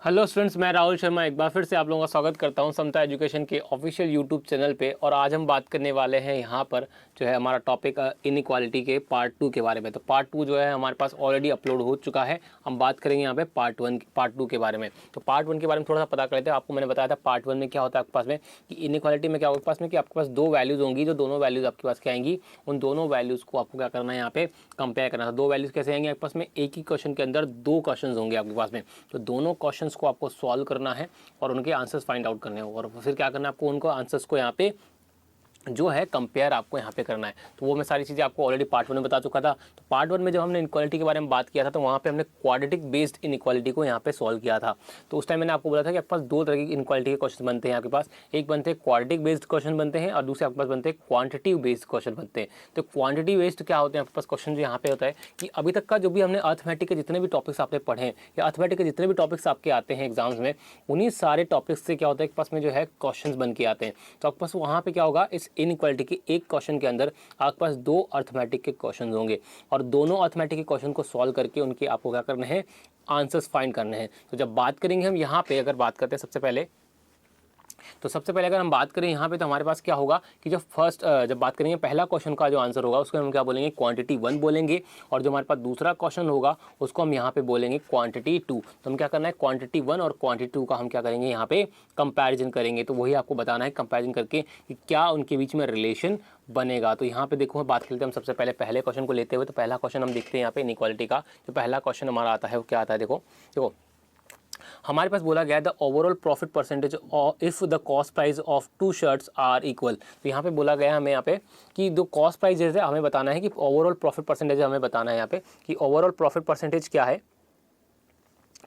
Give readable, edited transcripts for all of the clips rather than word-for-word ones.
Hello students, मैं राहुल शर्मा एक बार फिर से आप लोगों का स्वागत करता हूं समता एजुकेशन के ऑफिशियल यूट्यूब चैनल पे। और आज हम बात करने वाले हैं यहाँ पर जो है हमारा टॉपिक इनइक्वालिटी के पार्ट 2 के बारे में। तो पार्ट 2 जो है हमारे पास ऑलरेडी अपलोड हो चुका है। हम बात करेंगे यहाँ पे पार्ट 2 के बारे में। तो पार्ट 1 के बारे में थोड़ा सा पता कर लेते हैं। आपको मैंने बताया था पार्ट 1 में क्या होता है आपके पास में कि इनइक्वालिटी में क्या होगा आपके पास में कि आपके पास दो वैल्यूज़ होंगी, जो दोनों वैल्यूज़ आपके पास क्या आएंगी, उन दोनों वैल्यूज़ को आपको क्या करना है यहाँ पे कंपेयर करना है। दो वैल्यूज़ कैसे आएंगे आपके पास में, एक ही क्वेश्चन के अंदर दो क्वेश्चन होंगे आपके पास में। तो दोनों क्वेश्चंस को आपको सॉल्व करना है और उनके आंसर्स फाइंड आउट करने हैं और फिर क्या करना है आपको, उनको आंसर्स को यहाँ पे जो है कंपेयर आपको यहाँ पे करना है। तो वो मैं सारी चीज़ें आपको ऑलरेडी पार्ट 1 में बता चुका था। तो पार्ट 1 में जब हमने इनक्वालिटी के बारे में बात किया था तो वहाँ पे हमने क्वाड्रेटिक बेस्ड इनक्वालिटी को यहाँ पे सॉल्व किया था। तो उस टाइम मैंने आपको बोला था कि आपके पास दो तरह की इनक्वालिटी के क्वेश्चन बनते हैं आपके पास, एक बनते हैं क्वाड्रेटिक बेस्ड क्वेश्चन बनते हैं और दूसरे आपके पास बनते हैं क्वांटिटिव बेस्ड क्वेश्चन बनते हैं। तो क्वांटिटी बेस्ड क्या होते हैं आपके पास क्वेश्चन, जो यहाँ पे होता है कि अभी तक का जो भी हमने अर्थमेटिक के जितने भी टॉपिक्स आपने पढ़े हैं या अर्थमेटिक के जितने भी टॉपिक्स आपके आते हैं एग्जाम्स में, उन्हीं सारे टॉपिक्स से क्या होता है कि पास में जो है क्वेश्चंस बन के आते हैं। तो आपके पास वहाँ पे क्या होगा, इस इनइक्वालिटी की एक क्वेश्चन के अंदर आपके पास दो अर्थमेटिक के क्वेश्चन होंगे और दोनों अर्थमेटिक के क्वेश्चन को सॉल्व करके उनके आपको क्या करने हैं, आंसर्स फाइंड करने हैं। तो जब बात करेंगे हम यहाँ पे, अगर बात करते हैं सबसे पहले अगर हम बात करें यहाँ पे, तो हमारे पास क्या होगा कि जब बात करेंगे पहला क्वेश्चन का जो आंसर होगा उसको हम क्या बोलेंगे, क्वांटिटी 1 बोलेंगे। और जो हमारे पास दूसरा क्वेश्चन होगा उसको हम यहाँ पे बोलेंगे क्वांटिटी 2। तो हम क्या करना है, क्वांटिटी 1 और क्वांटिटी 2 का हम क्या करेंगे, यहाँ पे कंपैरिजन करेंगे। तो वही आपको बताना है कंपैरिजन करके कि क्या उनके बीच में रिलेशन बनेगा। तो यहाँ पे देखो बात करते हैं हम सबसे पहले पहले क्वेश्चन को लेते हुए। तो पहला क्वेश्चन हम देखते हैं यहाँ पे इनइक्वालिटी का। जो पहला क्वेश्चन हमारा आता है वो क्या आता है, देखो हमारे पास बोला गया है the overall profit percentage if the cost price of two shirts are equal. तो यहाँ पे बोला गया है हमें यहाँ पे कि जो कॉस्ट प्राइस है हमें बताना है कि ओवरऑल प्रॉफिट परसेंटेज हमें बताना है यहाँ पे कि ओवरऑल प्रॉफिट परसेंटेज क्या है।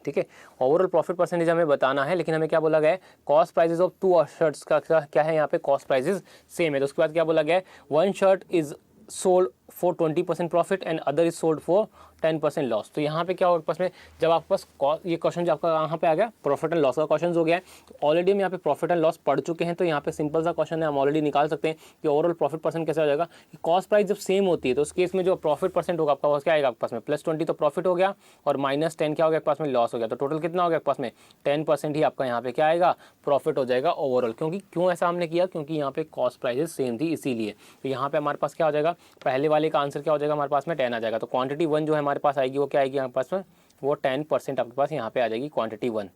ठीक है, ओवरऑल प्रॉफिट परसेंटेज हमें बताना है, लेकिन हमें क्या बोला गया है, cost prices of two shirts का क्या है यहाँ पे, कॉस्ट प्राइजेज सेम है। तो उसके बाद क्या बोला गया है, one shirt is sold for 20% profit and other is sold for 10% loss. तो यहाँ पे क्या होगा पास में, जब आपके पास ये क्वेश्चन जो आपका यहाँ पे आ गया प्रॉफिट एंड लॉस का क्वेश्चन हो गया है, तो ऑलरेडी हम यहाँ पे प्रॉफिट एंड लॉस पढ़ चुके हैं। तो यहाँ पे सिंपल सा क्वेश्चन है, हम ऑलरेडी निकाल सकते हैं कि ओवरऑल प्रॉफिट परसेंट कैसे हो जाएगा कि कॉस्ट प्राइस जब सेम होती है तो उस केस में जो प्रॉफिट परसेंट होगा आपका क्या आएगा आपके पास में, +20 तो प्रॉफिट हो गया और -10 क्या हो गया आपके पास में, लॉस हो गया। तो टोटल कितना हो गया आपके पास में, 10% ही आपका यहाँ पे क्या आएगा, प्रॉफिट हो जाएगा ओवरऑल। क्यों ऐसा हमने किया, क्योंकि यहाँ पे कॉस्ट प्राइजेस सेम थी इसीलिए। तो यहाँ पे हमारे पास क्या हो जाएगा, पहले वाले का आंसर क्या हो जाएगा हमारे पास में, 10 आ जाएगा। तो क्वांटिटी 1 जो है हमारे पास आएगी वो क्या आएगी हमारे पास में, वो 10% आपके पास यहाँ पे आ जाएगी क्वांटिटी 1।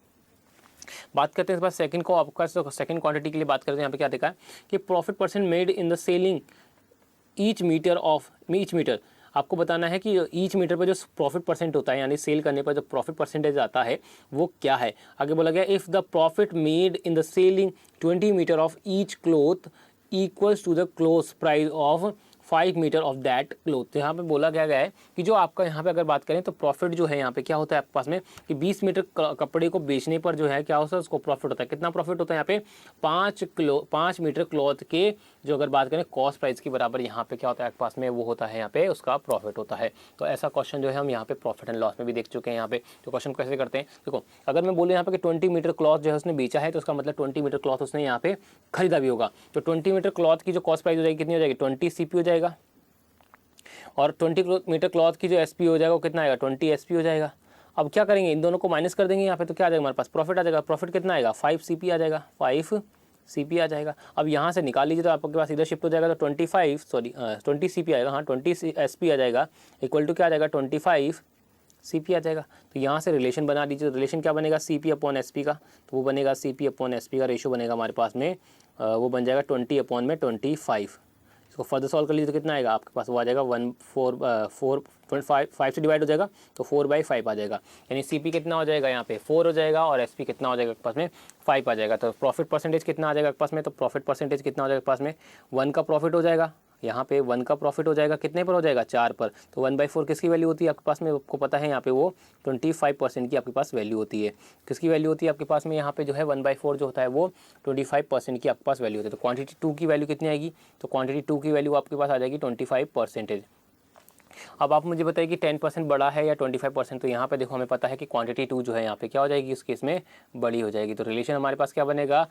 बात करते हैं इस बार सेकंड को, आपका सेकंड क्वांटिटी के लिए बात करते हैं। यहाँ पे क्या देखा है कि profit percent made in the selling each metre. आपको बताना है कि ईच मीटर पर जो प्रॉफिट परसेंट होता है, यानी सेल करने पर जो प्रॉफिट परसेंटेज आता है वो क्या है। आगे बोला गया if the profit made in the selling 20 metre of each cloth equals to the cloth price of 5 metre of that cloth. तो यहाँ पे बोला गया है कि जो आपका यहाँ पे अगर बात करें तो प्रॉफिट जो है यहाँ पे क्या होता है आपके पास में कि 20 मीटर कपड़े को बेचने पर जो है क्या होता है, उसको प्रॉफिट होता है। कितना प्रॉफिट होता है यहाँ पे, 5 मीटर क्लॉथ के जो अगर बात करें कॉस्ट प्राइस के बराबर यहाँ पे क्या होता है आपके पास में, वो होता है यहाँ पे उसका प्रॉफिट होता है। तो ऐसा क्वेश्चन जो है हम यहाँ पे प्रॉफिट एंड लॉस में भी देख चुके हैं। यहाँ पे तो क्वेश्चन कैसे करते हैं, देखो अगर मैं बोलूँ यहाँ पे कि 20 मीटर क्लॉथ जो है उसने बेचा है, तो उसका मतलब 20 मीटर क्लॉथ उसने यहाँ पे खरीदा भी होगा। तो 20 मीटर क्लॉथ की जो कॉस्ट प्राइस हो जाएगी कितनी हो जाएगी, 20 CP हो जाएगा। और 20 मीटर क्लॉथ की जो SP हो जाएगा वो कितना आएगा, 20 SP हो जाएगा। अब क्या करेंगे, इन दोनों को माइनस कर देंगे यहाँ पे, तो क्या आ जाएगा हमारे पास, प्रॉफिट आ जाएगा। प्रॉफिट कितना आएगा, 5 CP आ जाएगा, 5 CP आ जाएगा। अब यहाँ से निकाल लीजिए तो आपके पास इधर शिफ्ट हो जाएगा, तो 20 CP आएगा, हाँ 20 SP आ जाएगा, इक्वल टू क्या आ जाएगा, 25 CP आ जाएगा। तो यहाँ से रिलेशन बना दीजिए। तो रिलेशन क्या बनेगा, CP/SP का, तो वो बनेगा CP/SP का रेशो बनेगा हमारे पास में, वो बन जाएगा 20/25। इसको फर्दर सॉल्व कर लीजिए तो कितना आएगा आपके पास, वो आ जाएगा 5 से डिवाइड हो जाएगा तो 4/5 आ जाएगा। यानी CP कितना हो जाएगा यहाँ पे 4 हो जाएगा और SP कितना हो जाएगा आपके पास में 5 आ जाएगा। तो प्रॉफिट परसेंटेज कितना आ जाएगा आपके पास में, तो प्रॉफिट परसेंटेज कितना हो जाएगा आपके पास में, 1 का प्रॉफिट हो जाएगा। यहाँ पे 1 का प्रॉफिट हो जाएगा, कितने पर हो जाएगा, 4 पर। तो 1/4 किसकी वैल्यू होती है आपके पास में, आपको पता है यहाँ पे वो 25% की आपके पास वैल्यू होती है। किसकी वैल्यू होती है आपके पास में, यहाँ पे जो है 1/4 जो होता है वो 25% की आपके पास वैल्यू होती है। तो क्वांटिटी 2 की वैल्यू कितनी आएगी, तो क्वांटिटी 2 की वैल्यू आपके पास आ जाएगी 25%। अब आप मुझे बताइए कि 10% बड़ा है या 25%। तो यहाँ पे देखो हमें पता है कि क्वांटिटी 2 जो है यहाँ पे क्या हो जाएगी, उस केस में बड़ी हो जाएगी। तो रिलेशन हमारे पास क्या बनेगा,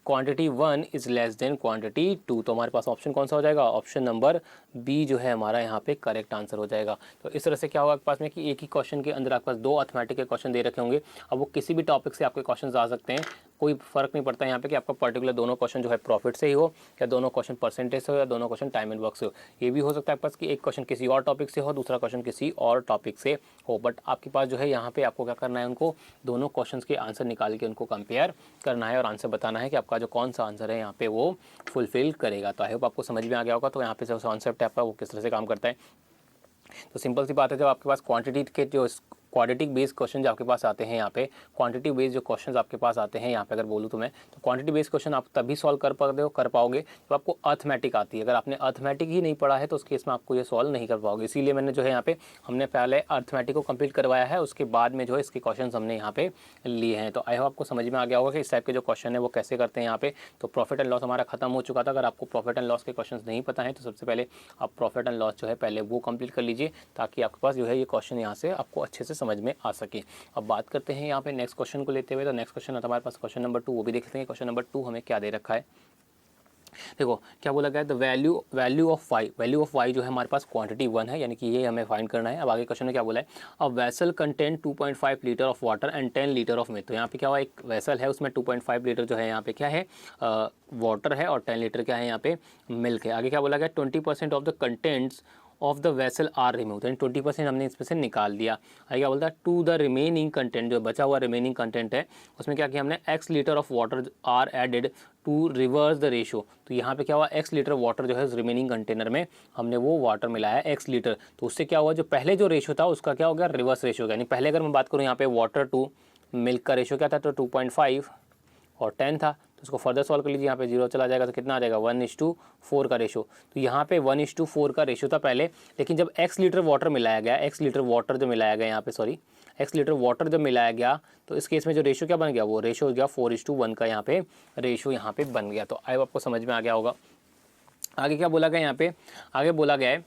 quantity 1 is less than quantity 2। तो हमारे पास ऑप्शन कौन सा हो जाएगा, ऑप्शन नंबर बी जो है हमारा यहाँ पे करेक्ट आंसर हो जाएगा। तो इस तरह से क्या होगा आपके पास में कि एक ही क्वेश्चन के अंदर आपके पास 2 अर्थमेटिक के क्वेश्चन दे रखे होंगे। अब वो किसी भी टॉपिक से आपके क्वेश्चन आ सकते हैं, कोई फर्क नहीं पड़ता यहाँ पे कि आपका पर्टिकुलर दोनों क्वेश्चन जो है प्रॉफिट से ही हो, या दोनों क्वेश्चन परसेंटेज से हो, या दोनों क्वेश्चन टाइम एंड वर्क से हो। ये भी हो सकता है आपके पास कि एक क्वेश्चन किसी और टॉपिक से हो, दूसरा क्वेश्चन किसी और टॉपिक से हो, बट आपके पास जो है यहाँ पे आपको क्या करना है, उनको दोनों क्वेश्चंस के आंसर निकाल के उनको कंपेयर करना है और आंसर बताना है कि आपका जो कौन सा आंसर है यहाँ पे वो फुलफिल करेगा। तो आई होप आपको समझ में आ गया होगा। तो यहाँ पे जो कॉन्सेप्ट है आपका वो किस तरह से काम करता है, तो सिंपल सी बात है, जब आपके पास क्वांटिटी के जो क्वांटिटी बेस्ड क्वेश्चन जो आपके पास आते हैं, यहाँ पे क्वांटिटी बेस्ड जो क्वेश्चंस आपके पास आते हैं यहाँ पे अगर बोलूँ तो मैं, तो क्वांटिटी बेस्ड क्वेश्चन आप तभी सॉल्व कर पाओगे जब आपको अर्थमेटिक आती है। अगर आपने अर्थमेटिक ही नहीं पढ़ा है तो उस केस में आपको ये सॉल्व नहीं कर पाओगे। इसीलिए मैंने जो है यहाँ पे हमने पहले अर्थमेटिक को कंप्लीट करवाया है, उसके बाद में जो है इसके क्वेश्चन हमने यहाँ पे लिए हैं। तो आई होप आपको समझ में आ गया होगा कि इस टाइप के जो क्वेश्चन है वो कैसे करते हैं यहाँ पे। तो प्रॉफिट एंड लॉस हमारा खत्म हो चुका था। अगर आपको प्रॉफिट एंड लॉस के क्वेश्चन नहीं पता है तो सबसे पहले आप प्रॉफिट एंड लॉस जो है पहले वो कंप्लीट कर लीजिए, ताकि आपके पास जो है ये क्वेश्चन यहाँ से आपको अच्छे से समझ में आ सके। अब बात करते हैं यहाँ पे नेक्स्ट क्वेश्चन को लेते हुए। तो नेक्स्ट क्वेश्चन है हमारे पास क्वेश्चन नंबर 2, वो भी देख लेते हैं क्वेश्चन नंबर 2 हमें क्या दे रखा है। देखो क्या बोला गया है, द वैल्यू ऑफ वाई जो है हमारे पास क्वांटिटी 1 है, यानी कि ये हमें फाइंड करना है। अब आगे क्वेश्चन में क्या बोला है, a vessel content 2.5 litre of water and 10 litre of milk. तो यहाँ पे क्या हुआ, एक वेसल है उसमें 2.5 लीटर जो है यहाँ पे क्या है वाटर है, और 10 लीटर क्या है यहाँ पे मिल्क है। आगे क्या बोला गया, 20% of the contents of the vessel are remove, यानी 20% हमने इसमें से निकाल दिया। आगे क्या बोलता है, टू द रिमेनिंग कंटेंट, जो बचा हुआ रिमेनिंग कंटेंट है उसमें क्या किया हमने, x litre of water are added to reverse the ratio. तो यहाँ पे क्या हुआ, x लीटर वाटर जो है रिमेनिंग कंटेनर में हमने वो वाटर मिलाया x लीटर। तो उससे क्या हुआ, जो पहले जो रेशो था उसका क्या हो गया, रिवर्स रेशो हो गया। यानी पहले अगर मैं बात करूँ यहाँ पे वाटर टू मिल्क का रेशो क्या था, तो 2.5 और 10 था। तो उसको फर्दर सॉल्व कर लीजिए, यहाँ पे 0 चला जाएगा तो कितना आ जाएगा, 1:4 का रेशो। तो यहाँ पे 1:4 का रेशो था पहले, लेकिन जब x लीटर वाटर मिलाया गया, x लीटर वाटर जो मिलाया गया यहाँ पे, सॉरी x लीटर वाटर जब मिलाया गया, तो इस केस में जो रेशो क्या बन गया, वो रेशो हो गया 4:1 का यहाँ पे रेशो यहाँ पे बन गया। तो आई आपको समझ में आ गया होगा। आगे क्या बोला गया यहाँ पे, आगे बोला गया है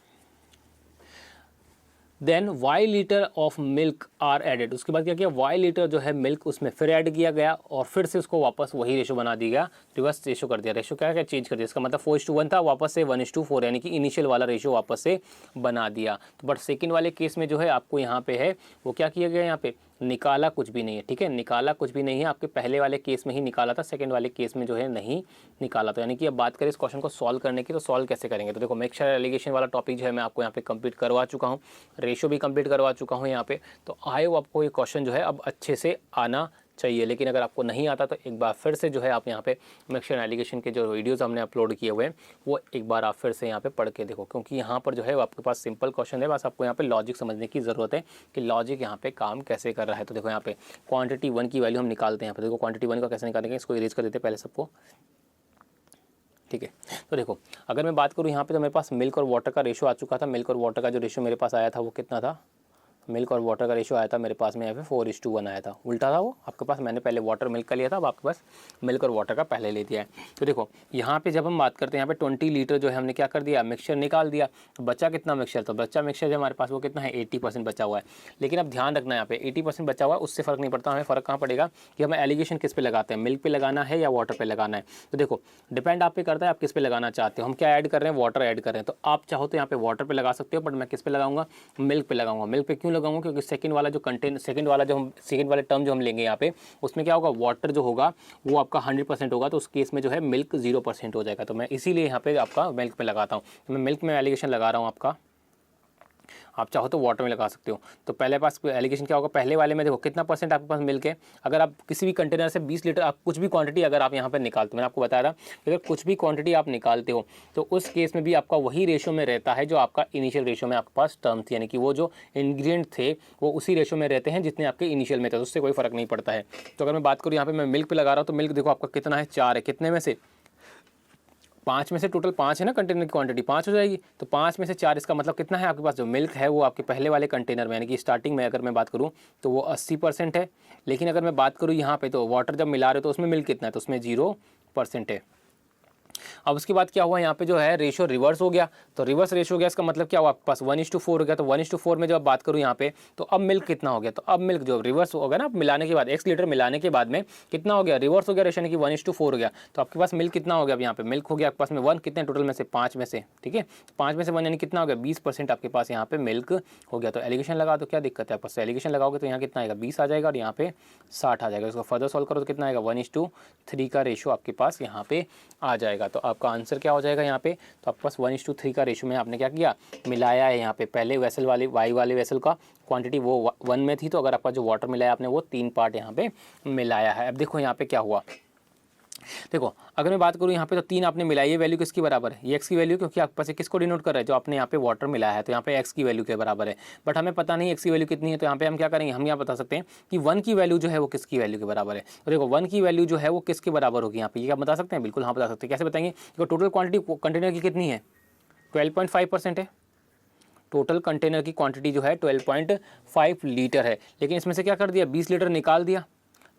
then y litre of milk are added. उसके बाद क्या किया, y लीटर जो है मिल्क उसमें फिर ऐड किया गया और फिर से उसको वापस वही रेशो बना दिया गया, रिवर्स रेशो कर दिया। रेशो क्या चेंज कर दिया, इसका मतलब 4:1 था, वापस से 1:4, यानी कि इनिशियल वाला रेशो वापस से बना दिया। तो बट सेकंड वाले केस में जो है आपको यहाँ पे है वो क्या किया गया, यहाँ पे निकाला कुछ भी नहीं है, ठीक है, निकाला कुछ भी नहीं है। आपके पहले वाले केस में ही निकाला था, सेकंड वाले केस में जो है नहीं निकाला। तो यानी कि अब बात करें इस क्वेश्चन को सॉल्व करने की, तो सॉल्व कैसे करेंगे। तो देखो मिक्सचर एलिगेशन वाला टॉपिक जो है मैं आपको यहाँ पे कंप्लीट करवा चुका हूँ, रेशो भी कंप्लीट करवा चुका हूँ यहाँ पे। तो आई होप आपको ये क्वेश्चन जो है अब अच्छे से आना चाहिए। लेकिन अगर आपको नहीं आता तो एक बार फिर से जो है आप यहाँ पे मिक्सचर एलिगेशन के जो वीडियोस हमने अपलोड किए हुए हैं वो एक बार आप फिर से यहाँ पे पढ़ के देखो, क्योंकि यहाँ पर जो है आपके पास सिंपल क्वेश्चन है, बस आपको यहाँ पे लॉजिक समझने की ज़रूरत है कि लॉजिक यहाँ पे काम कैसे कर रहा है। तो देखो यहाँ पे क्वांटिटी 1 की वैल्यू हम निकालते हैं यहाँ पे। देखो क्वांटिटी 1 का कैसे निकालेंगे, इसको इरेज कर देते हैं पहले सबको, ठीक है। तो देखो अगर मैं बात करूँ यहाँ पे, तो मेरे पास मिल्क और वाटर का रेशो आ चुका था। मिल्क और वाटर का जो रेशो मेरे पास आया था वो कितना था, मिल्क और वाटर का रेशो आया था मेरे पास में यहाँ पे 4:1 आया था। उल्टा था वो आपके पास, मैंने पहले वाटर मिल्क का लिया था, अब आपके पास मिल्क और वाटर का पहले ले दिया है। तो देखो यहाँ पे जब हम बात करते हैं यहाँ पे 20 लीटर जो है हमने क्या कर दिया, मिक्सचर निकाल दिया। तो बचा कितना मिक्सचर, तो बच्चा मिक्सचर जो हमारे पास वो कितना है, 80% बचा हुआ है। लेकिन अब ध्यान रखना है यहाँ पे 80% बचा हुआ है, उससे फ़र्क नहीं पड़ता। हमें फ़र्क कहाँ पड़ेगा कि हमें एलिगेशन किस पे लगाते हैं, मिल्क पे लगाना है या वाटर पे लगाना है। तो देखो डिपेंड आप पे करता है आप किस पे लगाना चाहते हो। हम क्या ऐड कर रहे हैं, वाटर ऐड कर रहे हैं। तो आप चाहो तो यहाँ पे वाटर पे लगा सकते हो, बट मैं किस पे लगाऊंगा, मिल्क पे लगाऊंगा। मिल्क पे क्यों लगाऊंगा, क्योंकि सेकंड वाला जो कंटेंट, सेकंड वाले टर्म जो हम लेंगे यहाँ पे, उसमें क्या होगा, वाटर जो होगा वो आपका 100% होगा। तो उस केस में जो है मिल्क 0% हो जाएगा। तो मैं इसीलिए यहाँ पे आपका मिल्क पे लगाता हूँ। तो मैं मिल्क में एलिगेशन लगा रहा हूँ आपका, आप चाहो तो वाटर में लगा सकते हो। तो पहले पास एलिगेशन क्या होगा, पहले वाले में देखो कितना परसेंट आपके पास मिल्क है। अगर आप किसी भी कंटेनर से 20 लीटर आप कुछ भी क्वांटिटी अगर आप यहाँ पर निकालते हो, मैंने आपको बताया था अगर कुछ भी क्वांटिटी आप निकालते हो तो उस केस में भी आपका वही रेशो में रहता है जो आपका इनिशियल रेशो में आपके पास टर्म थी, यानी कि वो जो इंग्रेडिएंट थे वो उसी रेशो में रहते हैं जितने आपके इनिशियल में थे, उससे कोई फर्क नहीं पड़ता है। तो अगर मैं बात करूँ यहाँ पे मैं मिल्क पे लगा रहा हूँ, तो मिल्क देखो आपका कितना है, 4 है। कितने में से, 5 में से, टोटल 5 है ना कंटेनर की क्वांटिटी, 5 हो जाएगी। तो 5 में से 4, इसका मतलब कितना है आपके पास जो मिल्क है वो आपके पहले वाले कंटेनर में, यानी कि स्टार्टिंग में अगर मैं बात करूँ तो वो 80% है। लेकिन अगर मैं बात करूँ यहाँ पे तो वाटर जब मिला रहे हो तो उसमें मिल्क कितना है, तो उसमें 0% है। अब उसके बाद क्या हुआ, यहाँ पे जो है रेशो रिवर्स हो गया, तो रिवर्स रेशो हो गया, इसका मतलब क्या हुआ आपके पास 1:4 हो गया। तो 1:4 में जब बात करूँ यहाँ पे, तो अब मिल्क कितना हो गया, तो अब मिल्क जो रिवर्स हो गया ना मिलाने के बाद, x लीटर मिलाने के बाद में कितना हो गया, रिवर्स हो गया रेशो, यानी कि 1:4 हो गया। तो आपके पास मिल्क कितना हो गया, अब यहाँ पे मिल्क हो गया आपके पास में 1, कितने टोटल में से 5 में से, ठीक है, 5 में से 1 यानी कितना हो गया 20% आपके पास यहाँ पे मिल्क हो गया। तो एलिगेशन लगा तो क्या दिक्कत है आपस, एलिगेशन लगाओगे तो यहाँ कितना आएगा 20 आ जाएगा और यहाँ पे 60 आ जाएगा। इसको फर्दर सॉल्व करो तो कितना आएगा 1:3 का रेशो आपके पास यहाँ पे आ जाएगा। तो आपका आंसर क्या हो जाएगा यहाँ पे, तो आपके पास 1:3 का रेशो में आपने क्या किया, मिलाया है। यहाँ पे पहले वेसल वाली वाई वाले वेसल का क्वांटिटी वो 1 में थी, तो अगर आपका जो वाटर मिलाया आपने वो 3 पार्ट यहाँ पे मिलाया है। अब देखो यहाँ पे क्या हुआ, देखो अगर मैं बात करूँ यहाँ पे तो 3 आपने मिलाई, ये वैल्यू किसकी बराबर है, ये x की वैल्यू, क्योंकि आपके पास किसको डिनोट कर रहा है, जो आपने यहाँ पे वाटर मिलाया है, तो यहाँ पे x की वैल्यू के बराबर है। बट हमें पता नहीं x की वैल्यू कितनी है, तो यहाँ पे हम क्या करेंगे, हम यहाँ बता सकते हैं कि 1 की वैल्यू जो है वो किसकी वैल्यू के बराबर है। तो देखो 1 की वैल्यू जो है वो किसके बराबर होगी, यहाँ पे ये क्या बता सकते हैं, बिल्कुल हाँ बता सकते हैं। कैसे बताएंगे, देखो टोटल क्वांटिटी कंटेनर की कितनी है 12.5% है, टोटल कंटेनर की क्वांटिटी जो है 12.5 लीटर है, लेकिन इसमें से क्या कर दिया 20 लीटर निकाल दिया,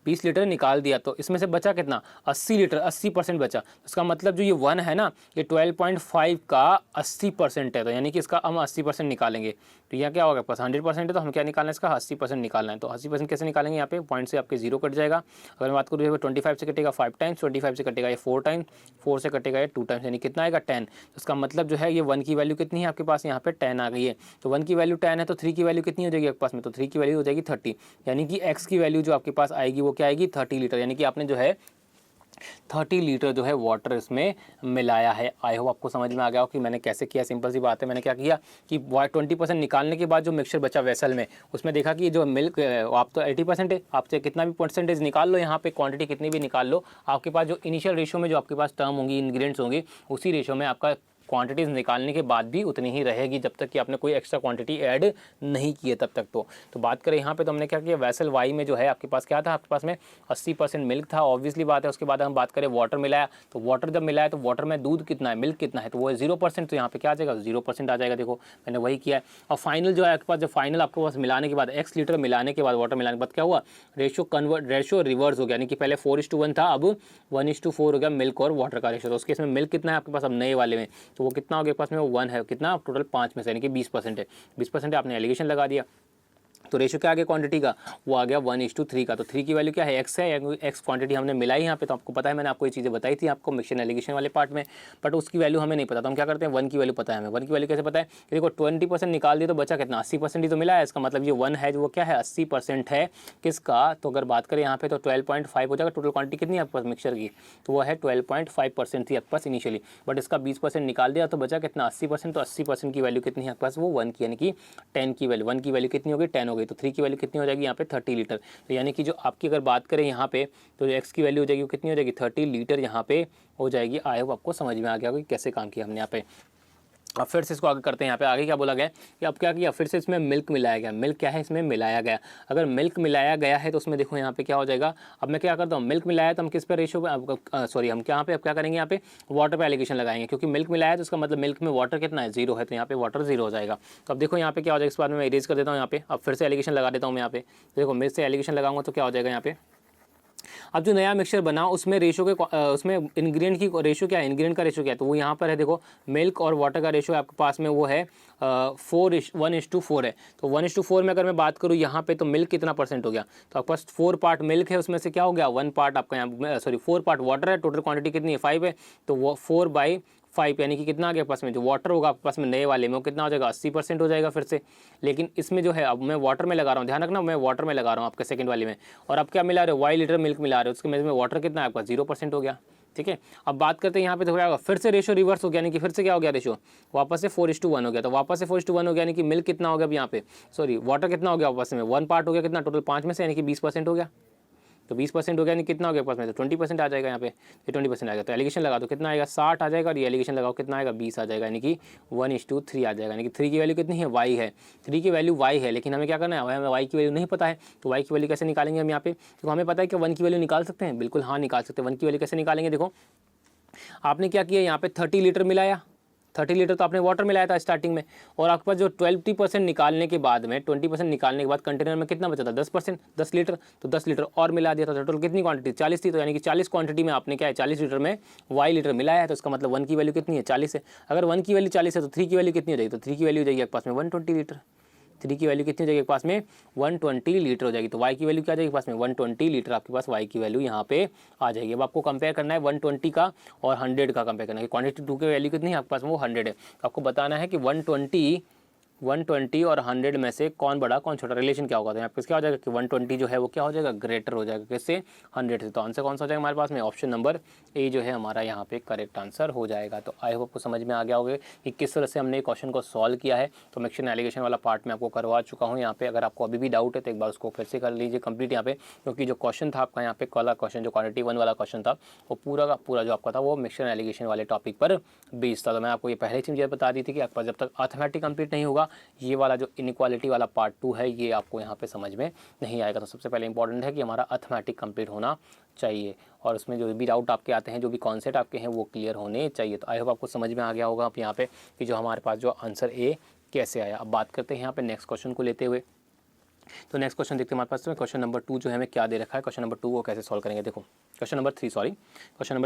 20 लीटर निकाल दिया, तो इसमें से बचा कितना 80 लीटर, 80% बचा। तो इसका मतलब जो ये 1 है ना, ये 12.5 का 80% है, तो यानी कि इसका हम 80% निकालेंगे। तो यहाँ क्या होगा पास 100% है, तो हम क्या निकालना है, इसका 80% निकालना है। तो 80% कैसे निकालेंगे, यहाँ पे पॉइंट से आपके 0 कट जाएगा। अगर मैं बात करूँ 25 से कटेगा 5 टाइम्स, 25 से कटेगा ये 4 टाइम्स, 4 से कटेगा ये 2 टाइम्स, यानी कितना आएगा 10। तो इसका मतलब जो है ये 1 की वैल्यू कितनी है आपके पास, यहाँ पे 10 आ गई है। तो 1 की वैल्यू 10 है, तो 3 की वैल्यू कितनी हो जाएगी आपके पास में, तो 3 की वैल्यू हो जाएगी 30, यानी कि x की वैल्यू जो आपके पास आएगी वो क्या आएगी 30 लीटर, यानी कि आपने जो है 30 लीटर जो है वाटर इसमें मिलाया है। आई होप आपको समझ में आ गया हो कि मैंने कैसे किया। सिंपल सी बात है, मैंने क्या किया कि 20% निकालने के बाद जो मिक्सचर बचा वेसल में, उसमें देखा कि जो मिल्क आप तो 80% है, आपसे कितना भी परसेंटेज निकाल लो, यहाँ पे क्वांटिटी कितनी भी निकाल लो, आपके पास जो इनिशियल रेशो में जो आपके पास टर्म होंगी, इंग्रेडिएंट्स होंगी, उसी रेशो में आपका क्वांटिटीज़ निकालने के बाद भी उतनी ही रहेगी, जब तक कि आपने कोई एक्स्ट्रा क्वांटिटी ऐड नहीं की है तब तक। तो बात करें यहाँ पे, तो हमने क्या किया, वेसल वाई में जो है आपके पास क्या था, आपके पास में 80% मिल्क था, ऑब्वियसली बात है। उसके बाद हम बात करें वाटर मिलाया, तो वाटर जब मिलाया तो वाटर में दूध कितना है, मिल्क कितना है, तो वो है 0%, तो यहाँ पे क्या आ जाएगा 0% आ जाएगा। देखो मैंने वही किया है। और फाइनल जो है आपके पास, जब फाइनल आपके पास मिलाने के बाद x लीटर मिलाने के बाद, वाटर मिलाने के बाद क्या हुआ, रेशो रिवर्स हो गया, यानी कि पहले 4:1 था, अब 1:4 हो गया मिल्क और वाटर का रेशो। तो उसके इसमें मिल्क कितना है आपके पास अब नए वाले में, तो वो कितना हो गया पास में, वो 1 है, कितना टोटल 5 में से, यानी कि 20% है, 20% है, आपने एलिगेशन लगा दिया। तो रेशो क्या आ गया क्वांटिटी का, वो आ गया 1:3 का। तो 3 की वैल्यू क्या है, x है, x क्वांटिटी हमने मिलाई यहाँ पे, तो आपको पता है मैंने आपको ये चीज़ें बताई थी आपको मिक्सचर एलिगेशन वाले पार्ट में, बट उसकी वैल्यू हमें नहीं पता। तो हम क्या करते हैं, 1 की वैल्यू पता है हमें। 1 की वैल्यू कैसे पता है कि देखो 20% निकाल दिया तो बचा कितना 80% ही तो मिला है, इसका मतलब ये 1 है जो वो क्या है 80% है किसका। तो अगर बात करें यहाँ पे तो 12.5 हो जाएगा। टोटल क्वांटिटी कितनी है आपके पास मिक्सचर की, तो वो है 12.5% थी आपके पास इनिशियली, बट इसका 20% निकाल दिया तो बचा कितना 80%। तो 80% की वैल्यू कितनी है आपके पास, वो 1 की, यानी कि 10 की वैल्यू। 1 की वैल्यू कितनी हो गई 10 हो गई। तो 3 की वैल्यू कितनी हो जाएगी यहाँ पे 30 लीटर। तो यानी कि जो आपकी अगर बात करें यहाँ पे, तो जो x की वैल्यू हो जाएगी वो कितनी हो जाएगी 30 लीटर यहाँ पे हो जाएगी। आई होप आपको समझ में आ गया कि कैसे काम किया हमने यहाँ पे। अब फिर से इसको आगे करते हैं। यहाँ पे आगे क्या बोला गया कि अब क्या किया, फिर से इसमें मिल्क मिलाया गया। मिल्क क्या है, इसमें मिलाया गया। अगर मिल्क मिलाया गया है तो उसमें देखो यहाँ पे क्या हो जाएगा। अब मैं क्या करता हूँ, मिल्क मिलाया तो हम किस पे रेशो पे, सॉरी हम यहाँ पे अब क्या करेंगे, यहाँ पे वाटर पे एलिगेशन लगाएंगे, क्योंकि मिल्क मिलाया तो उसका मतलब मिल्क में वाटर कितना है 0 है, तो यहाँ पे वाटर 0 हो जाएगा। तो अब देखो यहाँ पे क्या हो जाएगा, इस बार मैं इरेज कर देता हूँ यहाँ पे। अब फिर से एलिगेशन लगा देता हूँ मैं यहाँ पे। देखो मिल्क से एलिगेशन लगाऊंगा तो क्या हो जाएगा यहाँ पे, अब जो नया मिक्सचर बना उसमें रेशो के उसमें इंग्रेडिएंट की रेशो क्या है, इंग्रेडिएंट का रेशो क्या है, तो वो यहाँ पर है। देखो मिल्क और वाटर का रेशो आपके पास में वो है 1:4 है। तो 1:4 में अगर मैं बात करूँ यहाँ पे, तो मिल्क कितना परसेंट हो गया, तो आपके पास 4 पार्ट मिल्क है, उसमें से क्या हो गया 1 पार्ट आपका यहाँ, सॉरी 4 पार्ट वाटर है। टोटल क्वांटिटी कितनी है 5 है, तो वो 4/5 यानी कि कितना आ गया पास में, जो वाटर होगा आपके पास में नए वाले में वो कितना हो जाएगा 80% हो जाएगा फिर से। लेकिन इसमें जो है अब मैं वाटर में लगा रहा हूँ, ध्यान रखना मैं वाटर में लगा रहा हूँ आपके सेकंड वाले में। और अब क्या मिला रहे हो, 1 लीटर मिल्क मिला रहे हो, उसके में वाटर कितना है आपका 0% हो गया। ठीक है, अब बात करते हैं यहाँ पे, तो क्या होगा, फिर से रेशो रिवर्स हो गया, यानी कि फिर से क्या हो गया रेशो, वापस से 4:1 हो गया। तो वापस से 4:1 हो गया, यानी कि मिल्क कितना हो गया अब यहाँ पे, सॉरी वाटर कितना हो गया वापस में 1 पार्ट हो गया, कितना टोटल 5 में से, यानी कि 20% हो गया। तो 20% हो गया, यानी कितना हो गया पास में, तो 20% आ जाएगा यहाँ पे, ये 20% आएगा। तो एलिगेशन लगा तो कितना आएगा 60 आ जाएगा, और ये एलिगेशन लगाओ कितना आएगा 20 आ जाएगा, यानी कि 1:3 आ जाएगा। यानी कि 3 की वैल्यू कितनी है y है, 3 की वैल्यू y है, लेकिन हमें क्या करना है, हमें y की वैल्यू नहीं पता है। तो y की वैल्यू कैसे निकालेंगे हम यहाँ पे, तो हमें पता है कि 1 की वैल्यू निकाल सकते हैं, बिल्कुल हाँ निकाल सकते हैं। 1 की वैल्यू कैसे निकालेंगे, देखो आपने क्या किया यहाँ पे 30 लीटर मिलाया, 30 लीटर तो आपने वाटर मिलाया था स्टार्टिंग में, और आपके पास जो 20% निकालने के बाद में 20% निकालने के बाद कंटेनर में कितना बचा था 10%, 10 लीटर, तो 10 लीटर और मिला दिया था। टोटल कितनी क्वांटिटी 40 थी, तो यानी कि 40 क्वांटिटी में आपने क्या है 40 लीटर में वाई लीटर मिलाया है, तो इसका मतलब 1 की वैल्यू कितनी है 40 है। अगर 1 की वैल्यू 40 है तो 3 की वैल्यू कितनी हो जाएगी, तो 3 की वैल्यू हो जाएगी आपके पास में 120 लीटर। 3 की वैल्यू कितनी हो जाएगी पास में 120 लीटर हो जाएगी। तो y की वैल्यू क्या आ जाएगी पास में 120 लीटर आपके पास y की वैल्यू यहाँ पे आ जाएगी। अब आपको कंपेयर करना है 120 का और 100 का कंपेयर करना है। क्वांटिटी 2 की वैल्यू कितनी है आपके पास में वो 100 है। तो आपको बताना है कि 120 और 100 में से कौन बड़ा कौन छोटा, रिलेशन क्या होगा। तो यहाँ पे क्या हो जाएगा कि 120 जो है वो क्या हो जाएगा ग्रेटर हो जाएगा किससे 100 से। तो आंसर कौन सा हो जाएगा हमारे पास में ऑप्शन नंबर ए जो है हमारा यहाँ पे करेक्ट आंसर हो जाएगा। तो आई होप आपको समझ में आ गया होगा कि किस तरह से हमने क्वेश्चन को सॉल्व किया है। तो मिक्सचर एलिगेशन वाला पार्ट में आपको करवा चुका हूँ यहाँ पे। अगर आपको अभी भी डाउट है तो एक बार उसको फिर से कर लीजिए कंप्लीट यहाँ पे, क्योंकि जो क्वेश्चन था आपका यहाँ पे वाला क्वेश्चन जो क्वांटिटी 1 वाला क्वेश्चन था वो पूरा का पूरा जो आपका था वो मिक्सचर एलिगेशन वाले टॉपिक पर बेस्ड था। तो मैं आपको ये पहले चीज़ बता दी थी कि आपका जब तक अर्थमेटिक कंप्लीट नहीं होगा ये वाला जो इनइक्वालिटी वाला पार्ट 2 है ये आपको यहाँ पे समझ में नहीं आएगा। तो सबसे पहले इंपॉर्टेंट है कि हमारा अर्थमेटिक कंप्लीट होना चाहिए और उसमें जो भी डाउट आपके आते हैं जो भी कॉन्सेप्ट आपके हैं वो क्लियर होने चाहिए। तो आई होप आपको समझ में आ गया होगा आप यहाँ पे कि जो हमारे पास जो आंसर ए कैसे आया। अब बात करते हैं यहाँ पे नेक्स्ट क्वेश्चन को लेते हुए। तो नेक्स्ट क्वेश्चन देखते हैं हमारे पास क्वेश्चन नंबर 2 जो है हमें क्या दे रखा है। क्वेश्चन नंबर 2 को कैसे सॉल्व करेंगे देखो, क्वेश्चन नंबर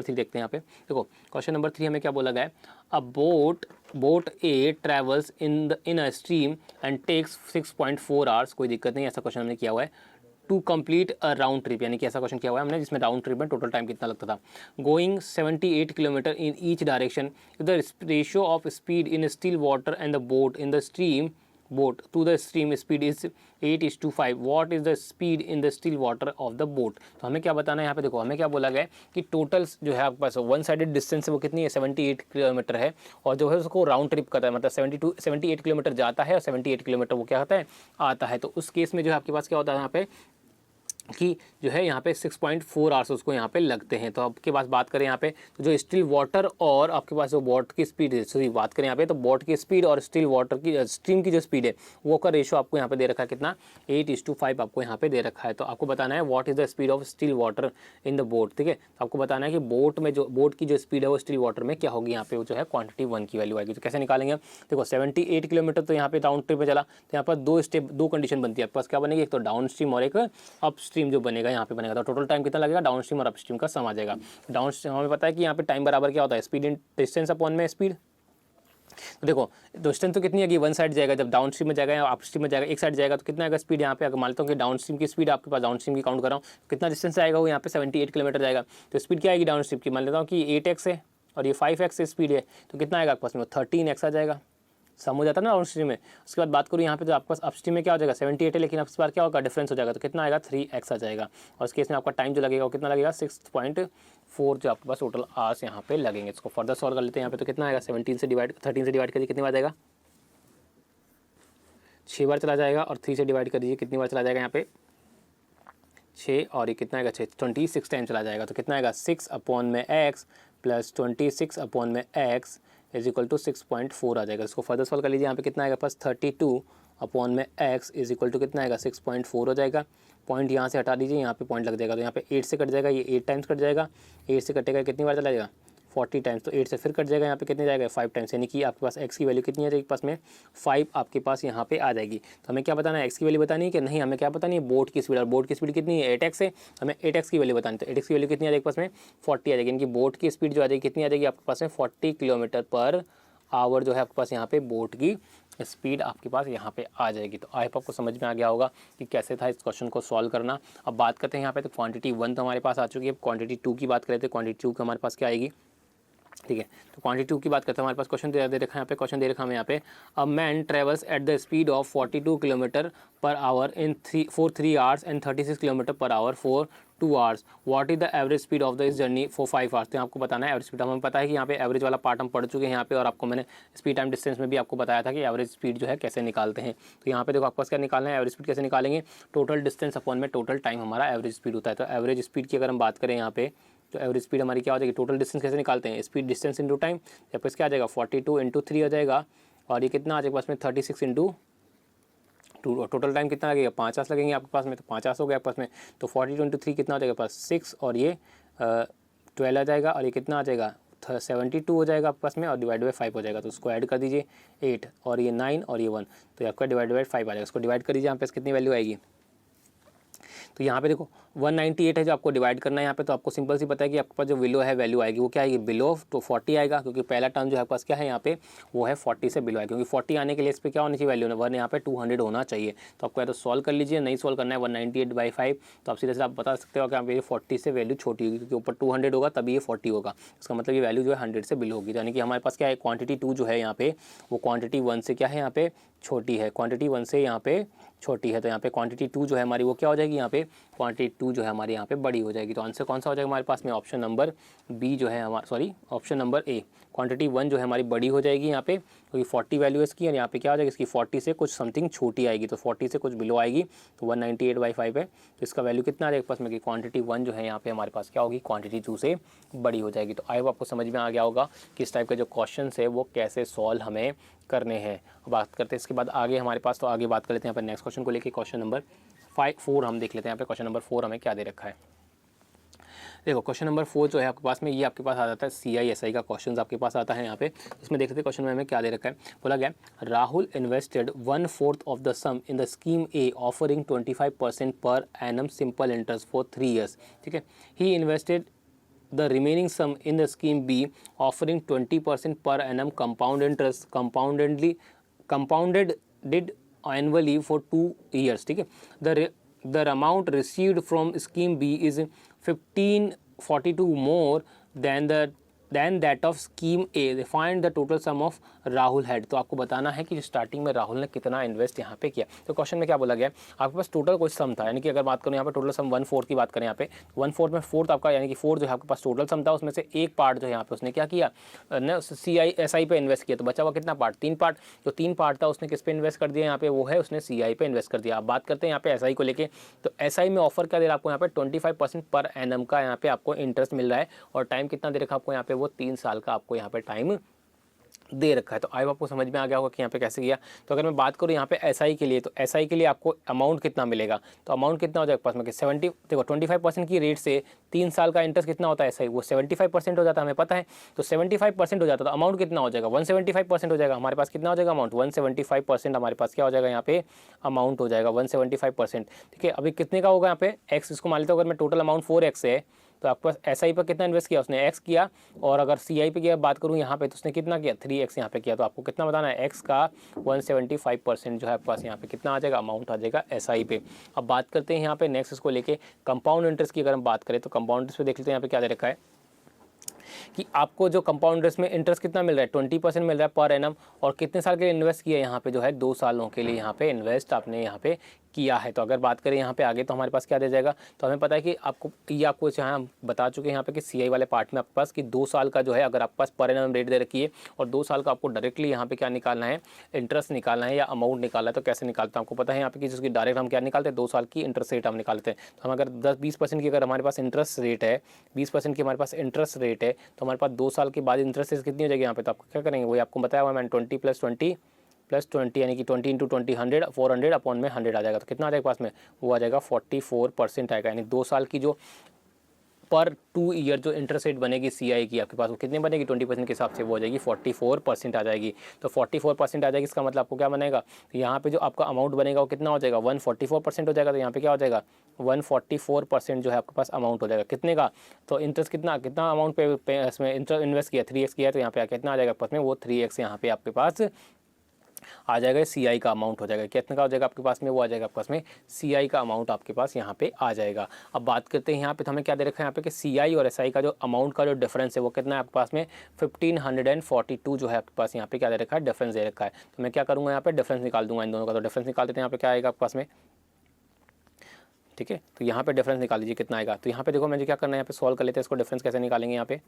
3 देखते हैं यहाँ पे। देखो क्वेश्चन नंबर 3 हमें क्या बोला गया है, a boat a travels in a stream and takes 6.4 hours, कोई दिक्कत नहीं, ऐसा क्वेश्चन हमने किया हुआ है। To complete a round trip, यानी कि ऐसा क्वेश्चन किया हुआ है हमने जिसमें राउंड ट्रिप में टोटल टाइम कितना लगता था। Going 78 kilometre in each direction, the ratio of speed in still water and the boat in the stream boat to the stream speed is 8:5. what is the speed in the still water of the boat। तो हमें क्या बताना है यहाँ पे, देखो हमें क्या बोला गया है कि टोटल जो है आपके पास वन साइडेड डिस्टेंस है वो कितनी है 78 किलोमीटर है, और जो है उसको राउंड ट्रिप करता है, मतलब 78 किलोमीटर जाता है और 78 किलोमीटर वो क्या होता है आता है। तो उस केस में जो है आपके पास क्या होता है यहाँ पे कि जो है यहाँ पे 6.4 आवर्स उसको यहाँ पे लगते हैं। तो आपके पास बात करें यहाँ पे तो जो स्टिल वाटर और आपके पास जो बोट की स्पीड है, सॉरी बात करें यहाँ पे तो बोट की स्पीड और स्टिल वाटर की स्ट्रीम की जो स्पीड है वो का रेशो आपको यहाँ पे दे रखा है कितना 8:5 आपको यहाँ पे दे रखा है। तो आपको बताना है what is the speed of still water in the boat, ठीक है। तो आपको बताना है कि बोट में जो बोट की जो स्पीड है वो स्टिल वाटर में क्या होगी, यहाँ पे वो जो है क्वांटिटी 1 की वैल्यू आएगी। तो कैसे निकालेंगे, देखो 78 किलोमीटर तो यहाँ पे राउंड ट्रिप में चला, तो यहाँ पर दो कंडीशन बनती है आपके पास, क्या बनेगी एक तो डाउन स्ट्रीम और एक अप स्ट्रीम जो बनेगा यहाँ पे बनेगा। तो टोटल टाइम कितना लगेगा डाउन स्ट्रीम और अप स्ट्रीम का सम आ जाएगा। डाउन स्ट्रीम हमें पता है कि यहाँ पे टाइम बराबर क्या होता है स्पीड इन डिस्टेंस अपॉन में स्पीड। तो देखो डिस्टेंस तो कितनी है वन साइड जाएगा, जब डाउन स्ट्रीम में जाएगा या अप स्ट्रीम में जाएगा एक साइड जाएगा तो कितना आएगा स्पीड यहाँ पे। अगर मान लेता हूँ कि डाउन स्ट्रीम की स्पीड आपके पास डाउन स्ट्रीम की काउंट कर रहा हूँ कितना डिस्टेंस आएगा वो यहाँ पे 78 किलोमीटर जाएगा। तो स्पीड क्या आएगी डाउन स्ट्रीम की, मान लेता हूँ कि 8x है और ये 5x स्पीड है, तो कितना आएगा आपके पास में 13x आ जाएगा, सम हो जाता है ना डाउन स्ट्रीम में। उसके बाद बात करूँ यहाँ पे तो आपके पास अपस्ट्रीम में क्या हो जाएगा 78 है, लेकिन अब इस बार क्या होगा डिफरेंस हो जाएगा, तो कितना आएगा 3x आ जाएगा। और इस केस में आपका टाइम जो लगेगा वो कितना लगेगा 6.4 जो आपके पास टोटल आवर्स यहाँ पे लगेंगे। इसको फर्दर सॉल्व कर लेते हैं यहाँ पे, तो कितना आएगा 13 से डिवाइड करिए कितनी बार जाएगा 6 बार चला जाएगा, और 3 से डिवाइड कर दीजिए कितनी बार चला जाएगा यहाँ पे 6, और ये कितना आएगा 6 26 टाइम चला जाएगा। तो कितना आएगा 6 अपॉन में x प्लस 26 अपॉन में x इज इक्वल टू 6.4 आ जाएगा। इसको फर्दर सॉल्व कर लीजिए, यहाँ पे कितना आएगा पास 32 अपॉन में x इज इक्वल टू कितना आएगा 6.4 हो जाएगा। पॉइंट यहाँ से हटा दीजिए, यहाँ पे पॉइंट लग जाएगा, तो यहाँ पे 8 से कट जाएगा, ये 8 टाइम्स कट जाएगा, 8 से कटेगा कितनी बार चला जाएगा 40 टाइम्स, तो 8 से फिर कट जाएगा, यहाँ पे कितने जाएगा 5 टाइम्स, यानी कि आपके पास x की वैल्यू कितनी आ जाएगी पास में 5 आपके पास यहाँ पे आ जाएगी। तो हमें क्या बताना है x की वैल्यू बतानी है कि नहीं, हमें क्या बतानी है बोट की स्पीड, और बोट की स्पीड कितनी है 8x है, हमें 8x की वैल्यू बतानी। तो 8x की वैल्यू कितनी आ जाएगी पास में 40 आ जाएगी, यानी कि बोट की स्पीड जो आ जाएगी कितनी आ जाएगी आपके पास में 40 किलोमीटर पर आवर जो है आपके पास यहाँ पे बोट की स्पीड आपके पास यहाँ पे आ जाएगी। तो आई होप आपको समझ में आ गया होगा कि कैसे था इस क्वेश्चन को सॉल्व करना। अब बात करते हैं यहाँ पे, तो क्वांटिटी 1 तो हमारे पास आ चुकी है, क्वांटिटी 2 की बात करें तो क्वांटिटी 2 की हमारे पास क्या आएगी, ठीक है। तो क्वांटिटी 2 की बात करते हैं, हमारे पास क्वेश्चन दे रखा है यहाँ पे, क्वेश्चन दे रखा है हमें यहाँ पे, a man travels at the speed of 42 kilometre per hour in 3 hours and 36 kilometre per hour for 2 hours, what is the average speed of this journey for 5 hours. तो आपको बताना है एवरेज स्पीड। हमें पता है कि यहाँ पे एवरेज वाला पार्ट हम पढ़ चुके हैं यहाँ पे, और आपको मैंने स्पीड टाइम डिस्टेंस में भी आपको बताया था कि एवरेज स्पीड जो है कैसे निकालते हैं। तो यहाँ पे देखो आपके पास क्या निकालना है, एवरेज स्पीड कैसे निकालेंगे, टोटल डिस्टेंस अपॉन में टोटल टाइम हमारा एवरेज स्पीड होता है। तो एवरेज स्पीड की अगर हम बात करें यहाँ पे तो एवरेज स्पीड हमारी क्या हो जाएगी, टोटल डिस्टेंस कैसे निकालते हैं स्पीड डिस्टेंस इंटू टाइम, या फिर क्या आ जाएगा 42 इंटू 3 हो जाएगा, और ये कितना आ जाएगा पास में 36 इंटू 2, टोटल टाइम कितना लगेगा 5 आवर्स लगेंगे आपके पास में, तो 5 आवर्स हो गया आपके पास में। तो 42 इंटू 3 कितना हो जाएगा पास 6, और ये 12 आ जाएगा, और ये कितना आ जाएगा 72 हो जाएगा आपके पास में और डिवाइड बाई 5 हो जाएगा, तो उसको ऐड कर दीजिए 8 और ये 9 और ये 1, तो ये आपका डिवाइड बाई 5 आ जाएगा। इसको डिवाइड कर दीजिए, यहाँ पे कितनी वैल्यू आएगी, तो यहाँ पे देखो 198 है जो आपको डिवाइड करना है यहाँ पे, तो आपको सिंपल सी पता है कि आपके पास जो बिलो है वैल्यू आएगी वो क्या आएगी, बिलो तो 40 आएगा, क्योंकि पहला टर्म जो है आपके पास क्या है यहाँ पे वो है 40 से बिलो है, क्योंकि 40 आने के लिए इस पर क्या होनी चाहिए वैल्यू, वन यहाँ पे 200 होना चाहिए। तो आपको या तो सॉल्व कर लीजिए, नहीं सॉल्व करना है 198/5, तो आप सीधे से आप बता सकते हो कि यहाँ पे 40 से वैल्यू छोटी होगी, क्योंकि ऊपर 200 होगा तभी ये 40 होगा, इसका मतलब ये वैल्यू जो है 100 से बिलो होगी। यानी कि हमारे पास क्या है, क्वांटिटी 2 जो है यहाँ पे वो क्वांटिटी 1 से क्या है यहाँ पे छोटी है, क्वांटिटी 1 से यहाँ पे छोटी है, तो यहाँ पे क्वांटिटी 2 जो है हमारी वो क्या हो जाएगी, यहाँ पे क्वांटिटी 2 जो है हमारी यहाँ पे बड़ी हो जाएगी। तो आंसर कौन सा हो जाएगा हमारे पास में, ऑप्शन नंबर बी जो है हमारा, sorry option number A, quantity 1 जो है हमारी बड़ी हो जाएगी यहाँ पे, क्योंकि 40 वैल्यू है इसकी, और यहाँ पे क्या हो जाएगा इसकी 40 से कुछ समथिंग छोटी आएगी, तो 40 से कुछ बिलो आएगी, तो 198/5 है, तो इसका वैल्यू कितना आ जाएगा पास में कि क्वांटिटी 1 जो है यहाँ पे हमारे पास क्या होगी, क्वांटिटी 2 से बड़ी हो जाएगी। तो आई होप आपको समझ में आ गया होगा कि इस टाइप के जो क्वेश्चन है वो कैसे सॉल्व हमें करने हैं। बात करते हैं इसके बाद आगे हमारे पास, तो आगे बात कर लेते हैं यहाँ पर नेक्स्ट क्वेश्चन को लेके, क्वेश्चन नंबर 4 हम देख लेते हैं। यहाँ पे क्वेश्चन नंबर 4 हमें क्या दे रखा है, देखो क्वेश्चन नंबर 4 जो है आपके पास में ये आपके पास आ जाता है CISI का क्वेश्चन आपके पास आता है यहाँ पे, इसमें देखते हैं क्वेश्चन में हमें क्या दे रखा है। बोला गया Rahul invested 1/4 of the sum in the scheme a offering 25% per annum simple interest for 3 years, ठीक है। He invested the remaining sum in the scheme B offering 20% per annum compound interest compounded annually for 2 years, ठीक है। The amount received from scheme B is 1542 more than that of scheme A. They find the total sum of Rahul had. तो आपको बताना है कि starting में राहुल ने कितना इन्वेस्ट यहाँ पे किया। तो क्वेश्चन में क्या बोला गया, आपके पास टोटल कुछ सम था, यानी कि अगर बात करें यहाँ पे टोटल सम 1/4 की बात करें, यहाँ पे 1/4 में 4 आपका यानी कि 4 जो है आपके पास टोटल सम था, उसमें से एक पार्ट जो है यहाँ पे उसने क्या किया ना CISI पे इन्वेस्ट किया, तो बचा हुआ कितना पार्ट, 3 पार्ट, जो 3 पार्ट था उसने किस पे इन्वेस्ट कर दिया यहाँ पे, वो है उसने CI पे इन्वेस्ट कर दिया। आप बात करते हैं यहाँ पे SI को लेके, तो SI में ऑफर क्या दे रहा है आपको यहाँ पे 25% पर एनम का यहाँ पे आपको इंटरेस्ट मिल रहा है, और टाइम कितना दे रखा आपको यहाँ पे, वो 3 साल का आपको यहाँ पे टाइम दे रखा है। तो आई आपको समझ में आ गया होगा कि यहाँ पे कैसे किया। तो अगर मैं बात करूँ यहाँ पे SI के लिए, तो SI के लिए आपको अमाउंट कितना मिलेगा, तो अमाउंट कितना हो जाएगा पास में कि 70, देखो 25% की रेट से 3 साल का इंटरेस्ट कितना होता है SI, वो 75% हो जाता है, हमें पता है। तो 75% हो जाता है, तो अमाउंट कितना हो जाएगा 175% हो जाएगा। हमारे पास कितना हो जाएगा अमाउंट 175%, हमारे पास क्या हो जाएगा यहाँ पे अमाउंट हो जाएगा 175%, ठीक है। अभी कितने का होगा यहाँ पे x, इसको मान लेते हो अगर मैं टोटल अमाउंट 4x है, तो आपके पास SI पर कितना इन्वेस्ट किया उसने x किया, और अगर CI पे की बात करूँ यहाँ पे तो उसने कितना किया 3x यहाँ पे किया। तो आपको कितना बताना है, x का 175% जो है आपके पास यहाँ पे कितना आ जाएगा अमाउंट आ जाएगा SI पे। अब बात करते हैं यहाँ पे नेक्स्ट इसको लेके कंपाउंड इंटरेस्ट की अगर हम बात करें, तो कंपाउंड इंटरेस्ट पे देख लेते हैं यहाँ पे क्या दे रखा है कि आपको जो कंपाउंड इंटरेस्ट में इंटरेस्ट कितना मिल रहा है 20% मिल रहा है पर एनम, और कितने साल के लिए इन्वेस्ट किया यहाँ पे जो है 2 सालों के लिए यहाँ पे इन्वेस्ट आपने यहाँ पे किया है। तो अगर बात करें यहाँ पे आगे, तो हमारे पास क्या दे जाएगा, तो हमें पता है कि आपको ये आपको यहाँ बता चुके हैं यहाँ पे कि CI वाले पार्ट में आपके पास कि 2 साल का जो है अगर आपके पास पर एनम रेट दे रखी है, और 2 साल का आपको डायरेक्टली यहाँ पे क्या निकालना है, इंटरेस्ट निकालना है या अमाउंट निकालना है, तो कैसे निकालते हैं आपको पता है यहाँ पे कि जिसकी डायरेक्ट हम क्या निकालते हैं 2 साल की इंटरेस्ट रेट हम निकालते हैं। तो हम अगर 10-20% की अगर हमारे पास इंटरेस्ट रेट है, 20% की हमारे पास इंटरेस्ट रेट है, तो हमारे पास 2 साल के बाद इंटरेस्ट रेट कितनी हो जाएगी यहाँ पे, तो आपको क्या करेंगे वही आपको बताया हुआ मैंने 20+20 यानी कि 20 × 20 100 400 अपॉन में 100 आ जाएगा। तो कितना आ जाएगा पास में, वो आ जाएगा 44% आएगा, यानी 2 साल की जो पर 2 ईयर जो इंटरेस्ट रेट बनेगी CI की आपके पास वो कितनी बनेगी 20% के हिसाब से, वो हो जाएगी 44% आ जाएगी। तो 44% आ जाएगी, इसका मतलब आपको क्या बनेगा, तो यहाँ पे जो आपका अमाउंट बनेगा वो कितना हो जाएगा 144% हो जाएगा। तो यहाँ पे क्या हो जाएगा 144% जो है आपके पास अमाउंट हो जाएगा कितने का, तो इंटरेस्ट कितना अमाउंट पे इसमें इन्वेस्ट किया 3x किया, तो यहाँ पे कितना आ जाएगा आपके पास में, वो 3x यहाँ पे आपके पास आ जाएगा, CI का अमाउंट हो जाएगा। कितने का हो जाएगा आपके पास में, वो आ जाएगा आपके पास में CI का अमाउंट आपके पास यहाँ पे आ जाएगा। अब बात करते हैं यहाँ पे, तो हमें क्या दे रखा है यहाँ पे कि CI और SI का जो अमाउंट का जो डिफरेंस है वो कितना है आपके पास में 1542 जो है आपके पास यहाँ पे क्या दे रखा है, डिफरेंस दे रखा है। तो मैं क्या करूँगा यहाँ पे डिफरेंस निकाल दूंगा इन दोनों का। तो डिफरेंस निकाल देते हैं, यहाँ पे क्या आएगा आपके पास में, ठीक है। तो यहाँ पे डिफरेंस निकाल लीजिए कितना आएगा। तो यहाँ पे देखो मुझे क्या करना है, यहाँ पे सॉल्व कर लेते हैं इसको, डिफरेंस कैसे निकालेंगे यहाँ पे।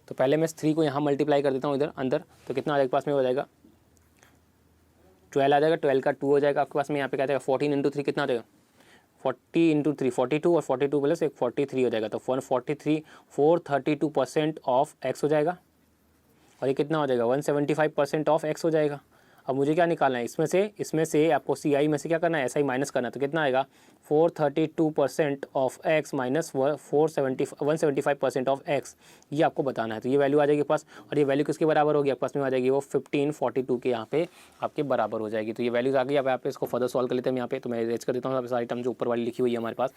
तो पहले मैं 3 को यहाँ मल्टीप्लाई कर देता हूँ इधर अंदर, तो कितना आ जाएगा पास में, हो जाएगा 12 आ जाएगा, 12 का 2 हो जाएगा आपके पास में। यहाँ पे क्या जाएगा 14 × 3 कितना आ जाएगा 40 × 3 42, और 42 प्लस एक 43 हो जाएगा। तो 432% ऑफ x हो जाएगा, और ये कितना हो जाएगा 175% ऑफ x हो जाएगा। अब मुझे क्या निकालना है, इसमें से आपको CI में से क्या करना है, SI माइनस करना है। तो कितना आएगा 432% of x minus 175% of x, ये आपको बताना है। तो ये वैल्यू आ जाएगी पास, और ये वैल्यू किसके बराबर होगी आपके पास में आ जाएगी, वो 1542 के यहाँ पे आपके बराबर हो जाएगी। तो ये वैल्यूज आ गई। अब आप इसको फर्दर सॉल्व कर लेते हैं यहाँ पे। तो मैं इरेज कर देता हूँ सारी टर्म जो ऊपर वाली लिखी हुई है हमारे पास।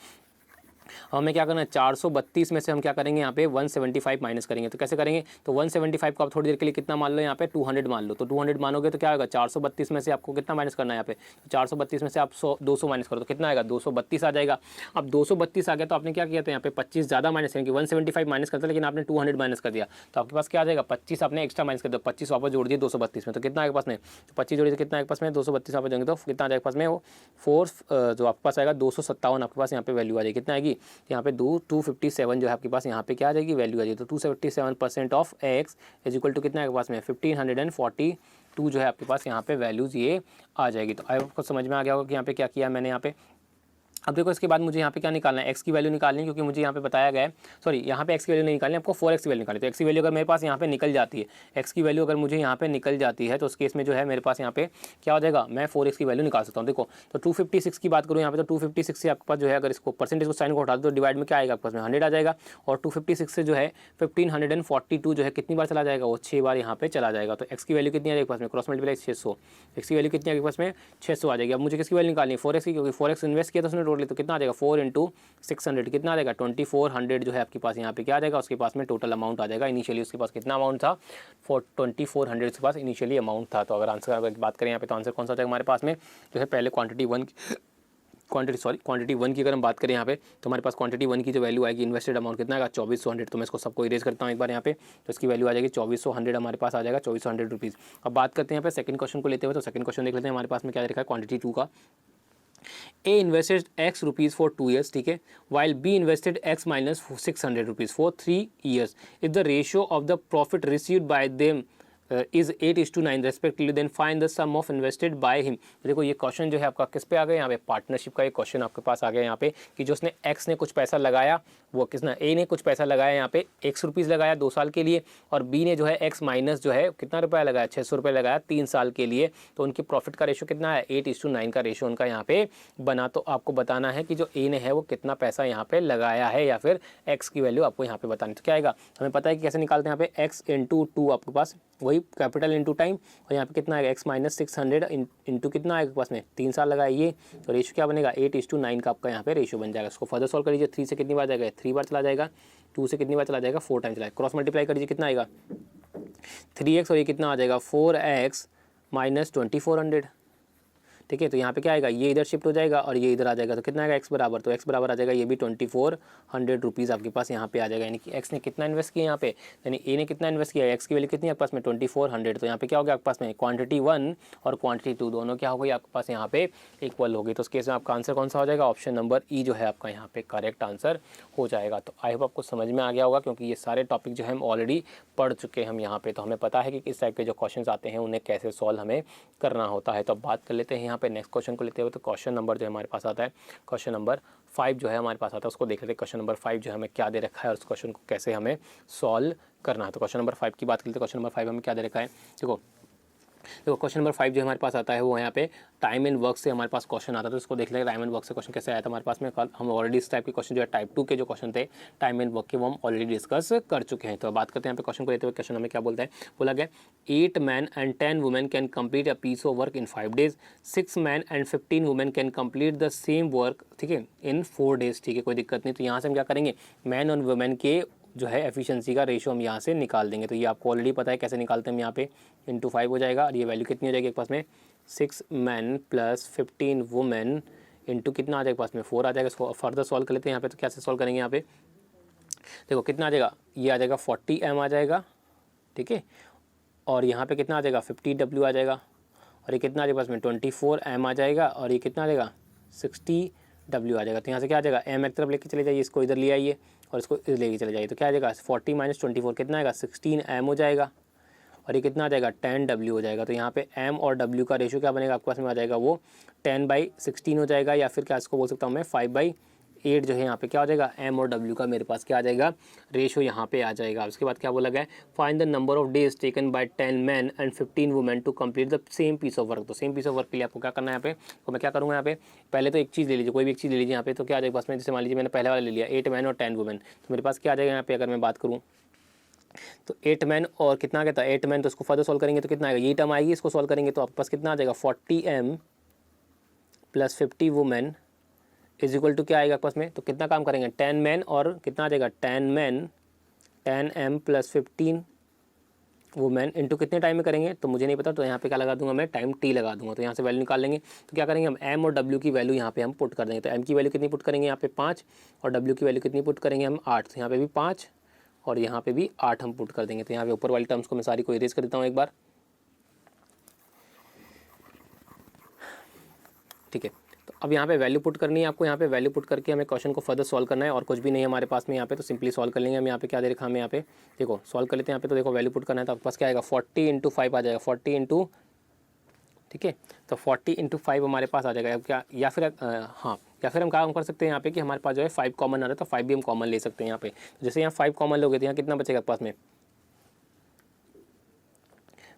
हमें क्या करना है, 432 में से हम क्या करेंगे यहाँ पे 175 माइनस करेंगे। तो कैसे करेंगे, तो 175 को आप थोड़ी देर के लिए कितना मान लो यहाँ पे 200 मान लो। तो 200 मानोगे तो क्या होगा, 432 में से आपको कितना माइनस करना है यहाँ पे, तो 432 में से आप 200 माइनस करो तो कितना आएगा, 232 आ जाएगा। अब 232 आ गया तो आपने क्या किया था यहाँ पे 25 ज़्यादा माइनस करेंगे, 175 माइनस करता लेकिन आपने 200 माइनस कर दिया। तो आपके पास क्या आ जाएगा, 25 आपने एक्स्ट्रा माइनस कर दिया, 25 वापस जोड़ दिए 232 में। तो कितना आएगा पास में, तो 25 जोड़िए तो कितना आएगा पास में 232 वापस जोड़ेंगे तो कितना आ जाएगा पास में, वो 4 जो आपके पास आएगा 257 आपके पास यहाँ पे वैल्यू आ जाएगी। कितना आएगी यहाँ पे 257 जो है आपके पास यहाँ पे क्या आ जाएगी वैल्यू आ जाएगी। तो 257% of x is equal to कितना है आपके पास में 1542 जो है आपके पास यहाँ पे वैल्यूज़ ये आ जाएगी। तो आपको समझ में आ गया होगा कि यहाँ पे क्या किया मैंने यहाँ पे। अब देखो इसके बाद मुझे यहाँ पे क्या निकालना है, x की वैल्यू निकालनी है, क्योंकि मुझे यहाँ पे बताया गया है, सॉरी यहाँ पे x की वैल्यू नहीं निकालनी है आपको, 4x की वैल्यू निकालनी है। तो x की वैल्यू अगर मेरे पास यहाँ पे निकल जाती है, x की वैल्यू अगर मुझे यहाँ पे निकल जाती है तो उस केस में जो है मेरे पास यहाँ पे क्या हो जाएगा, मैं 4x की वैल्यू निकाल सकता हूँ। देखो तो 256 की बात करूँ यहाँ पे, तो 256 से आपके पास जो है अगर इसको परसेंटेज को साइन को हटा दो तो डिवाइड में क्या आएगा आपके पास में 100 आ जाएगा। और 256 से जो है 1542 जो है कितनी बार चला जाएगा, वो 6 बार यहाँ पे चला जाएगा। तो x की वैल्यू कितनी आ जाएगी पास में, क्रॉस मल्टीप्लाई 600, x की वैल्यू कितनी आ गई पास में 600 आ जाएगी। अब मुझे किसकी वैल्यू निकालनी है, 4x की, क्योंकि 4x इन्वेस्ट किया तो उसने टोटली, तो कितना आ जाएगा 4 × 600 कितना आ जाएगा 2400 जो है आपके पास यहाँ पे क्या आ जाएगा, उसके पास में टोटल अमाउंट आ जाएगा। इनिशियली उसके पास कितना अमाउंट था, 2400 के पास इनिशियली अमाउंट था। तो अगर आंसर की बात करें यहाँ पे तो आंसर कौन सा आ जाएगा हमारे पास में, जो है पहले क्वांटिटी वन की अगर हम बात करें यहाँ पे तो हमारे पास क्वांटिटी 1 की जो वैल्यू आएगी, इन्वेस्टेड अमाउंट कितना आएगा 2400। तो मैं इसको सबको इरेज करता हूँ एक बार यहाँ पे, तो इसकी वैल्यू आ जाएगी 2400 हमारे पास आ जाएगा 2400 रुपीज़। अब बात करते हैं यहाँ पे सेकंड क्वेश्चन को लेते हुए। तो सेकंड क्वेश्चन देख लेते हैं हमारे पास में क्या लिखा है क्वांटिटी 2 का। A invested X rupees for 2 years, ठीक है, while B invested X minus 600 rupees for 3 years. If the ratio of the profit received by them is 8:9 respectively, then find the sum of invested by him. देखो ये question जो है आपका किस पे आ गया, यहाँ पे पार्टनरशिप का एक क्वेश्चन आपके पास आ गया यहाँ पे, कि जो उसने X ने कुछ पैसा लगाया, वो किसने A ने कुछ पैसा लगाया यहाँ पे X रुपीज़ लगाया 2 साल के लिए, और B ने जो है X माइनस जो है कितना रुपया लगाया 600 रुपये लगाया 3 साल के लिए। तो उनकी प्रॉफिट का रेशो कितना है 8:9 का रेशो उनका यहाँ पे बना। तो आपको बताना है कि जो A ने है वो कितना पैसा यहाँ पे लगाया है, या फिर X की वैल्यू आपको यहाँ पे बतानी। तो क्या आएगा, हमें पता है कि कैसे निकालते हैं यहाँ पे X × 2 आपके पास वही कैपिटल इंटू टाइम, और यहाँ पे कितना आएगा x माइनस 600 इंटू कितना आएगा पास में 3 साल लगाए ये, तो रेशो क्या बनेगा 8:9 का आपका यहाँ पे रेशो बन जाएगा। इसको फर्दर सॉल्व कर लीजिए, 3 से कितनी बार जाएगा 3 बार चला जाएगा, 2 से कितनी बार चला जाएगा 4 टाइम चलाएगा, क्रॉस मल्टीप्लाई कर लीजिए कितना आएगा 3x, और ये कितना आ जाएगा 4x माइनस 2400, ठीक है। तो यहाँ पे क्या आएगा, ये इधर शिफ्ट हो जाएगा और ये इधर आ जाएगा, तो कितना आएगा x बराबर, तो x बराबर आ जाएगा ये भी 2400 रुपीज़ आपके पास यहाँ पे आ जाएगा। यानी कि x ने कितना इन्वेस्ट किया यहाँ पे, यानी a ने कितना इन्वेस्ट किया, x की वैल्यू कितनी है आपके पास में 2400। तो यहाँ पे क्या हो गया आपके पास में क्वांटिटी 1 और क्वांटिटी 2 दोनों क्या हो गई आपके पास यहाँ पे इक्वल होगी। तो उस केस में आपका आंसर कौन सा हो जाएगा, ऑप्शन नंबर ई जो है आपका यहाँ पे करेक्ट आंसर हो जाएगा। तो आई होप आपको समझ में आ गया होगा, क्योंकि ये सारे टॉपिक जो है हम ऑलरेडी पढ़ चुके हैं हम यहाँ पे, तो हमें पता है कि किस टाइप के जो क्वेश्चंस आते हैं उन्हें कैसे सॉल्व हमें करना होता है। तो अब बात कर लेते हैं यहाँ पे नेक्स्ट क्वेश्चन को लेते हुए। तो क्वेश्चन नंबर जो हमारे पास आता है, क्वेश्चन नंबर 5 जो है हमारे पास आता है, उसको देख लेते हैं। क्वेश्चन नंबर 5 जो हमें क्या दे रखा है और उस क्वेश्चन को कैसे हमें सॉल्व करना है। तो क्वेश्चन नंबर 5 की बात करते हैं। क्वेश्चन नंबर 5 हमें क्या दे रखा है, देखो क्वेश्चन नंबर 5 जो हमारे पास आता है वो यहाँ पे टाइम एंड वर्क से हमारे पास क्वेश्चन आता है। तो इसको देख लेंगे टाइम एंड वर्क से क्वेश्चन कैसे आया था हमारे पास में। कल हम ऑलरेडी इस टाइप के क्वेश्चन जो है टाइप 2 के जो क्वेश्चन थे टाइम एंड वर्क के, वो हम ऑलरेडी डिस्कस कर चुके हैं। तो बात करते हैं यहाँ पे क्वेश्चन को लेते हुए। क्वेश्चन हमें क्या बोलता है, बोला गया 8 man and 10 women can complete a piece of work in 5 days, 6 man and 15 women can complete the same work, ठीक है, इन 4 days, ठीक है, कोई दिक्कत नहीं। तो यहाँ से हम क्या करेंगे, मैन और वुमेन के जो है एफिशिएंसी का रेशो हम यहाँ से निकाल देंगे। तो ये आपको ऑलरेडी पता है कैसे निकालते हैं हम, यहाँ पे इंटू 5 हो जाएगा, और ये वैल्यू कितनी हो जाएगी एक पास में 6 मैन प्लस 15 वुमेन इंटू कितना आ जाएगा पास में 4 आ जाएगा। इसको फर्दर सॉल्व कर लेते हैं यहाँ पे। तो कैसे सॉल्व करेंगे यहाँ पे, देखो कितना आ जाएगा, ये आ जाएगा 40 m आ जाएगा, ठीक है, और यहाँ पे कितना आ जाएगा 50 W आ जाएगा, और ये कितना आ जाएगा पास में 24 m आ जाएगा, और ये कितना आ जाएगा 60 W आ जाएगा। तो यहाँ से क्या आ जाएगा m एक तरफ लेके चले जाइए, इसको इधर ले आइए और इसको इधर लेके चले जाइए। तो क्या आ जाएगा 40 - 24 कितना आएगा 16 m हो जाएगा, और ये कितना आ जाएगा 10 W हो जाएगा। तो यहाँ पे m और W का रेशो क्या बनेगा आपके पास में आ जाएगा, वो 10/16 हो जाएगा, या फिर क्या इसको बोल सकता हूँ मैं 5/8 8 जो है यहाँ पे क्या हो जाएगा, m और w का मेरे पास क्या आ जाएगा, रेशो यहाँ पे आ जाएगा। उसके बाद क्या बोला गया है, find the number of days taken by 10 man and 15 women to complete the same piece of work. तो सेम पीस ऑफ वर्क के लिए आपको क्या करना है यहाँ पे, तो मैं क्या करूँगा यहाँ पे, पहले तो एक चीज़ ले लीजिए, कोई भी एक चीज़ ले लीजिए यहाँ पे, तो क्या आ जाएगा पास में, जैसे मान लीजिए मैंने पहले वाला ले लिया 8 मैन और 10 वुमेन, तो मेरे पास क्या आ जाएगा यहाँ पे, अगर मैं बात करूँ तो 8 मैन और कितना कहता है 8 मैन, तो इसको फर्दर सॉल्व करेंगे तो कितना आएगा, ये टर्म आएगी, इसको सॉल्व करेंगे तो आपके पास कितना आ जाएगा 40m plus 50 women is equal to क्या आएगा आपस में, तो कितना काम करेंगे 10 मैन और कितना आ जाएगा 10 man 10m plus 15 women into कितने टाइम में करेंगे, तो मुझे नहीं पता, तो यहाँ पे क्या लगा दूंगा मैं, टाइम t लगा दूंगा। तो यहाँ से वैल्यू निकाल लेंगे, तो क्या करेंगे हम m और w की वैल्यू यहाँ पे हम पुट कर देंगे। तो m की वैल्यू कितनी पुट करेंगे यहाँ पे 5 और w की वैल्यू कितनी पुट करेंगे हम 8, तो यहाँ पे भी 5 और यहाँ पे भी 8 हम पुट कर देंगे। तो यहाँ पे ऊपर वाली टर्म्स को मैं सारी को इरेज कर देता हूँ एक बार, ठीक है। तो अब यहाँ पे वैल्यू पुट करनी है आपको, यहाँ पे वैल्यू पुट करके हमें क्वेश्चन को फर्दर सॉल्व करना है और कुछ भी नहीं है हमारे पास में यहाँ पे, तो सिंपली सॉल्व कर लेंगे हम। यहाँ पे क्या दे रखा हमें, यहाँ पे देखो सॉल्व कर लेते हैं यहाँ पे, तो देखो वैल्यू पुट करना है तो आपके पास क्या आएगा 40 इंटू 5 आ जाएगा, 40 इंटू, ठीक है, तो 40 इंटू 5 हमारे पास आ जाएगा। अब क्या, या फिर हाँ, या फिर हम काम कर सकते हैं यहाँ पे कि हमारे पास जो है 5 कॉमन आ रहा है, तो 5 भी हम कॉमन ले सकते हैं यहाँ पे। तो जैसे यहाँ 5 कॉमन लोगे तो यहाँ कितना बचेगा पास में,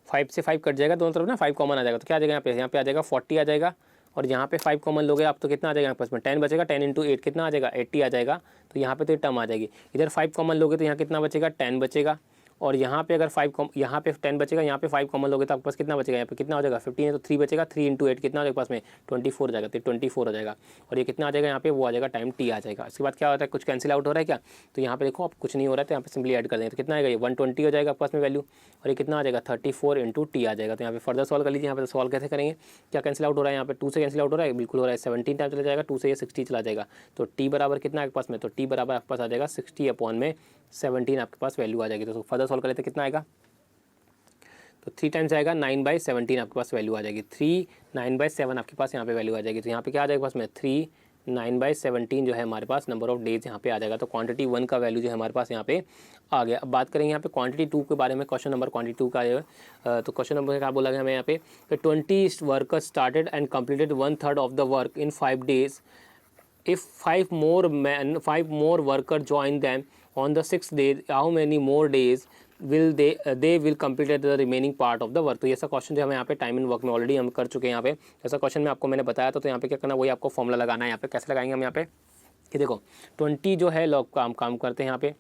5 से 5 कट जाएगा दोनों तरफ ना, 5 कॉमन आ जाएगा, तो क्या आ जाएगा यहाँ पे आ जाएगा 40 आ जाएगा, और यहाँ पे 5 कॉमन लोगे आप तो कितना आ जाएगा यहाँ पास में 10 बचेगा, 10 इंटू 8 कितना आ जाएगा 80 आ जाएगा। तो यहाँ पे तो ये टर्म आ जाएगी। इधर 5 कॉमन लोगे तो यहाँ कितना बचेगा 10 बचेगा, और यहाँ पे अगर 5 यहाँ पे 10 बचेगा, यहाँ पे 5 कॉमन लोगे तो आपके पास कितना बचेगा, यहाँ पे कितना हो जाएगा 15 है तो 3 बचेगा, 3 इंटू 8 कितना हो जाएगा पास में 24 हो जाएगा, तो 24 हो जाएगा। और ये कितना आ जाएगा यहाँ पे, वो आ जाएगा टाइम t आ जाएगा। इसके बाद क्या होता है, कुछ कैंसिल आउट हो रहा है क्या, तो यहाँ पे देखो अब कुछ नहीं हो रहा है, तो यहाँ पे सिंपली ऐड कर देंगे तो कितना आएगा, ये 120 हो जाएगा आपके पास में वैल्यू, और ये कितना आ जाएगा 34 इंटू t आ जाएगा। तो यहाँ पे फर्दर सॉल्व कर लीजिए। यहाँ पे सॉल्व कैसे करेंगे, क्या कैंसिल आउट हो रहा है, यहाँ पे 2 से कैंसिल आउट हो रहा है, बिल्कुल हो रहा है, 17 टाइम चला जाएगा, 2 से ये 60 चला जाएगा, तो t बराबर कितना है आपके पास में, तो t बराबर आपके पास आ जाएगा 60 अपॉन में 17 आपके पास वैल्यू आ जाएगी। तो फर्दर सॉल्व कर लेते कितना आएगा, तो 3 टाइम्स आएगा 9/17 आपके पास वैल्यू आ जाएगी, 3 9/7 आपके पास यहाँ पे वैल्यू आ जाएगी। तो यहाँ पे क्या आ जाएगा पास में 3 9/17 जो है हमारे पास नंबर ऑफ डेज यहाँ पे आ जाएगा। तो क्वांटिटी 1 का वैल्यू जो है हमारे पास यहाँ पे आ गया। अब बात करेंगे यहाँ पे क्वांटिटी 2 के बारे में, क्वेश्चन नंबर क्वांटिटी 2 का है। तो क्वेश्चन नंबर क्या बोला गया हमें यहाँ पे, 20 workers started and completed 1/3 of the work in 5 days. If 5 more workers join them on the 6th day, how many more days will they will complete the remaining part of the work। तो ये ऐसा question जो हमें यहाँ पे time and work में already हम कर चुके हैं। यहाँ पे ऐसा क्वेश्चन में आपको मैंने बताया था, तो यहाँ पे क्या करना, वही आपको फॉर्मूला लगाना है। यहाँ पे कैसे लगाएंगे हम यहाँ पे, कि देखो 20 जो है लोग काम करते हैं यहाँ पे,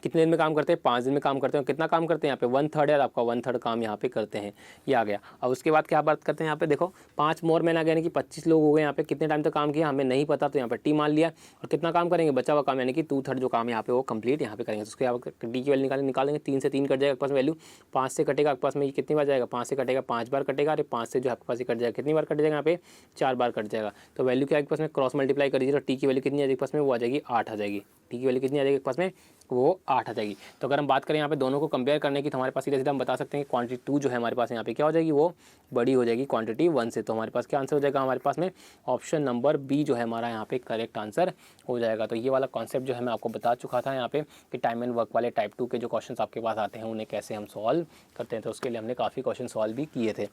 कितने दिन में काम करते हैं 5 दिन में काम करते हैं। कितना काम करते हैं यहाँ पे 1/3 है, आपका 1/3 काम यहाँ पे करते हैं, ये आ गया। अब उसके बाद क्या बात करते हैं यहाँ पे, देखो 5 मोर मैन आ गया, यानी कि 25 लोग हो गए यहाँ पे। कितने टाइम तक काम किया हमें नहीं पता, तो यहाँ पे टी मान लिया, और कितना काम करेंगे बचा हुआ काम, यानी कि 2/3 जो काम यहाँ पे वो कंप्लीट यहाँ पे करेंगे। तो उसके बाद डी की वैल्यू निकालेंगे, 3 से 3 कट जाएगा आपके पास वैल्यू, 5 से कटेगा आपके पास में, ये कितनी बार जाएगा 5 से कटेगा 5 बार कटेगा, अरे 5 से जो आपके पास कट जाएगा कितनी बार कट जाएगा यहाँ पे 4 बार कट जाएगा। तो वैल्यू क्या आपके पास में क्रॉस मल्टीप्लाई कर दीजिए, तो टी की वैल्यू कितनी आ जाएगी पास में, वो आ जाएगी 8 आ जाएगी। टी की वैल्यू कितनी आ जाएगी पास में, वो 8 आ जाएगी। तो अगर हम बात करें यहाँ पे दोनों को कंपेयर करने की, तो हमारे पास सीधा सीधा हम बता सकते हैं कि क्वांटिटी 2 जो है हमारे पास यहाँ पे क्या हो जाएगी, वो बड़ी हो जाएगी क्वांटिटी 1 से। तो हमारे पास क्या आंसर हो जाएगा हमारे पास में, ऑप्शन नंबर बी जो है हमारा यहाँ पे करेक्ट आंसर हो जाएगा। तो ये वाला कॉन्सेप्ट जो है मैं आपको बता चुका था यहाँ पे कि टाइम एंड वर्क वाले टाइप 2 के जो क्वेश्चन आपके पास आते हैं उन्हें कैसे हम सॉल्व करते हैं। तो उसके लिए हमने काफ़ी क्वेश्चन सॉल्व भी किए थे।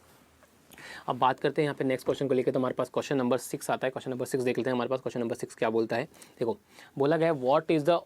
अब बात करते हैं यहाँ पे नेक्स्ट क्वेश्चन को लेकर, तो हमारे पास क्वेश्चन नंबर 6 आता है। क्वेश्चन नंबर 6 देख लेते हैं हमारे पास क्वेश्चन नंबर 6 क्या बोलता है। देखो बोला गया है what is the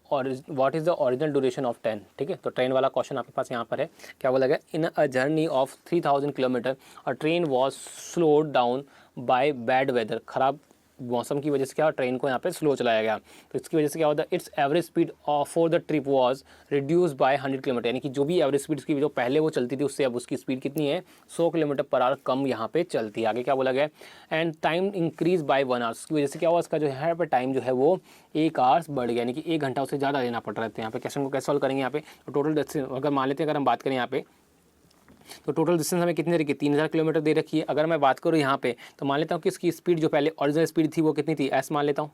original duration of train. ठीक है, तो ट्रेन वाला क्वेश्चन आपके पास यहाँ पर है। क्या बोला गया, in a journey of 3000 kilometre a train was slowed down by bad weather. खराब मौसम की वजह से क्या ट्रेन को यहाँ पे स्लो चलाया गया। तो इसकी वजह से क्या होता है, it's average speed for the trip was reduce by 100 kilometre, यानी कि जो भी एवरेज स्पीड उसकी जो पहले वो चलती थी उससे अब उसकी स्पीड कितनी है 100 किलोमीटर पर आवर कम यहाँ पे चलती है। आगे क्या बोला गया, and time increase by 1 hours. की वजह से क्या हुआ, इसका जो है टाइम जो है वो 1 आवर्स बढ़ गया, यानी कि 1 घंटा उससे ज़्यादा लेना पड़ रहा है। तो यहाँ पे क्वेश्चन को कैसे सॉल्व करेंगे यहाँ पे, तो टोटल अगर मान लेते हैं, अगर हम बात करें यहाँ पे, तो टोटल डिस्टेंस हमें कितनी रखी है 3000 किलोमीटर दे रखी है। अगर मैं बात करूँ यहाँ पे, तो मान लेता हूँ कि इसकी स्पीड जो पहले ओरिजिनल स्पीड थी वो कितनी थी, एस मान लेता हूँ,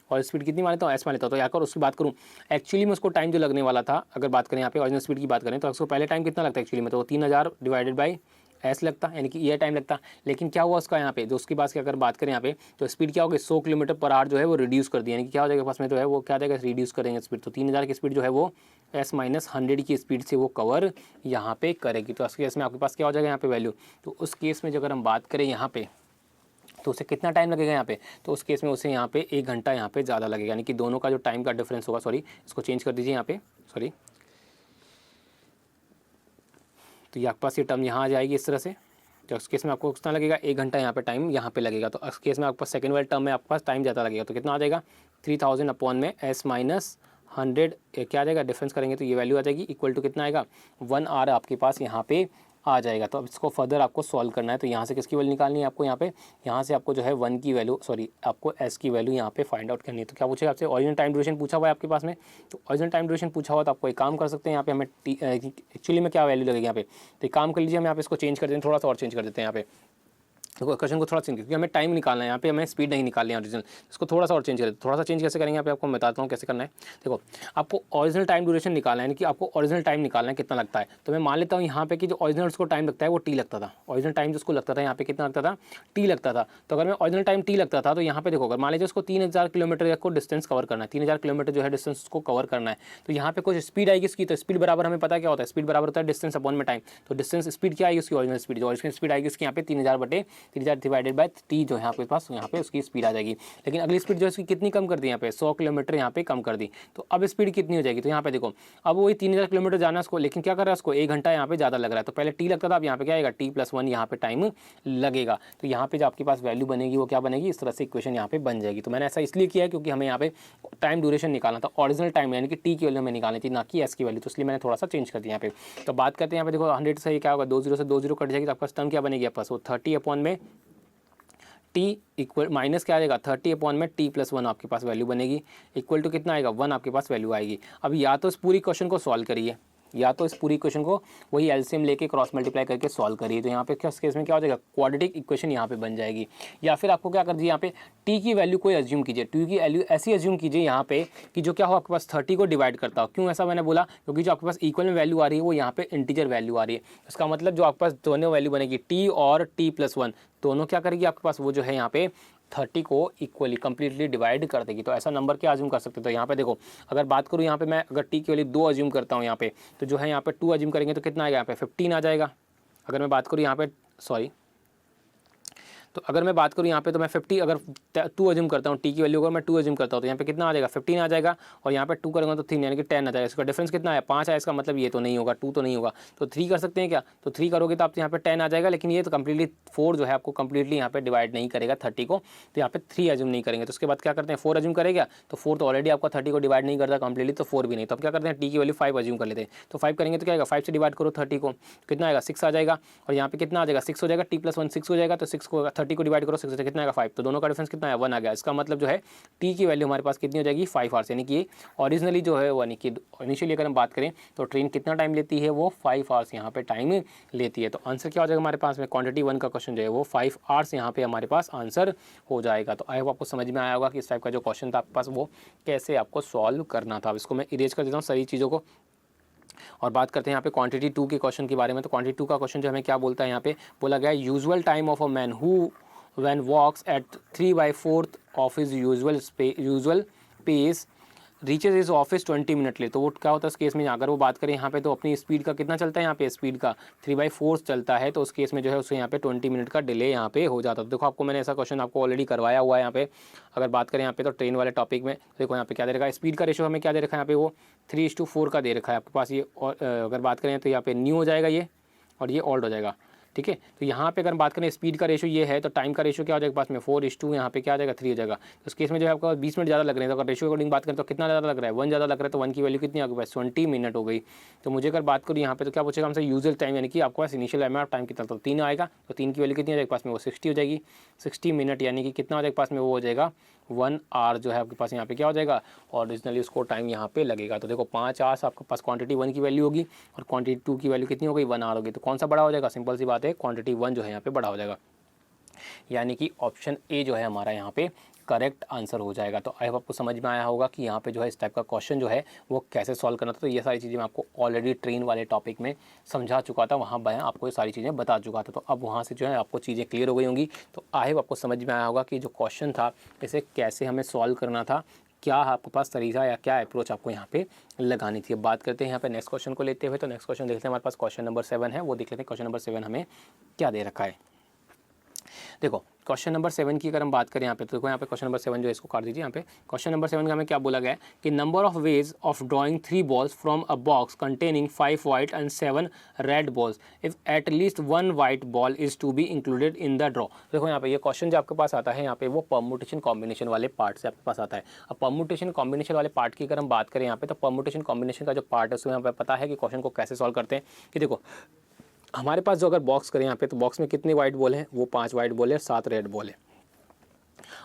और स्पीड कितनी मान लेता हूँ एस मान लेता हूँ। तो यहाँ पर उसकी बात करूँ, एक्चुअली में उसको टाइम जो लगने वाला था, अगर बात करें यहाँ पे ओरिजिनल स्पीड की बात करें, तो उसको पहले टाइम कितना लगता है एक्चुअली में, तो 3000 डिवाइडेड बाई एस लगता, यानी कि ये टाइम लगता। लेकिन क्या हुआ उसका यहाँ पे, जो उसके पास की अगर बात करें यहाँ पे, तो स्पीड क्या होगी 100 किलोमीटर पर आवर जो है वो रिड्यूस कर दिया, यानी कि क्या हो जाएगा पास में जो है वो क्या जाएगा रिड्यूस करेंगे स्पीड। तो 3000 की स्पीड जो है वो एस माइनस 100 की स्पीड से वो कवर यहाँ पे करेगी। तो उस केस में आपके पास क्या हो जाएगा यहाँ पे वैल्यू। तो उस केस में जो अगर हम बात करें यहाँ पे, तो उसे कितना टाइम लगेगा यहाँ पे, तो उस केस में उसे यहाँ पे 1 घंटा यहाँ पे ज़्यादा लगेगा, यानी कि दोनों का जो टाइम का डिफरेंस होगा, सॉरी इसको चेंज कर दीजिए यहाँ पे, सॉरी, तो ये आपके पास ये टर्म यहाँ आ जाएगी इस तरह से। तो उस केस में आपको कितना लगेगा, 1 घंटा यहाँ पे टाइम यहाँ पे लगेगा। तो उस केस में आपके पास सेकंड वाले टर्म में आपके पास टाइम ज़्यादा लगेगा, तो कितना आ जाएगा 3000 अपॉन में s माइनस 100 क्या आ जाएगा, डिफरेंस करेंगे तो ये वैल्यू आ जाएगी इक्वल टू कितना आएगा 1 आवर आपके पास यहाँ पे आ जाएगा। तो अब इसको फर्दर आपको सॉल्व करना है, तो यहाँ से किसकी वैल्यू निकालनी है आपको, यहाँ से आपको जो है 1 की वैल्यू, सॉरी आपको s की वैल्यू यहाँ पे फाइंड आउट करनी है। तो क्या पूछेगा आपसे, ओरिजिनल टाइम ड्यूरेशन पूछा हुआ है आपके पास में, तो ओरिजिनल टाइम ड्यूरेशन पूछा हुआ तो आपको एक काम कर सकते हैं, यहाँ पे हमें एक्चुअली में क्या वैल्यू लगेगी यहाँ पे, तो एक काम कर लीजिए, हम यहाँ पे इसको चेंज कर देते हैं, थोड़ा सा और चेंज कर देते हैं यहाँ पे, तो क्वेश्चन को थोड़ा चेंज, क्योंकि हमें टाइम निकालना है, यहाँ पे हमें स्पीड नहीं निकालनी है ओरिजिनल, इसको थोड़ा सा और चेंज करें। थोड़ा सा चेंज कैसे करेंगे यहाँ पे आपको मैं बताता हूँ कैसे करना है। देखो आपको ओरिजिनल टाइम ड्यूरेशन निकालना है, यानी कि आपको ओरिजिनल टाइम निकालना है कितना लगता है। तो मैं मान लेता हूँ यहाँ पे कि जो ओरिजिनल उसको टाइम लगता है वो टी लगता था, ओरिजिनल टाइम जिसको लगता था यहाँ पे कितना लगता था, टी लगता था। तो अगर मैं ओरिजिनल टाइम टी लगता था तो यहाँ पे देखो, अगर मान लीजिए उसको 3000 किलोमीटर को डिस्टेंस कवर करना है, 3000 किलोमीटर जो है डिस्टेंस उसको कवर करना है, तो यहाँ पे कुछ स्पीड आएगी इसकी, तो स्पीड बराबर हमें पता क्या होता है, स्पीड बराबर होता है डिस्टेंस अपॉन में टाइम। तो डिस्टेंस स्पीड क्या आएगी उसकी, ओरिजिनल स्पीड, जो ओरिजिनल स्पीड आएगी उसकी यहाँ पे 3000 डिवाइडेड बाय टी जो है आपके पास, यहाँ पे उसकी स्पीड आ जाएगी। लेकिन अगली स्पीड जो है उसकी कितनी कम कर दी, यहाँ पे 100 किलोमीटर यहाँ पे कम कर दी। तो अब स्पीड कितनी हो जाएगी, तो यहाँ पे देखो अब वही 3000 किलोमीटर जाना है उसको, लेकिन क्या कर रहा है उसको 1 घंटा यहाँ पे ज़्यादा लग रहा है। तो पहले टी लगता था, अब यहाँ पे क्या आएगा t+1 यहाँ पे टाइम लगेगा। तो यहाँ पे जो आपके पास वैल्यू बनेगी वो क्या बनेगी, इस तरह से इक्वेशन यहाँ पे बन जाएगी। तो मैंने ऐसा इसलिए किया है क्योंकि हमें यहाँ पे टाइम ड्यूरेशन निकालना था, ओरिजिनल टाइम यानी कि टी की वैल्यू हमें निकालनी थी, ना कि एस की वैल्यू, तो इसलिए मैंने थोड़ा सा चेंज कर दिया यहाँ पे। तो बात करते हैं यहाँ पे, देखो 100 से क्या होगा, 20 से 20 कट जाएगी, तो आपका टर्म क्या बनेगी आपका, वो 30 अपॉन में टी इक्वल माइनस क्या आ जाएगा 30 अपॉन में t+1 आपके पास वैल्यू बनेगी, इक्वल टू कितना आएगा 1 आपके पास वैल्यू आएगी। अब या तो इस पूरी क्वेश्चन को सॉल्व करिए, या तो इस पूरी क्वेश्चन को वही एलसीएम लेके क्रॉस मल्टीप्लाई करके सॉल्व करिए, तो यहाँ पे किस केस में क्या हो जाएगा, क्वाड्रेटिक इक्वेशन यहाँ पे बन जाएगी। या फिर आपको क्या कर दीजिए, यहाँ पे टी की वैल्यू कोई एज्यूम कीजिए, टी की वैल्यू ऐसी एज्यूम कीजिए यहाँ पे कि जो क्या हो आपके पास 30 को डिवाइड करता हो। क्यों ऐसा मैंने बोला, क्योंकि जो आपके पास इक्वल में वैल्यू आ रही है वो यहाँ पे इंटीजर वैल्यू आ रही है। इसका मतलब जो आपके पास दोनों वैल्यू बनेगी टी और t+1 दोनों क्या करेगी आपके पास, वो जो है यहाँ पे 30 को इक्वली कंप्लीटली डिवाइड कर देगी। तो ऐसा नंबर क्या अज्यूम कर सकते हो, तो यहाँ पे देखो अगर बात करूँ यहाँ पे मैं अगर टी की वैल्यू 2 अज्यूम करता हूँ यहाँ पे, तो जो है यहाँ पे 2 अज्यूम करेंगे तो कितना आएगा यहाँ पे 15 आ जाएगा। अगर मैं बात करूँ यहाँ पे सॉरी, तो अगर मैं बात करूँ यहाँ पे तो मैं 50 अगर 2 अज्यूम करता हूँ, टी की वैल्यू अगर मैं 2 अज्यूम करता हूँ तो यहाँ पे कितना आ जाएगा 15 आ जाएगा, और यहाँ पे 2 करूँगा तो 3 यानी कि 10 आ जाएगा। इसका डिफरेंस कितना है 5 है, इसका मतलब ये तो नहीं होगा 2 तो नहीं होगा, तो 3 कर सकते हैं क्या, तो 3 करोगे तो आप यहाँ पे 10 आ जाएगा। लेकिन ये तो कम्प्लीटली 4 जो है आपको कम्प्लीटली यहाँ पे डिवाइड नहीं करेगा 30 को, तो यहाँ पे 3 अज्यूम नहीं करेंगे। तो उसके बाद क्या करते हैं 4 अज्यूम करेगा, तो 4 तो ऑलरेडी आपका 30 को डिवाइड नहीं करता कम्प्लीटली, तो 4 भी नहीं। तो अब क्या करते हैं टी की वैल्यू 5 अज्यूम कर लेते हैं, तो 5 करेंगे तो क्या आएगा 5 से डिवाइड करो 30 को, कितना आएगा 6 आ जाएगा, और यहाँ पे कितना आ जाएगा 6 हो जाएगा, t+1 6 हो जाएगा, तो 6 को 30 को डिवाइड करो 6 से कितना आएगा 5, तो दोनों का डिफरेंस कितना है 1 आ गया। इसका मतलब जो है टी की वैल्यू हमारे पास कितनी हो जाएगी 5 आवर्स, यानी कि ओरिजिनली जो है वो यानी कि इनिशियली अगर हम बात करें तो ट्रेन कितना टाइम लेती है, वो 5 आवर्स यहाँ पे टाइम लेती है। तो आंसर क्या हो जाएगा हमारे पास में, क्वांटिटी 1 का क्वेश्चन जो है वो 5 आवर्स यहाँ पे हमारे पास आंसर हो जाएगा। तो आई होप आपको समझ में आया होगा कि इस टाइप का जो क्वेश्चन था आपके पास वो कैसे आपको सॉल्व करना था। अब इसको मैं इरेज कर देता हूँ सारी चीज़ों को, और बात करते हैं यहाँ पे क्वांटिटी 2 के क्वेश्चन के बारे में। तो क्वांटिटी 2 का क्वेश्चन जो हमें क्या बोलता है, यहाँ पे बोला गया है usual time of a man who when walks at 3/4 of his usual pace reaches his office 20 minute ले। तो वो क्या होता है इस केस में, अगर वो बात करें यहाँ पे तो अपनी स्पीड का कितना चलता है, यहाँ पे स्पीड का 3/4 चलता है, तो उस केस में जो है उससे यहाँ पे 20 मिनट का डिले यहाँ पे हो जाता है। तो देखो आपको मैंने ऐसा क्वेश्चन आपको ऑलरेडी करवाया हुआ है यहाँ पे। अगर बात करें यहाँ पे तो ट्रेन वाले टॉपिक में देखो यहाँ पे क्या दे रखा है, स्पीड का रेशो हमें क्या दे रखा है यहाँ पे, वो 3:4 का दे रखा है आपके पास ये। और अगर बात करें तो यहाँ पे न्यू हो जाएगा ये, और ये ओल्ड हो जाएगा, ठीक है। तो यहाँ पे अगर बात करें स्पीड का रेशो ये है, तो टाइम का रेशो क्या हो जाएगा पास में 4:2, यहाँ पे क्या आ जाएगा 3 हो जाएगा। तो इस केस में जो है आपका 20 मिनट ज़्यादा लग रहे हैं। तो अगर रेशो अकॉर्डिंग बात करें तो कितना ज़्यादा लग रहा है 1 ज़्यादा लग रहा है, तो 1 की वैल्यू कितनी आ गई 20 मिनट हो गई। तो मुझे अगर बात करूँ यहाँ पे तो क्या पूछेगा हमसे यूजुअल टाइम, यानी कि आपके पास इनिशियल अमाउंट ऑफ टाइम कितना, तो 3 आएगा, तो 3 की वैल्यू कितनी आ जाएगी पास में, वो 60 हो जाएगी। 60 मिनट यानी कि कितना हो जाएगा पास में, वो हो जाएगा 1 आवर जो है आपके पास यहाँ पे क्या हो जाएगा, ओरिजिनली उसको टाइम यहाँ पे लगेगा। तो देखो 5 आवर्स आपके पास क्वांटिटी 1 की वैल्यू होगी, और क्वांटिटी 2 की वैल्यू कितनी हो गई 1 आवर होगी। तो कौन सा बड़ा हो जाएगा, सिंपल सी बात है क्वांटिटी 1 जो है यहाँ पे बड़ा हो जाएगा, यानी कि ऑप्शन ए जो है हमारा यहाँ पे करेक्ट आंसर हो जाएगा। तो आई होप आपको समझ में आया होगा कि यहाँ पे जो है इस टाइप का क्वेश्चन जो है वो कैसे सॉल्व करना था। तो ये सारी चीज़ें मैं आपको ऑलरेडी ट्रेन वाले टॉपिक में समझा चुका था, वहाँ मैं आपको ये सारी चीज़ें बता चुका था। तो अब वहाँ से जो है आपको चीज़ें क्लियर हो गई होंगी। तो आई होप आपको समझ में आया होगा कि जो क्वेश्चन था इसे कैसे हमें सॉल्व करना था, क्या आपके पास तरीका या क्या अप्रोच आपको यहाँ पे लगानी थी। अब बात करते हैं यहाँ पे नेक्स्ट क्वेश्चन को लेते हुए। तो नेक्स्ट क्वेश्चन देखते हैं, हमारे पास क्वेश्चन नंबर 7 है, वो देख लेते हैं क्वेश्चन नंबर 7 हमें क्या दे रखा है। देखो क्वेश्चन नंबर 7 की अगर हम बात करें यहाँ पे, तो देखो यहाँ पे क्वेश्चन नंबर 7 जो है इसको काट दीजिए। यहाँ पे क्वेश्चन नंबर 7 का हमें क्या बोला गया है कि number of ways of drawing 3 balls from a box containing 5 white and 7 red balls if at least 1 white ball is to be included in the draw. देखो यहाँ पे ये क्वेश्चन जो आपके पास आता है यहाँ पे वो परमुटेशन कॉम्बिनेशन वाले पार्ट से आपके पास आता है। अब परमुटेशन कॉम्बिनेशन वाले पार्ट की अगर हम बात करें यहाँ पे, तो परमुटेशन कॉम्बिनेशन का जो पार्ट है उसमें यहाँ पे पता है कि क्वेश्चन को कैसे सॉल्व करते हैं कि देखो हमारे पास जो अगर बॉक्स करें यहाँ पे, तो बॉक्स में कितने वाइट बॉल हैं, वो 5 वाइट बॉल है, 7 रेड बॉल है।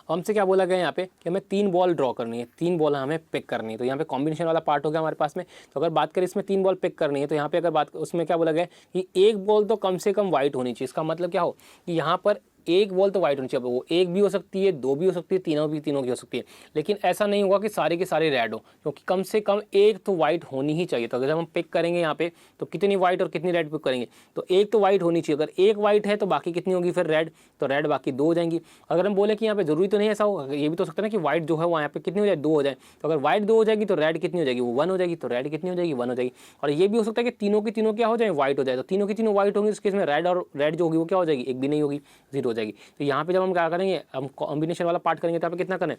हमसे क्या बोला गया यहाँ पे कि हमें 3 बॉल ड्रॉ करनी है, 3 बॉल हमें पिक करनी है। तो यहाँ पे कॉम्बिनेशन वाला पार्ट हो गया हमारे पास में। तो अगर बात करें इसमें 3 बॉल पिक करनी है, तो यहाँ पे अगर बात उसमें क्या बोला गया कि एक बॉल तो कम से कम वाइट होनी चाहिए। इसका मतलब क्या हो कि यहाँ पर एक बॉल तो वाइट होनी चाहिए। वो एक भी हो सकती है, 2 भी हो सकती है, तीनों की हो सकती है, लेकिन ऐसा नहीं होगा कि सारे के सारे रेड हो, क्योंकि कम से कम एक तो वाइट होनी ही चाहिए। तो अगर हम पिक करेंगे यहाँ पे, तो कितनी वाइट और कितनी रेड पिक करेंगे, तो एक तो वाइट होनी चाहिए। अगर एक वाइट है तो बाकी कितनी होगी फिर रेड, तो रेड बाकी 2 हो जाएंगी। अगर हम बोले कि यहाँ पे जरूरी तो नहीं ऐसा हो, ये भी तो हो सकता है ना कि वाइट जो है वो यहाँ पे कितनी हो जाए, 2 हो जाए। तो अगर वाइट 2 हो जाएगी तो रेड कितनी हो जाएगी, वो 1 हो जाएगी। तो रेड कितनी हो जाएगी, 1 हो जाएगी। और ये भी हो सकता है कि तीनों की तीनों क्या हो जाए, वाइट हो जाए। तो तीनों की तीनों वाइट होंगी, इस केस में रेड और रेड जो होगी वो क्या हो जाएगी, एक भी नहीं होगी, 0 हो जाएगी। तो यहाँ पे जब हम क्या करेंगे, हम कॉम्बिनेशन वाला पार्ट करेंगे तो यहाँ पे कितना करना है,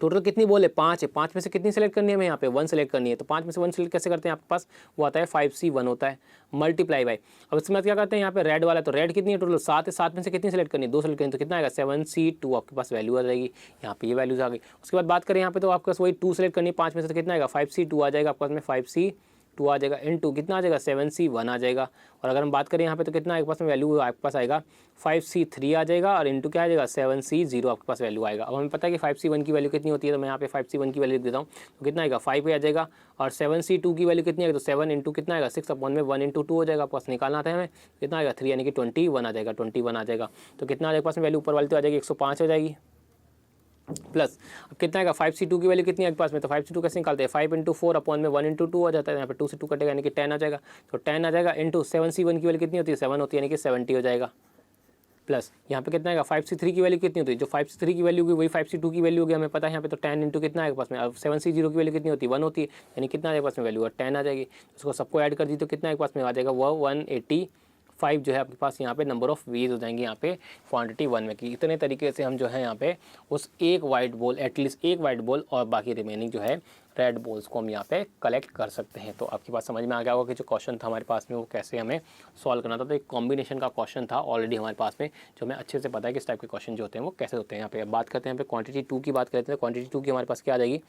टोटल कितनी बॉल है, 5 है। 5 में से कितनी सेलेक्ट करनी है हमें, यहाँ पे 1 सेलेक्ट करनी है। तो 5 में से 1 सेलेक्ट कैसे करते हैं, आपके पास वो आता है 5C1 होता है मल्टीप्लाई बाई। अब इसके बाद क्या करते हैं, यहाँ पे रेड वाला, तो रेड कितनी है, टोटल 7 है। 7 में से कितनी सेलेक्ट करनी है, 2 सेलेक्ट करनी है। तो कितना आएगा, 7C2 आपके पास वैल्यू आ जाएगी। यहाँ पे ये वैल्यूज आ गई। उसके बाद बात करें यहाँ पे, तो आपके पास वही 2 सेलेक्ट करनी है। 5 में से तो कितना आएगा, 5C2 आ जाएगा आपके पास में, 5C2 आ जाएगा, इन 2 कितना आ जाएगा, 7C1 आ जाएगा। और अगर हम बात करें यहाँ पे, तो कितना आपके पास में वैल्यू आपके पास आएगा, 5C3 आ जाएगा, और इंटू क्या आ जाएगा, 7C0 आपके पास वैल्यू आएगा। अब हमें पता है कि 5C1 की वैल्यू कितनी होती है, तो मैं यहाँ पे 5C1 की वैल्यू देता हूँ। तो कितना आएगा, 5 आ जाएगा। और 7C2 की वैल्यू कितनी आएगी, तो 7 इंटू कितना आएगा, 6 अपॉन में 1 इंटू 2 हो जाएगा। आपके पास निकालना था हमें, कितना आएगा, 3 यानी कि 21 आ जाएगा, 21 आ जाएगा। तो कितना आ जाएगा पास में वैल्यू, ऊपर वाली तो आ जाएगी 105 हो जाएगी, प्लस अब कितना आएगा, 5C2 की वैल्यू कितनी है आपके पास में, तो 5C2 कैसे निकालते हैं, 5 इंटू 4 अपॉन में 1 इंटू 2 हो जाता है। यहाँ पे 2 से 2 कटेगा यानी कि 10 आ जाएगा। तो 10 आ जाएगा, इंटू 7C1 की वैल्यू कितनी होती है, 7 होती है, यानी कि 70 हो जाएगा। प्लस यहाँ पे कितना आएगा, 5C3 की वैल्यू कितनी होती है, जो 5C3 की वैल्यू होगी वही 5C2 की वैल्यू होगी, हमें पता है यहाँ पे। तो 10 इंटू कितना आएगा पास में, अब 7C0 की वैल्यू कितनी होती है, 1 होती है, यानी कितना आएगा पास में वैल्यू, और 10 आ जाएगी। उसको सबको ऐड कर दी तो कितना आएगा पास में आ जाएगा, वो 185 जो है आपके पास यहाँ पे नंबर ऑफ वेज हो जाएंगे यहाँ पे क्वांटिटी 1 में। कि इतने तरीके से हम जो है यहाँ पे उस एक वाइट बॉल, एटलीस्ट एक वाइट बॉल और बाकी रिमेनिंग जो है रेड बॉल्स को हम यहाँ पे कलेक्ट कर सकते हैं। तो आपकी बात समझ में आ गया होगा कि जो क्वेश्चन था हमारे पास में वो कैसे हमें सॉल्व करना था। तो एक कॉम्बिनेशन का क्वेश्चन था ऑलरेडी हमारे पास में, जो हमें अच्छे से पता है कि इस टाइप के क्वेश्चन जो होते हैं वो कैसे होते हैं। यहाँ पे अब बात करते हैं, यहाँ पे क्वांटिटी 2 की बात करते हैं। क्वांटिटी 2 की हमारे पास क्या आ जाएगी,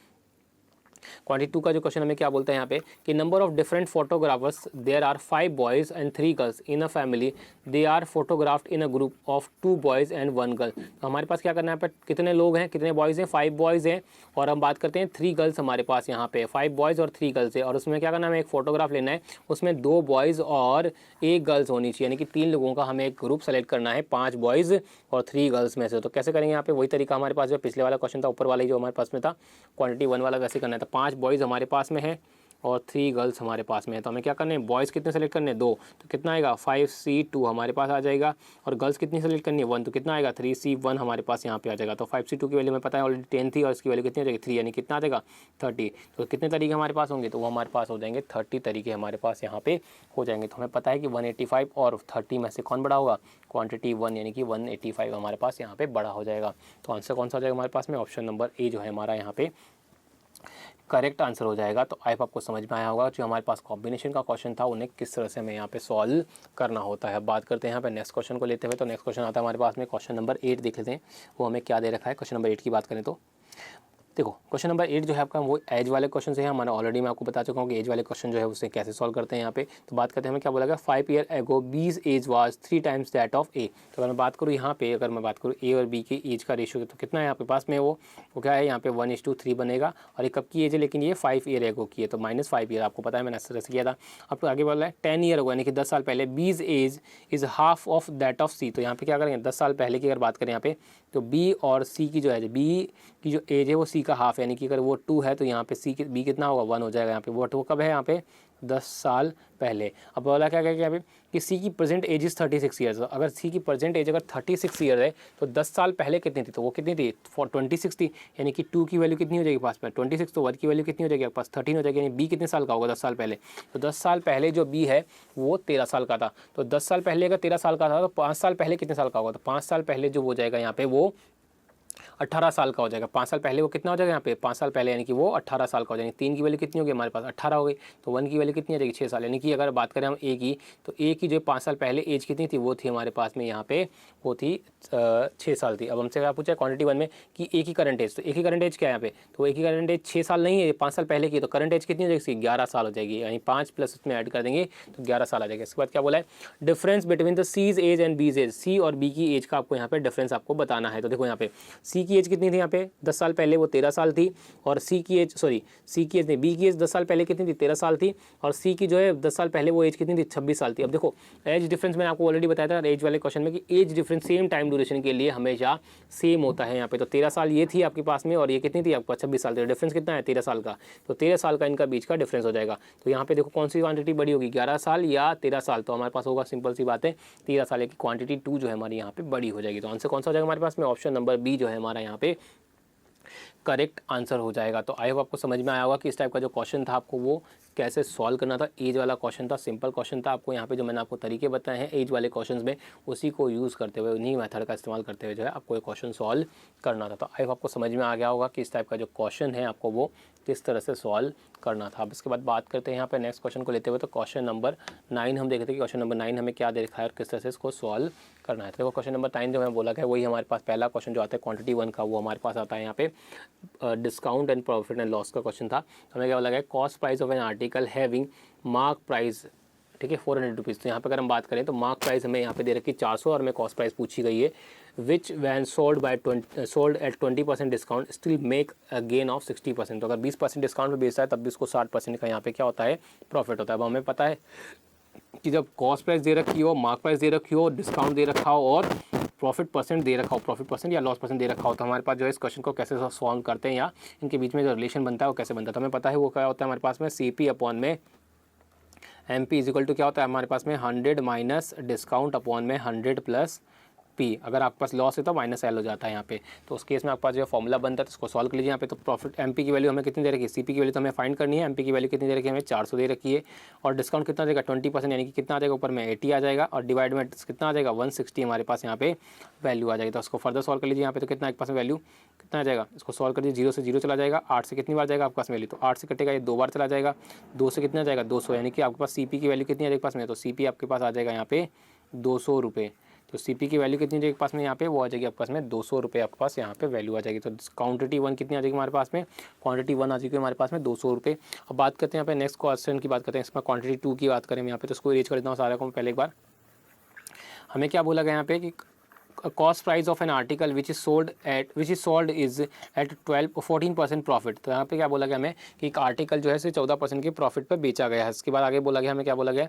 क्वांटिटी 2 का जो क्वेश्चन हमें क्या बोलता है यहाँ पे कि number of different photographers, there are 5 boys and 3 girls in a family, they are photographed in a group of 2 boys and 1 girl. तो हमारे पास क्या करना है यहाँ पे, कितने लोग हैं, कितने बॉयज़ हैं, 5 बॉयज़ हैं, और हम बात करते हैं 3 गर्ल्स हमारे पास यहाँ पे 5 बॉयज़ और 3 गर्ल्स है। और उसमें क्या करना है, हमें एक फोटोग्राफ लेना है, उसमें 2 बॉयज़ और 1 गर्ल्स होनी चाहिए, यानी कि 3 लोगों का हमें एक ग्रुप सेलेक्ट करना है, 5 बॉयज़ और 3 गर्ल्स में से। तो कैसे करेंगे यहाँ पे, वही तरीका हमारे पास जो पिछले वाला क्वेश्चन था, ऊपर वाला ही जो हमारे पास में था क्वांटिटी 1 वाला, वैसे करना है। तो 5 बॉयज़ हमारे पास में है और 3 गर्ल्स हमारे पास में है। तो हमें क्या करना है, बॉयज़ कितने सेलेक्ट करने हैं, 2, तो कितना आएगा 5C2 हमारे पास आ जाएगा। और गर्ल्स कितनी सेलेक्ट करनी है, 1, तो कितना आएगा 3C1 हमारे पास यहाँ पे आ जाएगा। तो 5C2 की वैल्यू हमें पता है ऑलरेडी 10 थी, और इसकी वैल्यू कितनी आ जाएगी 3, यानी कितना आ जाएगा 30। तो कितने तरीके हमारे पास होंगे, तो वो हमारे पास हो जाएंगे 30 तरीके हमारे पास यहाँ पे हो जाएंगे। तो हमें पता है कि 185 और 30 में से कौन बड़ा होगा, क्वांटिटी 1 यानी कि 185 हमारे पास यहाँ पे बड़ा हो जाएगा। तो आंसर कौन सा हो जाएगा हमारे पास में, ऑप्शन नंबर ए जो है हमारा यहाँ पे करेक्ट आंसर हो जाएगा। तो आई होप आपको समझ में आया होगा जो हमारे पास कॉम्बिनेशन का क्वेश्चन था उन्हें किस तरह से हमें यहाँ पे सॉल्व करना होता है। बात करते हैं यहाँ पे नेक्स्ट क्वेश्चन को लेते हुए। तो नेक्स्ट क्वेश्चन आता है हमारे पास में क्वेश्चन नंबर 8, देख लेते हैं वो हमें क्या दे रखा है। क्वेश्चन नंबर 8 की बात करें तो देखो क्वेश्चन नंबर 8 जो है आपका वो एज वाले क्वेश्चन से है। हमारा ऑलरेडी मैं आपको बता चुका हूँ कि एज वाले क्वेश्चन जो है उसे कैसे सॉल्व करते हैं यहाँ पे। तो बात करते हैं हमें क्या बोला गया, 5 year ago B's age was 3 times that of A. तो अगर मैं बात करूँ यहाँ पे, अगर मैं बात करूँ ए और बी के एज का रेशियो, तो कितना है यहाँ पे पास में, वो क्या है यहाँ पे 1:3 बनेगा। और ये कब की एज है, लेकिन ये 5 ईयर एगो की है, तो -5 ईयर आपको पता है मैंने इस तरह से किया था। अब तो आगे बोला है 10 ईयर होगा, यानी कि 10 साल पहले, B's age is half of that of C. तो यहाँ पे क्या करेंगे, 10 साल पहले की अगर बात करें यहाँ पे, तो बी और सी की जो है, बी की जो एज है वो सी का हाफ, यानी कि अगर वो 2 है तो यहाँ पे सी की बी कितना होगा, 1 हो जाएगा यहाँ पे। वो कब है यहाँ पे, 10 साल पहले। अब बोला क्या क्या यहाँ पे कि सी की प्रेजेंट एज इज़ 36 ईयर्स। अगर सी की प्रेजेंट एज अगर 36 ईयर है तो 10 साल पहले कितनी थी, तो वो कितनी थी 26 थी। यानी कि 2 की वैल्यू कितनी हो जाएगी पास में 26, तो 1 की वैल्यू कितनी हो जाएगी आपके पास 13 हो जाएगी। यानी बी कितने साल का होगा 10 साल पहले, तो 10 साल पहले जो बी है वो 13 साल का था। तो 10 साल पहले अगर 13 साल का था तो 5 साल पहले कितने साल का होगा, तो 5 साल पहले जो हो जाएगा यहाँ पे वो 18 साल का हो जाएगा। 5 साल पहले वो कितना हो जाएगा यहाँ पे 5 साल पहले, यानी कि वो 18 साल का हो जाएगा। 3 की वैल्यू कितनी होगी हमारे पास 18 हो गई, तो 1 की वैल्यू कितनी आ जाएगी 6 साल। यानी कि अगर बात करें हम ए की, तो ए की जो 5 साल पहले एज कितनी थी वो थी हमारे पास में यहाँ पे वो थी 6 साल थी। अब हमसे क्या पूछा है क्वांटिटी 1 में कि ए की करंट एज, तो ए की करंट एज क्या है यहाँ पे, तो ए की करंट एज 6 साल नहीं है, 5 साल पहले की, तो करंट एज कितनी हो जाएगी 11 साल हो जाएगी। यानी 5 प्लस उसमें ऐड कर देंगे तो 11 साल आ जाएगा। इसके बाद क्या बोला है difference between the C's age and B's age, C और बी की एज का आपको यहाँ पे डिफरेंस आपको बताना है। तो देखो यहाँ पे सी की एज कितनी थी यहाँ पे 10 साल पहले वो 13 साल थी, और सी की एज नहीं बी की एज 10 साल पहले कितनी थी 13 साल थी, और सी की जो है 10 साल पहले वो एज कितनी थी 26 साल थी। अब देखो एज डिफरेंस मैंने आपको ऑलरेडी बताया था एज वाले क्वेश्चन में कि age difference same time duration के लिए हमेशा सेम होता है यहाँ पे। तो 13 साल ये थी आपके पास में और ये कितनी थी आपके पास 26 साल थी, डिफरेंस कितना है 13 साल का, तो 13 साल का इनका बीच का डिफरेंस हो जाएगा। तो यहाँ पे देखो कौन सी क्वांटिटी बड़ी होगी 11 साल या 13 साल, तो हमारे पास होगा सिंपल सी बात है 13 साल की क्वांटिटी 2 जो है हमारी यहाँ पे बड़ी हो जाएगी। तो आंसर कौन सा हो जाएगा हमारे पास में ऑप्शन नंबर बी जो है हमारा यहाँ पे करेक्ट आंसर हो जाएगा। तो आई होप आपको समझ में आया होगा कि इस टाइप का जो क्वेश्चन था आपको वो कैसे सॉल्व करना था। एज वाला क्वेश्चन था, सिंपल क्वेश्चन था। आपको यहाँ पे जो मैंने आपको तरीके बताए हैं एज वाले क्वेश्चंस में उसी को यूज़ करते हुए उन्हीं मेथड का इस्तेमाल करते हुए जो है आपको ये क्वेश्चन सॉल्व करना था। तो आई होप आपको समझ में आ गया होगा कि इस टाइप का जो क्वेश्चन है आपको वो किस तरह से सॉल्व करना था। अब इसके बाद बात करते हैं यहाँ पे नेक्स्ट क्वेश्चन को लेते हुए। तो क्वेश्चन नंबर 9 हम देखते हैं कि क्वेश्चन नंबर 9 हमें क्या दे रखा है और किस तरह से इसको सॉल्व करना है। तो क्वेश्चन नंबर 9 जो मैं बोला गया वही हमारे पास पहला क्वेश्चन जो आता है क्वांटिटी 1 का वो हमारे पास आता है यहाँ पे discount and profit and loss का क्वेश्चन था। हमें क्या बोला गया cost price of an article having mark price, ठीक है 400 रुपीज़। तो यहाँ पे अगर हम बात करें तो मार्क प्राइस हमें यहाँ पे दे रखी 400 और हमें कॉस्ट प्राइस पूछी गई है which when sold at 20% discount still make a gain of 60%। तो अगर 20% डिस्काउंट में बेचता है तब भी उसको 60% का यहाँ पे क्या होता है प्रॉफिट होता है। अब हमें पता है कि जब कॉस्ट प्राइस दे रखी हो, मार्क प्राइस दे रखी हो, डिस्काउंट दे रखा हो और प्रॉफिट परसेंट दे रखा हो, प्रॉफिट परसेंट या लॉस परसेंट दे रखा हो, तो हमारे पास जो है इस क्वेश्चन को कैसे सॉल्व करते हैं या इनके बीच में जो रिलेशन बनता है वो कैसे बनता है। तो हमें पता है वो क्या होता है हमारे पास में CP अपॉन में MP इज इक्वल टू क्या होता है हमारे पास में 100 माइनस डिस्काउंट अपॉन में 100 प्लस P। अगर आपके पास लॉस है तो माइनस L हो जाता है यहाँ पे। तो उस केस में आपके पास जो फॉर्मूला बनता है तो उसको सॉल्व कर लीजिए यहाँ पे। तो प्रॉफिट MP की वैल्यू हमें कितनी दे रखी है, CP की वैल्यू तो हमें फाइंड करनी है, MP की वैल्यू कितनी दे रखी है हमें 400 दे रखी है, और डिस्काउंट कितना देगा 20%, यानी कि कितना आ जाएगा ऊपर में 80 आ जाएगा, और डिवाइड में कितना आ जाएगा 160 हमारे पास यहाँ पे वैल्यू आ जाएगी। तो उसको फर्दर सॉल्व कर लीजिए यहाँ पे। तो कितना आपके पास वैल्यू कितना आ जाएगा, इसको सॉल्व कर दीजिए, 0 से 0 चला जाएगा, 8 से कितनी बार जाएगा आपके पास वैल्यू, तो 8 से कटेगा ये 2 बार चला जाएगा, 2 से कितना जाएगा 200, यानी कि आपके पास CP की वैल्यू कितनी आ जाएगी पास में, तो CP आपके पास आ जाएगा यहाँ पे 200 रुपये। तो CP की वैल्यू कितनी जाएगी पास में यहाँ पे वो आ जाएगी आपके पास में 200 रुपये आपके पास यहाँ पे वैल्यू आ जाएगी। तो क्वांटिटी 1 कितनी आ जाएगी हमारे पास में, क्वांटिटी 1 आ जाएगी हमारे पास में 200 रुपये। अब बात करते हैं यहाँ पे नेक्स्ट क्वेश्चन की बात करते हैं, इसमें क्वांटिटी 2 की बात करें यहाँ पे। तो इसको अरेंज कर देता हूँ सारा को पहले एक बार। हमें क्या बोला गया यहाँ पे कि cost price of an article which is sold is at 14% profit. तो यहाँ पे क्या बोला गया हमें कि एक आर्टिकल जो है 14% के प्रॉफिट पर बेचा गया है। इसके बाद आगे बोला गया हमें क्या बोला गया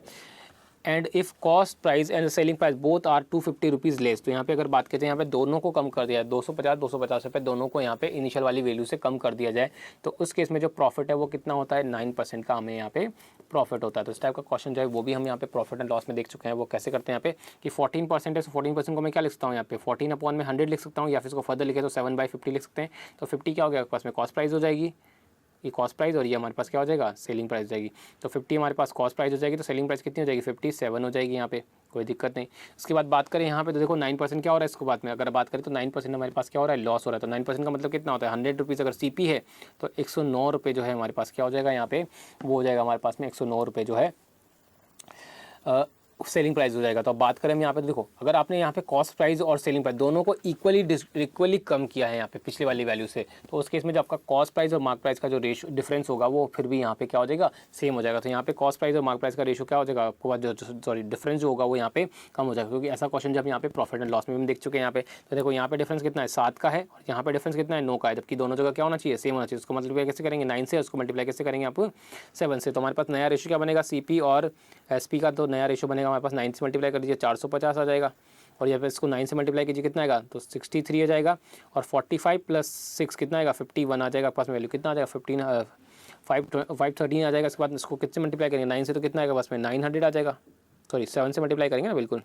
and if cost price and selling price both are 250 rupees less. तो यहाँ पे अगर बात करते हैं यहाँ पे दोनों को कम कर दिया है 250 रुपये दोनों को यहाँ पे इनिशियल वाली वैल्यू से कम कर दिया जाए तो उस केस में जो प्रॉफिट है वो कितना होता है 9% का हमें यहाँ पे प्रॉफिट होता है। तो इस टाइप का क्वेश्चन जो है वो भी हम यहाँ पे प्रॉफिट एंड लॉस में देख चुके हैं। वो कैसे करते हैं यहाँ पे कि 14% है, तो 14% को मैं क्या लिख सकता हूँ यहाँ पे 14 अपॉन में 100 लिख सकता हूँ, या फिर इसको फर्दर लिखे तो 7/50 लिख सकते हैं। तो 50 क्या हो गया आपके पास में कॉस्ट प्राइस हो जाएगी, ये कॉस्ट प्राइस, और ये हमारे पास क्या हो जाएगा सेलिंग प्राइस हो जाएगी। तो 50 हमारे पास कॉस्ट प्राइस हो जाएगी, तो सेलिंग प्राइस कितनी हो जाएगी 57 हो जाएगी यहाँ पे, कोई दिक्कत नहीं। उसके बाद बात करें यहाँ पे तो देखो 9% क्या हो रहा है इसको बाद में अगर बात करें तो 9% हमारे पास क्या हो रहा है लॉस हो रहा है। तो 9% का मतलब कितना होता है 100 रुपीज़ अगर CP है तो 109 रुपये जो है हमारे पास क्या हो जाएगा यहाँ पे वो हो जाएगा हमारे पास में 109 रुपये जो है सेलिंग प्राइस हो जाएगा। तो अब बात करें हम यहाँ पे तो देखो अगर आपने यहाँ पे कॉस्ट प्राइस और सेलिंग प्राइस दोनों को इक्वली कम किया है यहाँ पे पिछले वाली वैल्यू से, तो उस केस में जो आपका कॉस्ट प्राइस और मार्क प्राइस का जो रेशो डिफरेंस होगा वो फिर भी यहाँ पे क्या हो जाएगा सेम हो जाएगा। तो यहाँ पे कॉस्ट प्राइस और मार्क प्राइस का रेशो क्या हो जाएगा आपको जो डिफरेंस जो होगा वो यहाँ पे कम हो जाएगा, क्योंकि ऐसा क्वेश्चन जब यहाँ पे प्रॉफिट एंड लॉस में हम देख चुके हैं यहाँ पे। तो देखो यहाँ पे डिफरेंस कितना है 7 का है और यहाँ पे डिफरेंस कितना है 9 का है, जबकि दोनों जगह क्या होना चाहिए सेम होना चाहिए। उसको मल्टीप्लाई कैसे करेंगे 9 से, उसको मल्टीप्लाई कैसे करेंगे आप 7 से। तो हमारे पास नया रेशो क्या बनेगा CP और SP का, तो नया रेशो बनेगा हमारे पास 9 से मल्टीप्लाई कर दीजिए 450 आ जाएगा, और यहाँ पे इसको 9 से मल्टीप्लाई कीजिए कितना आएगा तो 63 आ जाएगा, और 45 + 6 कितना आएगा 51 आ जाएगा आपके पास वैल्यू कितना आ जाएगा 513 आ जाएगा। इसके बाद इसको कितने मल्टीप्लाई करेंगे, 9 से, तो कितना आएगा बस में 900 आ जाएगा, सॉरी 7 से मल्टीप्लाई करेंगे ना, बिल्कुल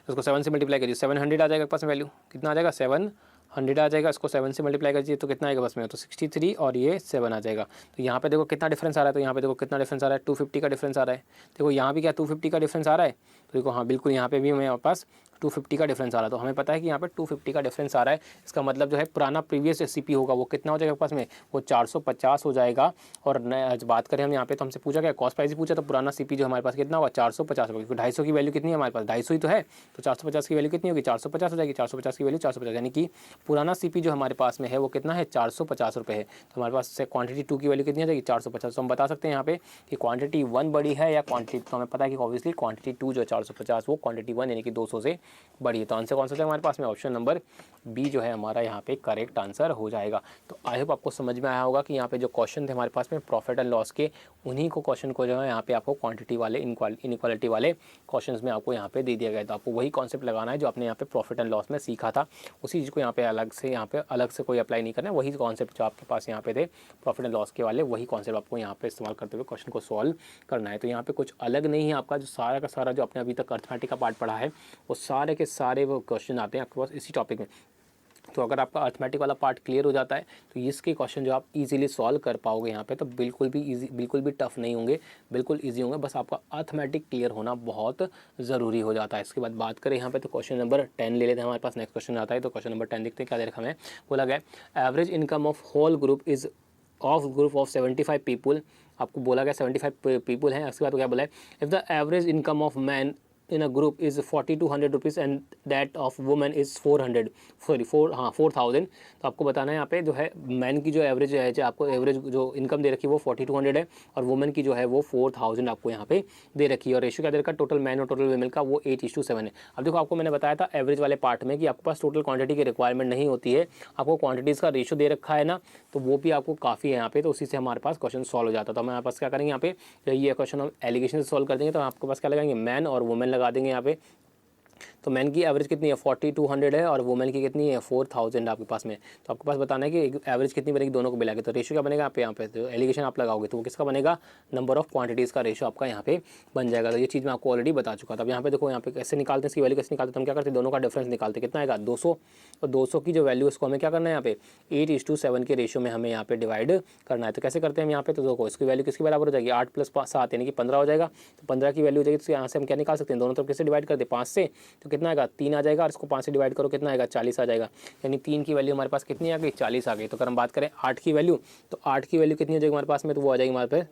उसको 7 से मल्टीप्लाई करिए, 700 आ जाएगा पास में, वैल्यू कितना आ जाएगा 700 आ जाएगा। इसको 7 से मल्टीप्लाई करिए तो कितना आएगा बस में, तो 63 और ये 7 आ जाएगा। तो यहाँ पे देखो कितना डिफरेंस आ रहा है, तो यहाँ पे देखो कितना डिफरेंस आ रहा है, 250 का डिफरेंस आ रहा है। देखो यहाँ भी क्या 250 का डिफरेंस आ रहा है, तो देखो हाँ बिल्कुल यहाँ पे भी हमें पास 250 का डिफरेंस आ रहा है। तो हमें पता है कि यहाँ पे 250 का डिफरेंस आ रहा है। इसका मतलब जो है पुराना प्रीवियस सीपी होगा वो कितना हो जाएगा पास में, वो 450 हो जाएगा। और बात करें हम यहाँ पे, तो हमसे पूछा क्या, कॉस्ट प्राइस ही पूछा, तो पुराना सीपी जो हमारे पास कितना होगा 450 होगा, क्योंकि 250 की वैल्यू कितनी है हमारे पास, 250 ही तो है, तो 450 की वैल्यू कितनी होगी 450 हो जाएगी। 450 की वैल्यू 450, यानी कि पुराना सीपी जो हमारे पास में है वो कितना है 450 रुपये है। तो हमारे पास से क्वांटिटी 2 की वैल्यू कितनी आ जाएगी 450। तो हम बता सकते हैं यहाँ पे कि क्वांटिटी 1 बड़ी है या क्वांटिटी, तो हमें पता है कि ऑब्वियसली क्वांटिटी 2 जो 450 वो क्वांटिटी 1 यानी कि 200 से बड़ी है। तो आंसर कौन सा है हमारे पास में, ऑप्शन नंबर बी जो है हमारा यहाँ पे करेक्ट आंसर हो जाएगा। तो आई होप आपको समझ में आया होगा कि यहाँ पे जो क्वेश्चन थे हमारे पास में प्रॉफिट एंड लॉस के, उन्हीं को क्वेश्चन को जो है यहाँ पे आपको क्वांटिटी वाले इनइक्वालिटी वाले क्वेश्चंस में आपको यहाँ पे दे दिया गया। तो आपको वही कॉन्सेप्ट लगाना है जो आपने यहाँ पे प्रॉफिट एंड लॉस में सीखा था, उसी चीज़ को यहाँ पे अलग से कोई अप्लाई नहीं करना है। वही कॉन्सेप्ट जो आपके पास यहाँ पे थे प्रॉफिट एंड लॉस के वाले, वही कॉन्सेप्ट आपको यहाँ पे इस्तेमाल करते हुए क्वेश्चन को सॉल्व करना है। तो यहाँ पे कुछ अलग नहीं है, आपका जो सारा का सारा जो आपने अभी तक अर्थमेटिक का पार्ट पढ़ा है वो सारे के सारे वो क्वेश्चन आते हैं आपके पास इसी टॉपिक में। तो अगर आपका अर्थमेटिक वाला पार्ट क्लियर हो जाता है तो इसके क्वेश्चन जो आप इजीली सॉल्व कर पाओगे यहाँ पे, तो बिल्कुल भी टफ नहीं होंगे, बिल्कुल इजी होंगे। बस आपका अर्थमेटिक क्लियर होना बहुत ज़रूरी हो जाता है। इसके बाद बात करें यहाँ पे तो क्वेश्चन नंबर 10 ले लेते हैं, हमारे पास नेक्स्ट क्वेश्चन आता है। तो क्वेश्चन नंबर 10 देखते हैं क्या दे रखा है। बोला गया average income of whole group is group of 75 people. आपको बोला गया 75 पीपल हैं। उसके बाद क्या बोला है, if the average income of man in a group is 4200 rupees and that of women is 4000। तो आपको बताना है यहाँ पे जो है मैन की जो एवरेज है, जो आपको एवरेज जो इनकम दे रखी है वो 4200 है, और वुमेन की जो है वो 4000 आपको यहाँ पे दे रखी है। और रेशियो क्या दे रखा है टोटल मैन और टोटल वुमेन का, वो 8:7 है। अब देखो आपको मैंने बताया था एवरेज वाले पार्ट में कि आपके पास टोटल क्वांटिटी की रिक्वायरमेंट नहीं होती है, आपको क्वांटिटीज़ का रेशियो दे रखा है ना, तो वो भी आपको काफ़ी है यहाँ पे। तो उसी से हमारे पास क्वेश्चन सॉल्व हो जाता है। तो हमारे पास क्या करेंगे यहाँ पे, ये क्वेश्चन हम एलिगेशन से सॉल्व कर देंगे। तो आपके पास क्या लगाएंगे, मैन और वुमेन लगा देंगे यहाँ पे। तो मैन की एवरेज कितनी है 4200 है और वुमेन की कितनी है 4000 आपके पास में। तो आपके पास बताना है कि एवरेज कितनी बनेगी दोनों को मिला के। तो रेशियो क्या बनेगा यहाँ पे तो एलिगेशन आप लगाओगे तो वो किसका बनेगा, नंबर ऑफ क्वांटिटीज़ का रेशियो आपका यहाँ पे बन जाएगा। तो ये चीज़ मैं आपको ऑलरेडी बता चुका था। अब यहाँ पे देखो यहाँ पे कैसे निकालते हैं इसकी वैल्यू, कैसे निकालते हैं, तो हम क्या करते हैं दोनों का डिफरेंस निकालते हैं, कितना आएगा 200। और 200 की जो वैल्यू उसको हमें क्या करना है यहाँ पे 8:7 के रेशियो में हमें यहाँ पे डिवाइड करना है। तो कैसे करते हैं हम यहाँ पे, तो देखो इसकी वैल्यू किसकी बराबर हो जाएगी 8 + 7 यानी कि 15 हो जाएगा। तो 15 की वैल्यू हो जाएगी, तो यहाँ से हम क्या निकाल सकते हैं, दोनों तरफ कैसे डिवाइड करते हैं 5 से, तो कितना आएगा 3 आ जाएगा। और इसको 5 से डिवाइड करो कितना आएगा 40 आ जाएगा। यानी 3 की वैल्यू हमारे पास कितनी आ गई 40 आ गई। तो अगर हम बात करें 8 की वैल्यू, तो 8 की वैल्यू कितनी हो जाएगी हमारे पास में, तो वो आ जाएगी हमारे पास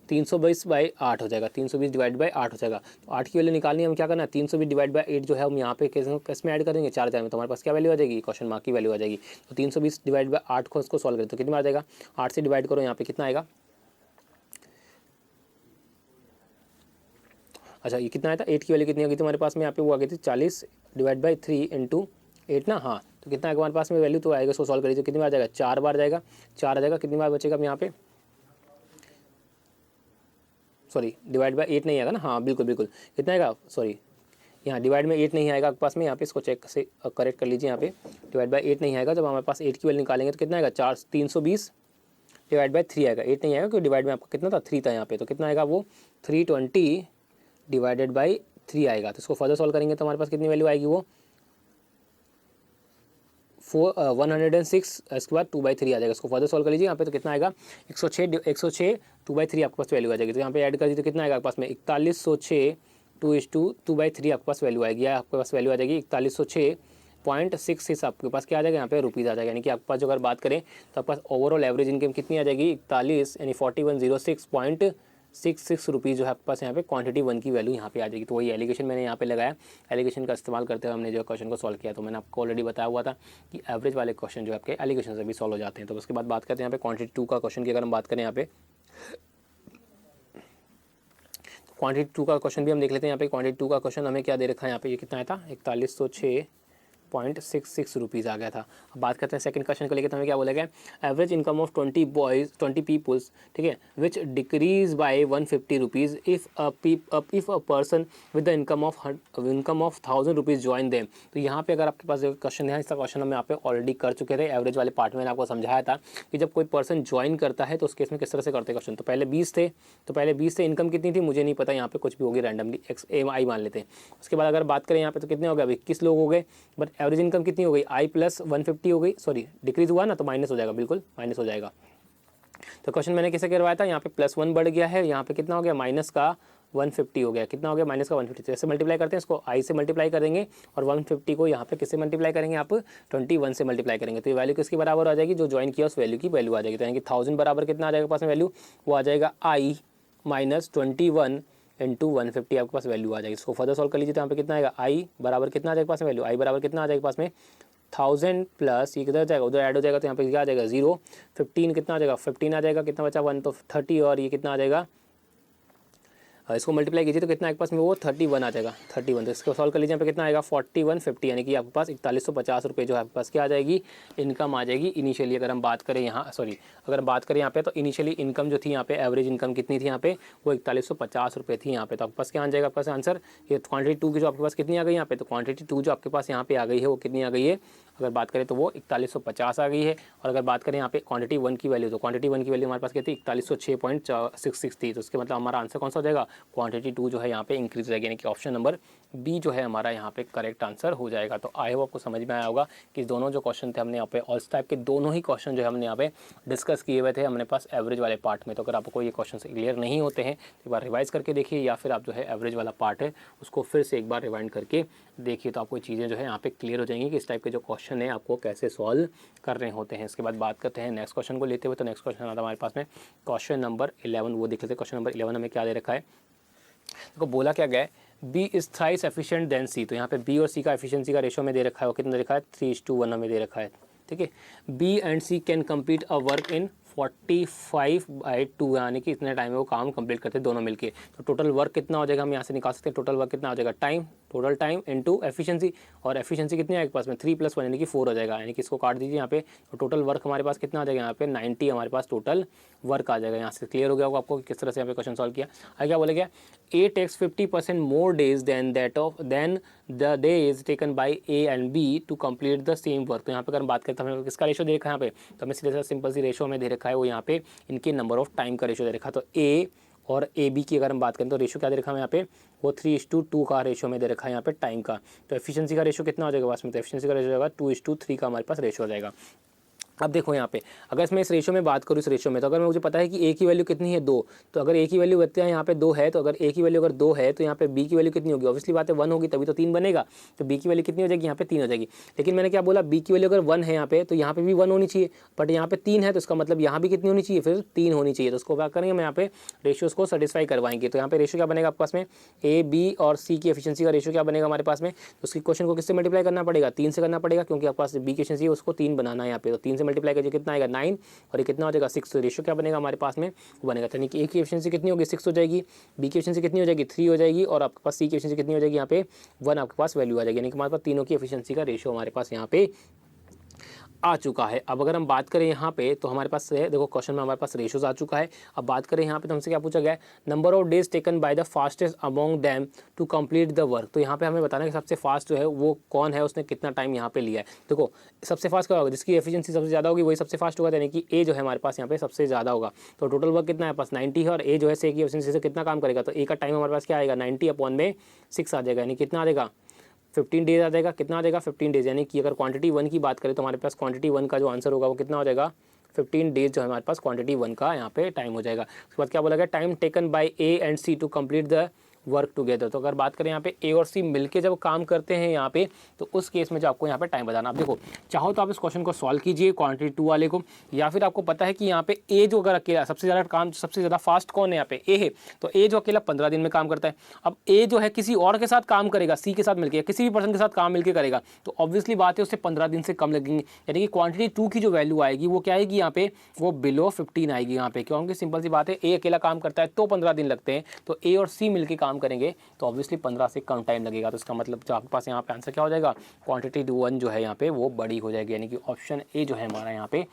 320/8 हो जाएगा, 320 डिवाइड बाई 8 हो जाएगा। तो 8 की वैल्यू निकालनी है, हम क्या करना है 320 डिवाइड बाई 8 जो है हम यहाँ पे किस में ऐड करेंगे 4000 में। तो हमारे पास क्या वैल्यू आ जाएगी, क्वेश्चन मार्क की वैल्यू आ जाएगी। तो 320 डिवाइड बाई 8 को इसको सॉल्व करें तो कितना आ जाएगा, 8 से डिवाइड करो यहाँ पे कितना आएगा, अच्छा ये कितना आया था 8 की वैल्यू कितनी होगी तुम्हारे पास में यहाँ पे, वो आ गई थी 40 डिवाइड बाई 3 × 8 ना, हाँ तो कितना आएगा हमारे पास में वैल्यू, तो आएगा इसको सॉल्व करिए तो कितनी बार जाएगा 4 बार जाएगा, 4 आ जाएगा। कितनी बार बचेगा यहाँ पे, सॉरी डिवाइड बाई 8 नहीं आएगा ना, हाँ बिल्कुल बिल्कुल कितना आएगा, सॉरी यहाँ डिवाइड में 8 नहीं आएगा आपके पास में, यहाँ पे इसको चेक से करेक्ट कर लीजिए। यहाँ पे डिवाइड बाई 8 नहीं आएगा, जब हमारे पास 8 की वैल्यू निकालेंगे तो कितना आएगा 320 डिवाइड बाई 3 आएगा, 8 नहीं आएगा क्योंकि डिवाइड में आपका कितना था 3 था यहाँ पे। तो कितना आएगा वो 320 डिवाइडेड बाई 3 आएगा। तो इसको फर्दर सॉल्व करेंगे तो हमारे पास कितनी वैल्यू आएगी, वो 106। इसके बाद 2/3 आ जाएगा। इसको फर्दर सॉल्व कर लीजिए यहाँ पे तो कितना आएगा 106 2/3 आपके पास वैल्यू आ जाएगी। तो यहाँ पे ऐड कर दीजिए तो कितना आएगा आपके पास में 4106 2:2/3 आपके पास वैल्यू आएगी, आपके पास वैल्यू आ जाएगी 4106.66 आपके पास क्या आ जाएगा यहाँ पे रुपीज़ आ जाएगा। यानी कि आपके पास जो अगर बात करें तो आपके पास ओवरऑल एवरेज इनकम कितनी आ जाएगी 41 यानी 4106.66 रुपीज़ जो है आपके पास यहाँ पे क्वांटिटी 1 की वैल्यू यहाँ पे आ जाएगी। तो वही एलिगेशन मैंने यहाँ पे लगाया, एलिगेशन का इस्तेमाल करते हुए हमने जो क्वेश्चन को सॉल्व किया। तो मैंने आपको ऑलरेडी बताया हुआ था कि एवरेज वाले क्वेश्चन जो आपके एलिगेशन से भी सॉल्व हो जाते हैं। तो उसके बाद बात करते हैं यहाँ पे क्वांटिटी 2 का क्वेश्चन की। अगर हम बात करें यहाँ पे क्वांटिटी 2 का क्वेश्चन भी हम देख लेते हैं। यहाँ पे क्वांटिटी 2 का क्वेश्चन हमें क्या दे रखा है यहाँ पे, ये कितना आया था 4106 6.66 रुपीज़ आ गया था। अब बात करते हैं सेकंड क्वेश्चन को लेकर, तो हमें क्या बोला गया, एवरेज इनकम ऑफ 20 पीपल्स, ठीक है, which decreases by 150 rupees if a person with the income of 1000 rupees join them. तो यहाँ पे अगर आपके पास क्वेश्चन है, इसका क्वेश्चन हम यहाँ पे ऑलरेडी कर चुके थे, एवरेज वाले पार्ट में आपको समझाया था कि जब कोई पर्सन ज्वाइन करता है तो उस केस में किस तरह से करते हैं क्वेश्चन। तो पहले 20 थे, तो पहले 20 से इनकम कितनी थी मुझे नहीं पता, यहाँ पे कुछ भी होगी रैंडमली XAI मान लेते हैं। उसके बाद अगर बात करें यहाँ पे तो कितने हो गए, 21 लोग हो गए, बट एवरेज इनकम कितनी हो गई, I प्लस 150 हो गई, सॉरी डिक्रीज हुआ ना तो माइनस हो जाएगा, बिल्कुल माइनस हो जाएगा। तो क्वेश्चन मैंने कैसे करवाया था, यहाँ पे +1 बढ़ गया है, यहाँ पे कितना हो गया, माइनस का 150 हो गया, कितना हो गया, माइनस का 150। जैसे मल्टीप्लाई करते हैं इसको I से मल्टीप्लाई कर देंगे और 150 को यहाँ पे किससे मल्टीप्लाई करेंगे, आप 21 से मल्टीप्लाई करेंगे, तो ये वैल्यू किसके बराबर आ जाएगी, जो ज्वाइन किया उस वैल्यू की वैल्यू आ जाएगी। तो यानी कि 1000 बराबर कितना आ जाएगा पास में वैल्यू, वो आ जाएगा I माइनस 21 इंटू 150 आपके पास वैल्यू आ जाएगी। इसको फर्दर सॉल्व कर लीजिए तो यहाँ पे कितना आएगा, I बराबर कितना आ जाएगा पास में वैल्यू, I बराबर कितना आ जाएगा पास में 1000 प्लस ये किधर जाएगा, उधर ऐड हो जाएगा तो यहाँ पे क्या आ जाएगा 0, 15 कितना आ जाएगा, 15 आ जाएगा, कितना बचा 1 तो 30, और ये कितना आ जाएगा, इसको मल्टीप्लाई कीजिए तो कितना आपके पास में वो 31 आ जाएगा, 31। तो इसको सॉल्व कर लीजिए, यहाँ पे कितना आएगा 4150, यानी कि आपके पास 4150 रुपये जो है आपके पास क्या आ जाएगी, इनकम आ जाएगी इनिशियली। अगर हम बात करें यहाँ, सॉरी अगर हम बात करें यहाँ पे तो इनिशियली इनकम जो थी यहाँ पे, एवरेज इनकम कितनी थी यहाँ पे, वो 4150 रुपये थी यहाँ पे। तो आपके पास क्या आ जाएगा आपके पास आंसर, ये क्वांटिटी 2 की जो आपके पास कितनी आ गई यहाँ पे, तो क्वांटिटी 2 जो आपके पास यहाँ पे आ गई है वो कितनी आ गई है, अगर बात करें तो वो 4150 आ गई है। और अगर बात करें यहाँ पे क्वांटिटी 1 की वैल्यू, तो क्वांटिटी 1 की वैल्यू हमारे पास कितनी 4106.66 थी। तो उसके मतलब हमारा आंसर कौन सा हो जाएगा, क्वांटिटी 2 जो है यहाँ पे इंक्रीज रहेगी, यानी कि ऑप्शन नंबर बी जो है हमारा यहाँ पे करेक्ट आंसर हो जाएगा। तो आई होप आपको समझ में आया होगा कि दोनों जो क्वेश्चन थे हमने यहाँ पे ऑल्स टाइप के दोनों ही क्वेश्चन जो है हमने यहाँ पे डिस्कस किए हुए थे हमने पास एवरेज वाले पार्ट में। तो अगर आपको ये क्वेश्चन क्लियर नहीं होते हैं तो एक बार रिवाइज करके देखिए, या फिर आप जो है एवरेज वाला पार्ट है उसको फिर से एक बार रिवाइंड करके देखिए, तो आपको चीज़ें जो है यहाँ पे क्लियर हो जाएंगी कि इस टाइप के जो क्वेश्चन है आपको कैसे सॉल्व करने होते हैं। इसके बाद बात करते हैं नेक्स्ट क्वेश्चन को लेते हुए। तो नेक्स्ट क्वेश्चन आता है हमारे पास में क्वेश्चन नंबर 11, वो देख लेते हैं। क्वेश्चन नंबर 11 हमें क्या दे रखा है, देखो बोला क्या गया है, B is thrice efficient than C. तो यहाँ पे बी और सी का एफिशिएंसी का रेशो में दे रखा है, वो कितना दे रखा है 3:1 हमें दे रखा है, ठीक है। B and C can complete a work in 45/2, यानी कि इतने टाइम में वो काम कंप्लीट करते हैं दोनों मिलके। तो टोटल वर्क कितना हो जाएगा, हम यहाँ से निकाल सकते हैं टोटल वर्क कितना हो जाएगा, time, total time into efficiency, और एफिशिएंसी कितनी है आपके पास में 3+1 यानी कि 4 हो जाएगा, यानी कि इसको काट दीजिए यहाँ पे। तो टोटल वर्क हमारे पास कितना आ जाएगा, यहाँ पे 90 हमारे पास टोटल वर्क आ जाएगा। यहाँ से क्लियर हो गया होगा आपको किस तरह से यहाँ पे क्वेश्चन सॉल्व किया। आगे क्या बोले गया, A takes 50% more days than the days taken by A and B to complete the same work. तो यहाँ पे अगर हम बात करते हैं हमें किसका रेशो दे रखा है यहाँ पे, तो हमें सीधे सिंपल सी रेशो में दे रखा है, वो यहाँ पे इनके नंबर ऑफ टाइम का रेशो दे रखा है। तो ए और ए बी की अगर हम बात करें तो रेशो क्या दे रखा है यहाँ पे, वो 3:2 का रेशो में दे रखा है यहाँ पे टाइम का। तो एफिशिएंसी का रेशो कितना हो जाएगा पास में, तो एफिशिएंसी का रेशो हो जाएगा 2:3 का हमारे पास रेशो हो जाएगा। अब देखो यहाँ पे अगर इसमें इस रेशो में बात करूँ, इस रेशो में, तो अगर मुझे पता है कि ए की वैल्यू कितनी है 2, तो अगर ए की वैल्यू बचते हैं यहाँ पे 2 है, तो अगर ए की वैल्यू अगर 2 है तो यहाँ पे बी की वैल्यू कितनी होगी, ऑब्वियसली बात है 1 होगी, तभी तो 3 बनेगा। तो बी की वैल्यू कितनी हो जाएगी, यहाँ पे 3 हो जाएगी। लेकिन मैंने क्या बोला, बी की वैल्यू अगर 1 है यहाँ पे तो यहाँ पे भी 1 होनी चाहिए, बट यहाँ पे 3 है, तो इसका मतलब यहाँ भी कितनी होनी चाहिए, फिर 3 होनी चाहिए। तो उसको क्या करेंगे, हम यहाँ पे रेशियोज को सेटिस्फाई करवाएंगे। तो यहाँ पे रेशियो क्या बनेगा आपके पास में, ए बी और सी की एफिशिएंसी का रेशियो क्या बनेगा हमारे पास में, तो उसकी क्वेश्चन को किससे मल्टीप्लाई करना पड़ेगा, 3 से करना पड़ेगा, क्योंकि आपके पास बी की एफिशिएंसी है उसको 3 बनाना है यहाँ पे। तो 3 से मल्टीप्लाई कीजिए कितना आएगा 9, और ये कितना हो जाएगा 6। तो रेशियो क्या बनेगा हमारे पास में, वो बनेगा, यानी कि ए की एफिशिएंसी कितनी होगी 6 हो जाएगी, बी की एफिशिएंसी कितनी हो जाएगी 3 हो जाएगी, और आपके पास सी की एफिशिएंसी कितनी हो जाएगी यहाँ पे 1 आपके पास वैल्यू आ जाएगी। यानी कि हमारे पास तीनों की एफिशिएंसी का रेशियो हमारे पास यहाँ पे आ चुका है। अब अगर हम बात करें यहाँ पे तो हमारे पास है, देखो क्वेश्चन में हमारे पास रेशियोज आ चुका है। अब बात करें यहाँ पे तो हमसे क्या पूछा गया है, number of days taken by the fastest among them to complete the work. तो यहाँ पे हमें बताना है कि सबसे फास्ट जो है वो कौन है, उसने कितना टाइम यहाँ पे लिया है। देखो सबसे फास्ट क्या होगा, जिसकी एफिशिएंसी सबसे ज़्यादा होगी वही सबसे फास्ट होगा, यानी कि ए जो है हमारे पास यहाँ पे सबसे ज़्यादा होगा। तो टोटल वर्क कितना है पास 90 है, और ए जो है सी की एफिशिएंसी से कितना काम करेगा, तो ए का टाइम हमारे पास क्या आएगा 90/6 आ जाएगा, यानी कितना आ जाएगा 15 डेज आ जाएगा। कितना आ जाएगा 15 डेज, यानी कि अगर क्वांटिटी 1 की बात करें तो हमारे पास क्वांटिटी 1 का जो आंसर होगा वो कितना हो जाएगा 15 डेज जो है हमारे पास क्वांटिटी 1 का यहाँ पे टाइम हो जाएगा। उसके बाद क्या बोला गया, time taken by A and C to complete the work together. तो अगर बात करें यहाँ पे ए और सी मिलके जब काम करते हैं यहाँ पे, तो उस केस में जो आपको यहाँ पे टाइम बताना। आप देखो चाहो तो आप इस क्वेश्चन को सॉल्व कीजिए क्वांटिटी 2 वाले को, या फिर आपको पता है कि यहाँ पे ए जो अगर अकेला सबसे ज़्यादा फास्ट कौन है यहाँ पे ए है, तो ए जो अकेला 15 दिन में काम करता है। अब ए जो है किसी और के साथ काम करेगा, सी के साथ मिलकर, किसी भी पर्सन के साथ काम मिलकर करेगा, तो ऑब्वियसली बात है उससे 15 दिन से कम लगेंगे, यानी कि क्वांटिटी 2 की जो वैल्यू आएगी वो क्या आएगी यहाँ पे, वो बिलो 15 आएगी यहाँ पे, क्योंकि सिंपल सी बात है ए अकेला काम करता है तो 15 दिन लगते हैं, तो ए और सी मिलकर काम काम करेंगे तो ऑब्वियसली 15 से कम टाइम लगेगा। तो इसका मतलब जो आपके पास यहाँ पे आंसर क्या हो जाएगा, क्वांटिटी 1 जो है यहाँ पे वो बड़ी हो जाएगी, यानी कि ऑप्शन ए जो है हमारा यहाँ पे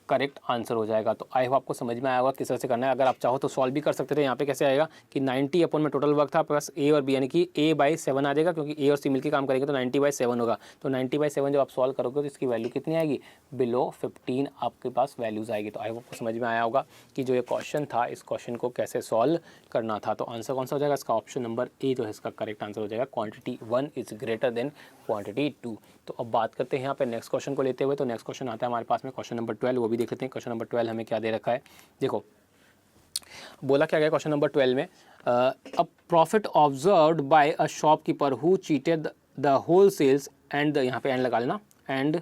करेक्ट आंसर हो जाएगा। तो आई होप आपको समझ में आया होगा किस तरह से करना है। अगर आप चाहो तो सॉल्व भी कर सकते थे। यहाँ पे कैसे आएगा कि 90 अपॉन में टोटल वर्क था प्लस ए और बी, यानी कि a/7 आ जाएगा, क्योंकि ए और सी मिलकर काम करेंगे तो 90/7 होगा। तो 90/7 जब आप सॉल्व करोगे तो इसकी वैल्यू कितनी आएगी, बिलो 15 आपके पास वैल्यूज़ आएगी। तो आई होप आपको समझ में आया होगा कि जो ये क्वेश्चन था इस क्वेश्चन को कैसे सॉल्व करना था। तो आंसर कौन सा हो जाएगा, इसका ऑप्शन नंबर ए जो है इसका करेक्ट आंसर हो जाएगा, quantity 1 is greater than quantity 2। तो अब बात करते हैं यहाँ पे नेक्स्ट क्वेश्चन को लेते हुए। तो नेक्स्ट क्वेश्चन आता है हमारे पास में क्वेश्चन नंबर 12, वो भी देख लेते हैं। क्वेश्चन नंबर 12 हमें क्या दे रखा है, देखो बोला क्या गया क्वेश्चन नंबर 12 में, a profit observed by a shopkeeper who cheated the whole sales and, यहाँ पे एंड लगा लेना, and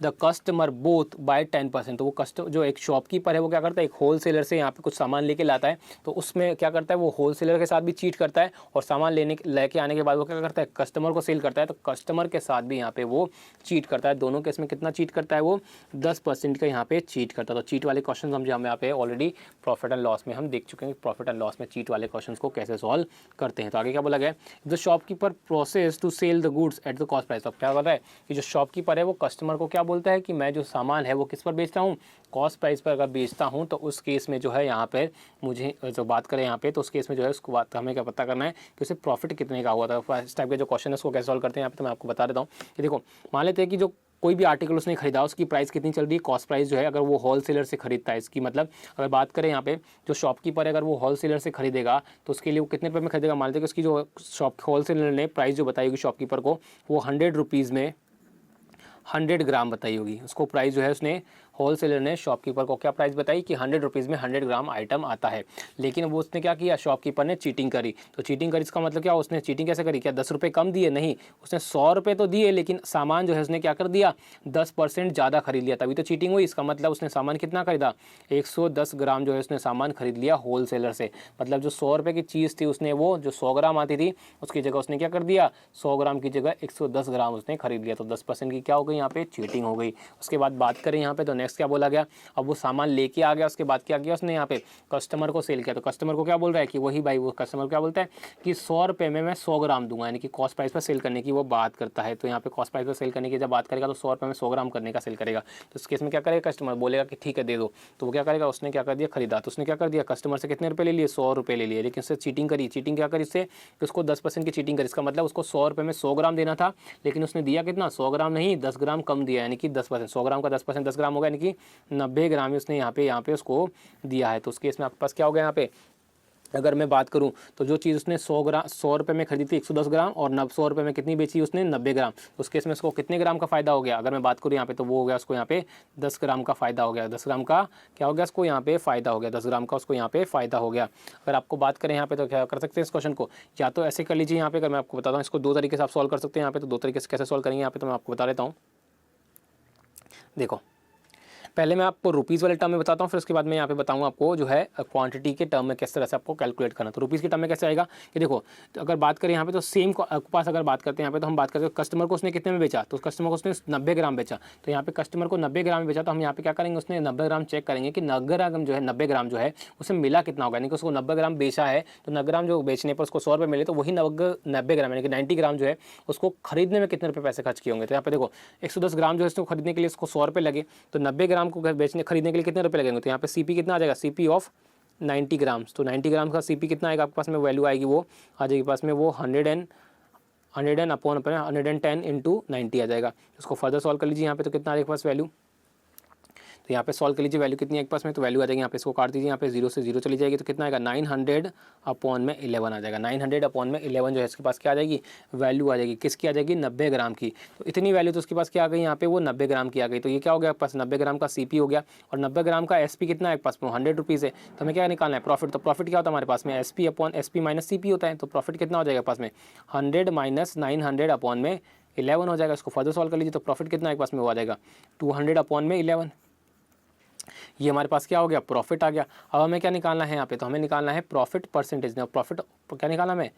the customer both by 10%। तो वो कस्टमर जो एक शॉपकीपर है वो क्या करता है, एक होल सेलर से यहाँ पे कुछ सामान लेके लाता है, तो उसमें क्या करता है वो होल सेलर के साथ भी चीट करता है, और सामान लेके आने के बाद वो क्या करता है कस्टमर को सेल करता है, तो कस्टमर के साथ भी यहाँ पे वो चीट करता है। दोनों केस में कितना चीट करता है वो 10% का यहाँ पे चीट करता है। तो चीट वाले क्वेश्चन हम यहाँ पे ऑलरेडी प्रॉफिट एंड लॉस में हम देख चुके हैं, प्रॉफिट एंड लॉस में चीट वाले क्वेश्चन को कैसे सॉल्व करते हैं। तो आगे क्या बोला गया, the shopkeeper process to sell the goods at the cost price. तो क्या बोला है कि जो शॉपकीपर है वो कस्टमर को क्या बोलता है कि मैं जो सामान है वो किस पर बेचता हूँ, कॉस्ट प्राइस पर अगर बेचता हूँ। तो उस केस में जो है यहाँ पे मुझे जो बात करें यहाँ पे, तो उस केस में जो है उसको बात हमें क्या पता करना है कि उसे प्रॉफिट कितने का हुआ था। इस टाइप के जो क्वेश्चन है उसको कैसे सॉल्व करते हैं यहाँ पे, तो मैं आपको बता देता हूँ कि देखो मान लेते हैं कि जो कोई भी आर्टिकल उसने खरीदा उसकी प्राइस कितनी चल रही है, कॉस्ट प्राइस जो है, अगर वो होलसेलर से खरीदता है, इसकी मतलब अगर बात करें यहाँ पे जो शॉपकीपर है अगर वो होलसेलर से खरीदेगा तो उसके लिए वो कितने रुपये में खरीदेगा, मान लेते हैं कि उसकी जो शॉप होलसेलर ने प्राइस जो बताई होगी शॉपकीपर को वो 100 रुपीज़ में 100 ग्राम बताई होगी। उसको प्राइस जो है उसने होलसेलर ने शॉपकीपर को क्या प्राइस बताई कि 100 रुपीज़ में 100 ग्राम आइटम आता है। लेकिन वो उसने क्या किया, शॉपकीपर ने चीटिंग करी। तो चीटिंग करी इसका मतलब क्या, उसने चीटिंग कैसे करी, क्या 10 रुपये कम दिए, नहीं, उसने 100 रुपये तो दिए लेकिन सामान जो है उसने क्या कर दिया 10% ज़्यादा खरीद लिया, तभी तो चीटिंग हुई। इसका मतलब उसने सामान कितना खरीदा, 110 ग्राम जो है उसने सामान खरीद लिया होलसेलर से। मतलब जो 100 रुपये की चीज़ थी उसने वो जो 100 ग्राम आती थी उसकी जगह उसने क्या कर दिया, 100 ग्राम की जगह 110 ग्राम उसने खरीद लिया। तो 10% की क्या हो गई यहाँ पे, चीटिंग हो गई। उसके बाद बात करें यहाँ पे तो नेक्स्ट क्या बोला गया, अब वो सामान लेके आ गया, उसके बाद क्या किया उसने यहाँ पे कस्टमर को सेल किया। तो कस्टमर को क्या बोल रहा है कि वही भाई, वो कस्टमर क्या बोलता है कि 100 रुपये में मैं 100 ग्राम दूंगा, यानी कि कॉस्ट प्राइस पर सेल करने की वो बात करता है। तो यहाँ पे कॉस्ट प्राइस पर सेल करने की जब बात करेगा तो 100 रुपये में 100 ग्राम करने का सेल करेगा। तो इस केस में क्या करेगा, कस्टमर बोलेगा कि ठीक है दे दो, तो वो क्या करेगा, उसने क्या कर दिया खरीदा। तो उसने क्या कर दिया, कस्टमर से कितने रुपये ले लिए, 100 रुपये ले लिए, लेकिन उससे चीटिंग करी। चीटिंग क्या करी इससे कि उसको 10% की चीटिंग करी। इसका मतलब उसको 100 रुपये में 100 ग्राम देना था, लेकिन उसने दिया कितना, 100 ग्राम नहीं 10 ग्राम कम दिया, यानी कि 10%, 100 ग्राम का 10% 10 ग्राम होगा, यानी कि 90 ग्राम ही उसने यहाँ पे उसको दिया है। तो उस केस में आपके पास क्या हो गया, यहाँ पे अगर मैं बात करूं तो जो चीज़ उसने 100 रुपये में खरीदी थी 110 ग्राम और 100 रुपये में कितनी बेची उसने 90 ग्राम, तो उस केस में उसको कितने ग्राम का फ़ायदा हो गया, अगर मैं बात करूं यहाँ पे तो वो हो गया उसको यहाँ पे 10 ग्राम का फ़ायदा हो गया। 10 ग्राम का क्या हो गया उसको यहाँ पे फ़ायदा हो गया, 10 ग्राम का उसको यहाँ पे फ़ायदा हो गया। अगर आपको बात करें यहाँ पे तो क्या कर सकते हैं इस क्वेश्चन को, या तो ऐसे कर लीजिए यहाँ पे, अगर मैं आपको बताता हूँ इसको 2 तरीके से आप सॉल्व कर सकते हैं यहाँ पे। तो 2 तरीके से कैसे सॉल्व करेंगे यहाँ पे तो मैं आपको बता देता हूँ। देखो पहले मैं आपको रुपीज़ वाले टर्म में बताता हूँ, फिर उसके बाद मैं यहाँ पे बताऊँगा आपको जो है क्वांटिटी के टर्म में किस तरह से आपको कैलकुलेट करना। तो रुपीज़ के टर्म में कैसे आएगा कि देखो, तो अगर बात करें यहाँ पे तो सेम पास अगर बात करते हैं यहाँ पे तो हम बात करते हैं कस्टमर को उसने कितने में बेचा, तो कस्टमर को उसने 90 ग्राम बेचा। तो यहाँ पे कस्टमर को 90 ग्राम में बेचा, तो हम यहाँ पे क्या करेंगे, उसने 90 ग्राम चेक करेंगे कि 90 ग्राम जो है उसे मिला कितना होगा, यानी कि उसको 90 ग्राम बेचा है तो 90 ग्राम जो बेचने पर उसको 100 रुपये मिले, तो वही 90 ग्राम यानी कि 90 ग्राम जो है उसको खरीदने में कितने रुपये पैसे खर्च किए होंगे। तो यहाँ पे देखो 110 ग्राम जो है इसको खरीदने के लिए उसको 100 रुपये लगे, तो 90 ग्राम को खरीदने के लिए कितने रुपए लगेंगे। तो यहाँ पे सीपी कितना आ जाएगा, सीपी ऑफ 90 ग्राम्स। तो 90 ग्राम का सीपी कितना आएगा आपके पास में, वैल्यू आएगी वो आ जाएगी पास में वो 100 अपॉन 110 इंटू 90 आ जाएगा। उसको फर्दर सॉल्व कर लीजिए यहाँ पे तो कितना आएगा पास वैल्यू, तो यहाँ पे सॉल्व कर लीजिए वैल्यू कितनी है एक पास में, तो वैल्यू आ जाएगी यहाँ पे, इसको काट दीजिए यहाँ पे 0 से 0 चली जाएगी, तो कितना आएगा 900 अपॉन में 11 आ जाएगा। 900 अपॉन में 11 जो है इसके पास क्या आ जाएगी, वैल्यू आ जाएगी, किसकी आ जाएगी 90 ग्राम की। तो इतनी वैल्यू तो उसके पास क्या आ गई यहाँ पे, वो 90 ग्राम की आ गई। तो ये क्या हो गया पास 90 ग्राम का सीपी हो गया, और 90 ग्राम का एसपी कितना है पास में 100 रुपीज़ है। तो हमें क्या निकालना है प्रॉफिट, तो प्रॉफिट क्या होता है हमारे पास में SP upon SP minus CP होता है। तो प्रॉफिट कितना हो जाएगा पास में 100 माइनस 900 अपॉन में 11 हो जाएगा। इसको फर्दर सॉल्व कर लीजिए तो प्रॉफिट कितना है पास में वो आ जाएगा 200 अपॉन में 11। ये हमारे पास क्या हो गया, प्रॉफिट आ गया। अब हमें क्या निकालना है यहाँ पे, तो हमें निकालना है प्रॉफिट परसेंटेज। प्रॉफिट क्या निकालना हमें,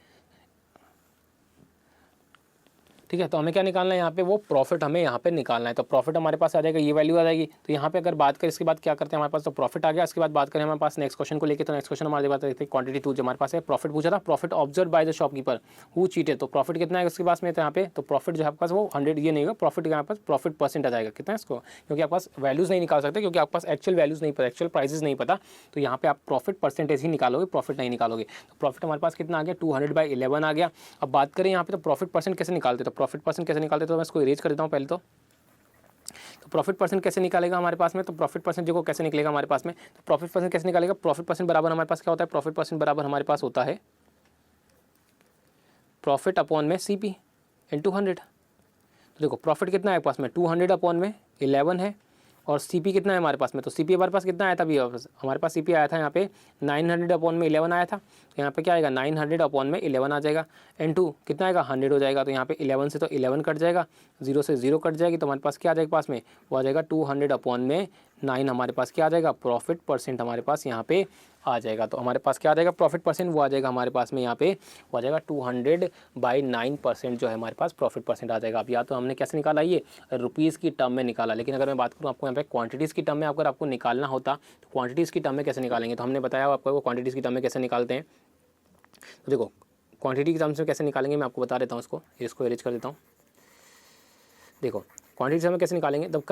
ठीक है। तो हमें क्या निकालना है यहाँ पे, वो प्रॉफिट हमें यहाँ पे निकालना है। तो प्रॉफिट हमारे पास आ जाएगा, ये वैल्यू आ जाएगी। तो यहाँ पे अगर बात करें इसके बाद क्या करते हैं हमारे पास, तो प्रॉफिट आ गया। इसके बाद बात करें हमारे पास नेक्स्ट क्वेश्चन को लेकर, तो नेक्स्ट क्वेश्चन हमारे पास देखते हैं क्वांटिटी 2 जो हमारे पास है। प्रॉफिट पूछा था, profit observe by the shopkeeper who cheated. तो प्रॉफिट कितना है उसके पास में, तो यहाँ पे तो प्रॉफिट जो है आपके पास वो 100 ये नहीं होगा, प्रॉफिट यहाँ पास प्रॉफिट परसेंट आ जाएगा कितना है इसको, क्योंकि आपके पास वैल्यूज़ नहीं निकाल सकते, क्योंकि आपके पास एक्चुअल वैल्यूज़ नहीं पता, एक्चुअल प्राइसेस नहीं पता। तो यहाँ पे आप प्रॉफिट परसेंटेज ही निकालोगे, प्रॉफिट नहीं निकालोगे। तो प्रॉफिट हमारे पास कितना आ गया, 200/11 आ गया। अब बात करें यहाँ पे तो प्रॉफिट परसेंट कैसे निकालते, तो प्रॉफिट परसेंट कैसे निकालते, तो मैं इसको इरेज कर देता हूँ पहले। तो प्रॉफिट परसेंट कैसे निकालेगा हमारे पास में, तो प्रॉफिट परसेंट जो कैसे निकलेगा हमारे पास में, तो प्रॉफिट परसेंट कैसे निकालेगा, प्रॉफिट परसेंट बराबर हमारे पास क्या होता है, प्रॉफिट परसेंट बराबर हमारे पास होता है प्रॉफिट अपॉन में CP इंटू 100। तो देखो प्रॉफिट कितना है पास में 200 अपॉन में 11 है, और CP कितना है हमारे पास में, तो CP हमारे पास कितना आया था अभी, हमारे पास CP आया था यहाँ पे 900 अपॉन में 11 आया था। तो यहाँ पे क्या आएगा 900 अपॉन में 11 आ जाएगा, इनटू कितना आएगा 100 हो जाएगा। तो यहाँ पे 11 से तो 11 कट जाएगा, 0 से 0 कट जाएगी, तो हमारे पास क्या आ जाएगा पास में, वो आ जाएगा 200 अपॉन में 9 हमारे पास क्या आ जाएगा, प्रॉफिट परसेंट हमारे पास यहाँ पे आ जाएगा। तो हमारे पास क्या आ जाएगा प्रॉफिट परसेंट, वो आ जाएगा हमारे पास में यहाँ पे वो आ जाएगा 200/9% जो है हमारे पास प्रॉफिट परसेंट आ जाएगा। अब या तो हमने कैसे निकाला, ये रुपीज़ की टर्म में निकाला, लेकिन अगर मैं बात करूँ आपको यहाँ पे क्वांटिटीज़ की टर्म में अगर आपको निकालना होता तो क्वांटिटीज़ की टर्म में कैसे निकालेंगे, तो हमने बताया आपको क्वांटिटीज़ की टर्म में कैसे निकालते हैं। तो देखो क्वांटिटी की टर्म्स में कैसे निकालेंगे मैं आपको बता देता हूँ, इसको एरेज कर देता हूँ। देखो क्वांटिटी में कैसे निकालेंगे, तब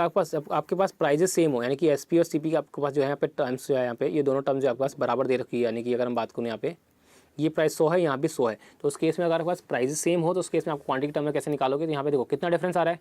आपके पास प्राइजेस सेम हो, यानी कि SP और CP के आपके पास जो है यहाँ पे टर्म्स जो है यहाँ पे ये दोनों टर्म्स जो आपके पास बराबर दे रखी है, यानी कि अगर हम बात करें यहाँ पे ये प्राइस 100 है, यहाँ भी 100 है। तो उस केस में अगर आपके पास प्राइजेस सेम हो तो उस केस में आप क्वांटिटी टर्म में कैसे निकालोगे, तो यहाँ पे देखो कितना डिफरेंस आ रहा है,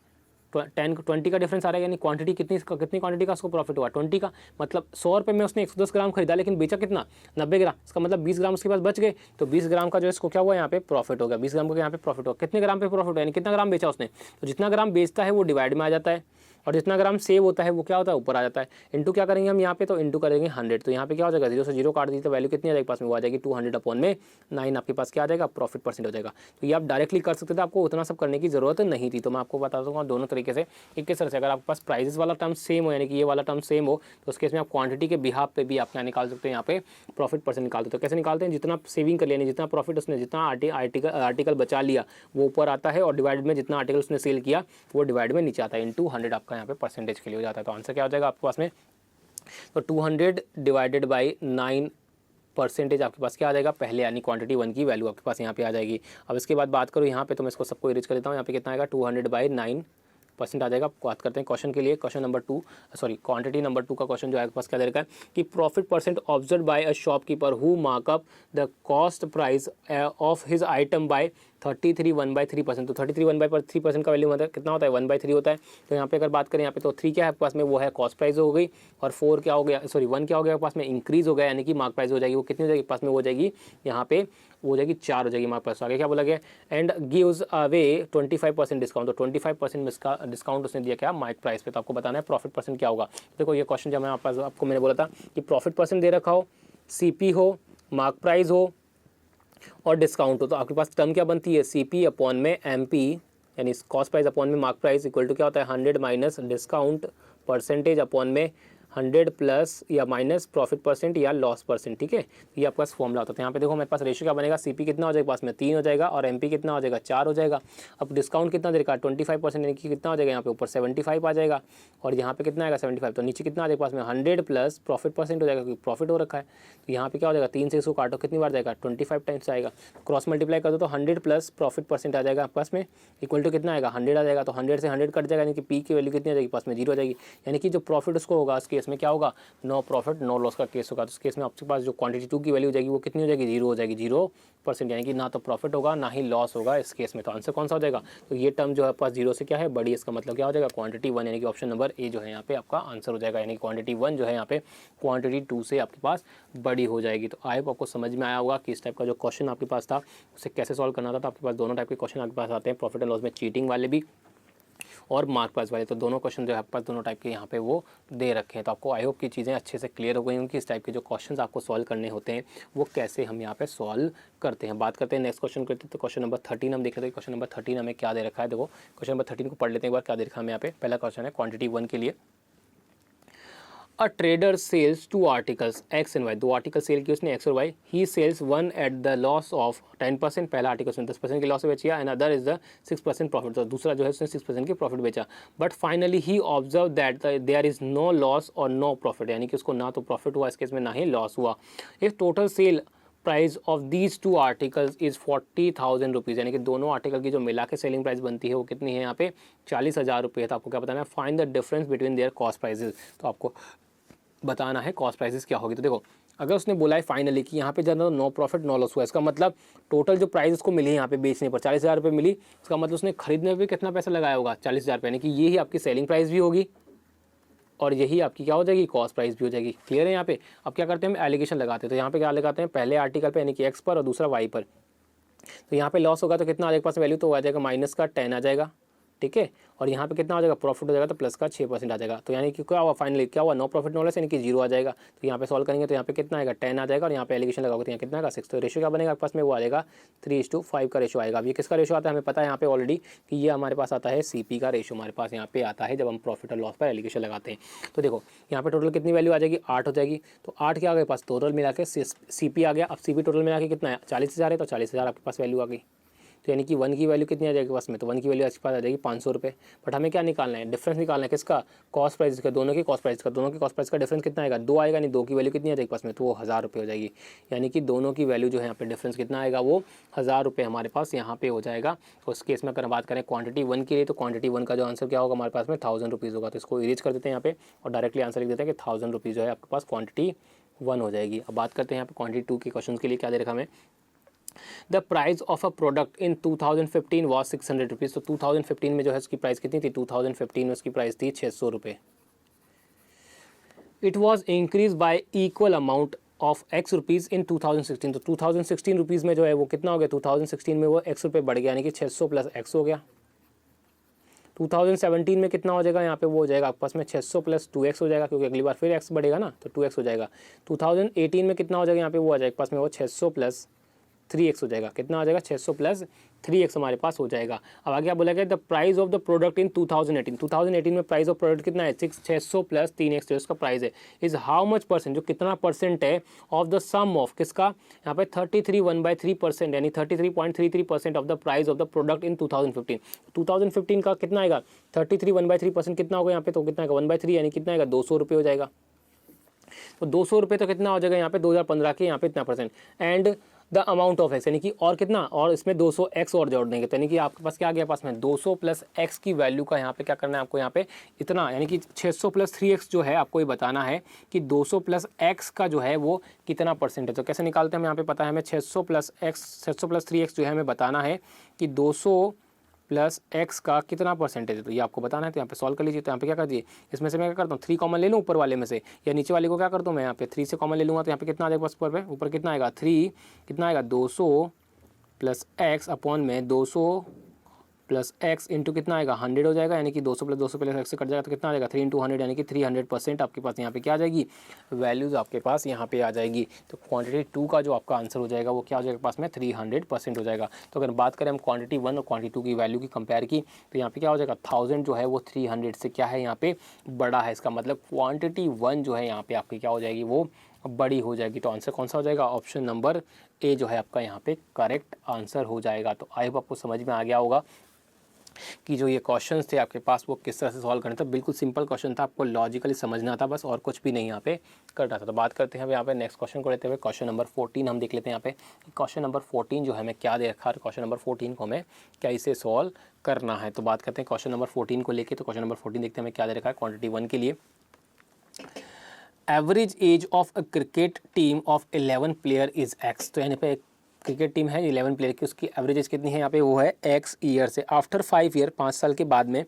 20 का डिफरेंस आ रहा है, यानी क्वांटिटी कितनी क्वांटिटी का उसको प्रॉफिट हुआ 20 का, मतलब 100 रुपये में उसने 110 ग्राम खरीदा, लेकिन बेचा कितना 90 ग्राम, इसका मतलब 20 ग्राम उसके पास बच गए। तो 20 ग्राम का जो इसको क्या हुआ यहाँ पे प्रॉफिट हो गया, 20 ग्राम का यहाँ पे प्रॉफिट हुआ, कितने ग्राम पे प्रॉफिट हुआ, यानी कितना ग्राम बेचा उसने। तो जितना ग्राम बेचता है वो डिवाइड में आ जाता है, और जितना ग्राम सेव होता है वो क्या होता है ऊपर आ जाता है। इंटू क्या करेंगे हम यहाँ पे, तो इंटू करेंगे 100। तो यहाँ पे क्या हो जाएगा 0 से 0 काट दी तो वैल्यू कितनी आ जाएगी पास में, वो आ जाएगी 200 अपॉन में 9 आपके पास क्या आ जाएगा प्रॉफिट परसेंट हो जाएगा। तो ये आप डायरेक्टली कर सकते थे, आपको उतना सब करने की जरूरत नहीं थी। तो मैं आपको बता दूंगा दोनों तरीके से, एक तरह से अगर आपके पास प्राइजेस वाला टर्म सेम हो, यानी कि ये वाला टर्म सेम हो, तो उस केस में आप क्वांटिटी के बिहाफ पे भी आप क्या निकाल सकते हैं, यहाँ पे प्रॉफिट परसेंट निकालते हो। तो कैसे निकालते हैं, जितना सेविंग कर लिया, जितना प्रॉफिट उसने, जितना आर्टिकल बचा लिया वो ऊपर आता है, और डिवाइड में जितना आर्टिकल उसने सेल किया वो डिवाइड में नीचे आता है, इंटू 100 आपका यहाँ पे परसेंटेज के लिए हो जाता है। तो आंसर क्या हो जाएगा आपके पास में, तो 200 डिवाइडेड बाई 9% आपके पास क्या आ जाएगा पहले, यानी क्वांटिटी 1 की वैल्यू आपके पास यहाँ पे आ जाएगी। अब इसके बाद बात करूँ यहाँ पे, तो मैं इसको सबको इरेज कर देता हूँ। यहाँ पे कितना आएगा 200/9% आ जाएगा। बात करते हैं क्वेश्चन के लिए, क्वेश्चन नंबर 2 क्वांटिटी नंबर 2 का क्वेश्चन जो है आपके पास क्या दे रखा है कि profit percent observe by a shopkeeper who markup the cost price of his item by 33 1/3%। तो 33 1/3% का वैल्यू मतलब कितना होता है 1/3 होता है। तो यहाँ पे अगर बात करें यहाँ पे, तो 3 क्या है आपके पास में, वो है कॉस्ट प्राइस हो गई, और 4 क्या हो गया, 1 क्या हो गया आपके पास में इंक्रीज हो गया, यानी कि मार्क प्राइस हो जाएगी, वो कितनी हो जाएगी पास में, हो जाएगी यहाँ पे वो जाएगी 4 हो जाएगी मार्क प्राइस। आगे क्या बोला गया, एंड गिव्स अवे 25% डिस्काउंट। तो 25% डिस्काउंट उसने दिया क्या मार्क प्राइस पे। तो आपको बताना है प्रॉफिट परसेंट क्या होगा। देखो ये क्वेश्चन जब मैं आपको मैंने बोला था कि प्रॉफिट परसेंट दे रखा हो, CP हो, मार्क प्राइस हो और डिस्काउंट हो, तो आपके पास टर्म क्या बनती है CP अपॉन में MP, यानी कॉस्ट प्राइस अपॉन में मार्क प्राइस इक्वल टू क्या होता है 100 माइनस डिस्काउंट परसेंटेज अपॉन में 100 प्लस या माइनस प्रॉफिट परसेंट या लॉस परसेंट। ठीक है, ये आपका फॉर्मूला होता है। यहाँ पे देखो मेरे पास रेशियो क्या बनेगा, CP कितना हो जाएगा पास में 3 हो जाएगा, और MP कितना हो जाएगा 4 हो जाएगा। अब डिस्काउंट कितना दे रखा है 25%, यानी कि कितना हो जाएगा यहाँ पे ऊपर 75 आ जाएगा, और यहाँ पे कितना आएगा 75, तो नीचे कितना आ जाएगा पास में 100 प्लस प्रॉफिट परसेंट हो जाएगा, क्योंकि प्रॉफिट हो रखा है। तो यहाँ पे क्या हो जाएगा 3 से इसको काटो कितनी बार जाएगा 25 टाइम्स आएगा, क्रॉस मल्टीप्लाई कर दो तो 100 प्लस प्रॉफिट परसेंट आ जाएगा पास में इक्वल टू कितना आएगा 100 आ जाएगा। तो 100 से 100 कट जाएगा, यानी कि P की वैल्यू कितनी आ जाएगी पास में 0 हो जाएगी, यानी कि जो प्रॉफिट उसको होगा उस केस में क्या होगा नो प्रॉफिट नो लॉस का केस होगा। तो इस केस में आपके पास जो क्वांटिटी 2 की वैल्यू हो जाएगी वो कितनी हो जाएगी 0 हो जाएगी, 0%, यानी कि ना तो प्रॉफिट होगा ना ही लॉस होगा इस केस में। तो आंसर कौन सा हो जाएगा, तो ये टर्म जो है पास 0 से क्या है बड़ी, इसका मतलब क्या हो जाएगा क्वांटिटी 1, यानी कि ऑप्शन नंबर ए जो है यहाँ पे आपका आंसर हो जाएगा, यानी क्वांटिटी 1 जो है यहाँ पे क्वांटिटी 2 से आपके पास बड़ी हो जाएगी। तो आई होप आपको समझ में आया होगा कि इस टाइप का जो क्वेश्चन आपके पास था उसे कैसे सॉल्व करना था। तो आपके पास दोनों टाइप के क्वेश्चन आपके पास आते हैं, प्रॉफिट एंड लॉस में चीटिंग वाले भी और मार्क प्राइस वाले। तो दोनों क्वेश्चन जो है आपके पास दोनों टाइप के यहाँ पे वो दे रखे हैं। तो आपको आई होप की चीज़ें अच्छे से क्लियर हो गई होंगी, इस टाइप के जो क्वेश्चंस आपको सॉल्व करने होते हैं वो कैसे हम यहाँ पे सॉल्व करते हैं। बात करते हैं नेक्स्ट क्वेश्चन करते हैं, तो क्वेश्चन नंबर 13 हम देख लेते हैं। क्वेश्चन नंबर 13 हमें क्या दे रखा है, देखो क्वेश्चन नंबर 13 को पढ़ लेते हैं एक बार, क्या दे रखा है हमें यहाँ पे। पहला क्वेश्चन है क्वांटिटी 1 के लिए, a trader sells two articles X and Y, दो आर्टिकल सेल किए उसने एक्स और Y, he sells one at the loss of 10%, पहला आर्टिकल उसने 10% की लॉस से बेचा, and other is the 6% profit, तो दूसरा जो है उसने 6% की प्रॉफिट बेचा, but finally he observe that there is no loss और नो प्रॉफिट, यानी कि उसको ना तो प्रॉफिट हुआ इस केस में ना ही लॉस हुआ। If total sale price of these two articles is 40,000 rupees, यानी कि दोनों आर्टिकल की जो मिला के सेलिंग प्राइस बनती है वो कितनी है यहाँ पे 40,000 रुपये है। तो आपको क्या बताना है, find the difference between their cost prices, तो आपको बताना है कॉस्ट प्राइसेस क्या होगी। तो देखो अगर उसने बोला है फाइनली कि यहाँ पे ज़्यादा नो प्रॉफिट नो लॉस हुआ, इसका मतलब टोटल जो प्राइस उसको मिली है यहाँ पे बेचने पर 40,000 रुपये मिली, इसका मतलब उसने खरीदने पर भी कितना पैसा लगाया होगा 40,000 रुपये, यानी कि ये ही आपकी सेलिंग प्राइस भी होगी और यही आपकी क्या हो जाएगी कॉस्ट प्राइस भी हो जाएगी। क्लियर है। यहाँ पे अब क्या करते हैं, हम एलिगेशन लगाते हैं, तो यहाँ पे क्या लगाते हैं, पहले आर्टिकल पे यानी कि एक्स पर और दूसरा वाई पर, तो यहाँ पे लॉस होगा तो कितना आ जाएगा पास वैल्यू, तो आ जाएगा माइनस का 10 आ जाएगा, ठीक है, और यहाँ पे कितना आ जाएगा प्रॉफिट हो जाएगा तो प्लस का 6% आ जाएगा, तो यानी कि क्या हुआ फाइनली क्या हुआ नो प्रॉफिट नो लॉस यानी कि 0 आ जाएगा। तो यहाँ पे सॉल्व करेंगे तो यहाँ पे कितना आएगा 10 आ जाएगा, और यहाँ पे एलिगेशन लगाओगे तो यहाँ कितना आएगा 6, तो रेशियो क्या बनेगा आपके पास में, वो आ जाएगा 3:5 का रेशियो आएगा। अब ये किसका रेशियो आता है हमें पता है यहाँ पे ऑलरेडी कि ये हमारे पास आता है CP का रेशियो हमारे पास यहाँ पे आता है जब हम प्रॉफिट और लॉस पर एलिगेशन लगाते हैं। तो देखो यहाँ पे टोटल कितनी वैल्यू आ जाएगी 8 हो जाएगी, तो 8 क्या आ गए पास टोटल मिला के CP आ गया। अब CP टोटल मिला के कितना है 40,000 है, तो 40,000 आपके पास वैल्यू आ गई, तो यानी कि 1 की वैल्यू कितनी आ जाएगी पास में, तो 1 की वैल्यू आपके पास आ जाएगी 500 रुपये। बट हमें क्या निकालना है, डिफरेंस निकालना है किसका, कॉस्ट प्राइस का, दोनों की कॉस्ट प्राइस का, दोनों की कॉस्ट प्राइस का डिफरेंस कितना आएगा 2 आएगा, नहीं 2 की वैल्यू कितनी आ जाएगी पास में, तो वो 1000 रुपये हो जाएगी, यानी कि दोनों की वैल्यू जो है यहाँ पे डिफरेंस कितना आएगा वो 1000 रुपये हमारे पास यहाँ पे हो जाएगा। तो उस केस में अगर बात करें क्वांटिटी 1 के लिए, तो क्वांटिटी 1 का जो आंसर क्या होगा हमारे पास में 1000 रुपीज़ होगा, तो इसको इरेज कर देते हैं यहाँ पे और डायरेक्टली आंसर लिख देते हैं कि 1000 रुपीज़ जो है आपके पास क्वांटिटी 1 हो जाएगी। अब बात करते हैं यहाँ पे क्वांटिटी 2 के क्वेश्चन के लिए क्या दे रखा हमें, the price of a product in 2015 was 600 rupees, तो 2015 में जो है उसकी प्राइस कितनी थी, 2015 में उसकी प्राइस थी 600 रुपये। It was increase y equal amount of x rupees in 2016, तो 2016 रुपीज़ में जो है वो कितना हो गया 2016 में वो एक्स रुपये बढ़ गया, यानी कि 600 प्लस एक्स हो गया। 2017 में कितना हो जाएगा यहाँ पे वो हो जाएगा आपके पास में 600 प्लस 2x हो जाएगा, क्योंकि अगली बार फिर x बढ़ेगा ना, तो 2x हो जाएगा। 2018 में कितना हो जाएगा यहाँ पे वो आ जाएगा पास में वो 600 प्लस 3x हो जाएगा, कितना आ जाएगा 600 प्लस 3x हमारे पास हो जाएगा। अब आगे क्या बोला गया, the price of the product in 2018 में प्राइस ऑफ प्रोडक्ट कितना है 600 प्लस 3x जो उसका प्राइस है इज हाउ मच परसेंट, जो कितना परसेंट है ऑफ द सम ऑफ किसका यहाँ पे 33.1/3%, यानी 33.33% of the price of the product in 2015 का कितना आएगा 33.1/3% कितना होगा यहाँ पे, तो कितना आएगा 1/3 यानी कितना आएगा 200 रुपये हो जाएगा। तो 200 रुपये तो कितना हो जाएगा यहाँ पे 2015 के यहाँ पे इतना percent, and the amount of x यानी कि और कितना, और इसमें 200 एक्स और जोड़ देंगे, तो यानी कि आपके पास क्या आ गया पास में 200 प्लस एक्स की वैल्यू का यहाँ पे क्या करना है आपको यहाँ पे इतना, यानी कि 600 प्लस 3x जो है आपको ये बताना है कि 200 प्लस एक्स का जो है वो कितना परसेंट है। तो कैसे निकालते हैं हम यहाँ पे पता है हमें 600 प्लस 3x जो है हमें बताना है कि 200 प्लस एक्स का कितना परसेंटेज है, तो ये आपको बताना है। तो यहाँ पे सॉल्व कर लीजिए, तो यहाँ पे क्या कर दिए इसमें से मैं क्या करता हूँ 3 कॉमन ले लूँ ऊपर वाले में से, या नीचे वाले को क्या करता हूँ मैं यहाँ पे 3 से कॉमन ले लूँगा, तो यहाँ पे कितना आ जाएगा ऊपर पे, ऊपर कितना आएगा 3, कितना आएगा 200 प्लस एक्स अपॉन में 200 प्लस एक्स इंटू कितना आएगा 100 हो जाएगा, यानी कि 200 प्लस 200 प्लस एक्स से कट जाएगा तो कितना आ जाएगा 3 × 100 यानी कि 300% आपके पास यहाँ पे क्या आ जाएगी वैल्यूज़ आपके पास यहाँ पे आ जाएगी। तो क्वांटिटी 2 का जो आपका आंसर हो जाएगा वो क्या हो जाएगा पास में 300% हो जाएगा। तो अगर बात करें हम क्वांटिटी 1 और क्वांटिटी 2 की वैल्यू की कंपेयर की, तो यहाँ पे क्या हो जाएगा 1000 जो है वो 300 से क्या है यहाँ पे बड़ा है, इसका मतलब क्वांटिटी 1 जो है यहाँ पे आपकी क्या हो जाएगी वो बड़ी हो जाएगी। तो आंसर कौन सा हो जाएगा, ऑप्शन नंबर ए जो है आपका यहाँ पे करेक्ट आंसर हो जाएगा। तो आई होप आपको समझ में आ गया होगा कि जो ये क्वेश्चंस थे आपके पास वो किस तरह से सॉल्व करना था। बिल्कुल सिंपल क्वेश्चन था, आपको लॉजिकली समझना था बस, और कुछ भी नहीं यहाँ पे करना था। तो बात करते हैं यहाँ पे नेक्स्ट क्वेश्चन को लेते हुए, क्वेश्चन नंबर 14 हम देख लेते हैं यहाँ पे। क्वेश्चन नंबर 14 जो है हमें क्या दे रखा है, क्वेश्चन नंबर 14 को हमें कैसे सॉल्व करना है। तो बात करते हैं क्वेश्चन नंबर 14 को लेकर। तो क्वेश्चन नंबर 14 देखते हैं हमें क्या दे रखा है क्वांटिटी 1 के लिए। Average age of a cricket team of 11 player is x, तो यहाँ पे क्रिकेट टीम है 11 प्लेयर की, उसकी एवरेज एज कितनी है यहाँ पे वो है एक्स ईयर से। आफ्टर 5 ईयर 5 साल के बाद में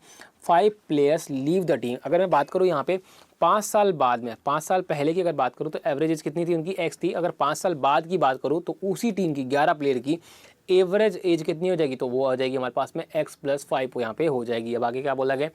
5 प्लेयर्स लीव द टीम। अगर मैं बात करूँ यहाँ पे 5 साल बाद में, 5 साल पहले की अगर बात करूँ तो एवरेज एज कितनी थी उनकी एक्स थी। अगर 5 साल बाद की बात करूँ तो उसी टीम की 11 प्लेयर की एवरेज एज कितनी हो जाएगी, तो वो आ जाएगी हमारे पास में x+5 यहाँ पे हो जाएगी। अब आगे क्या बोला गया,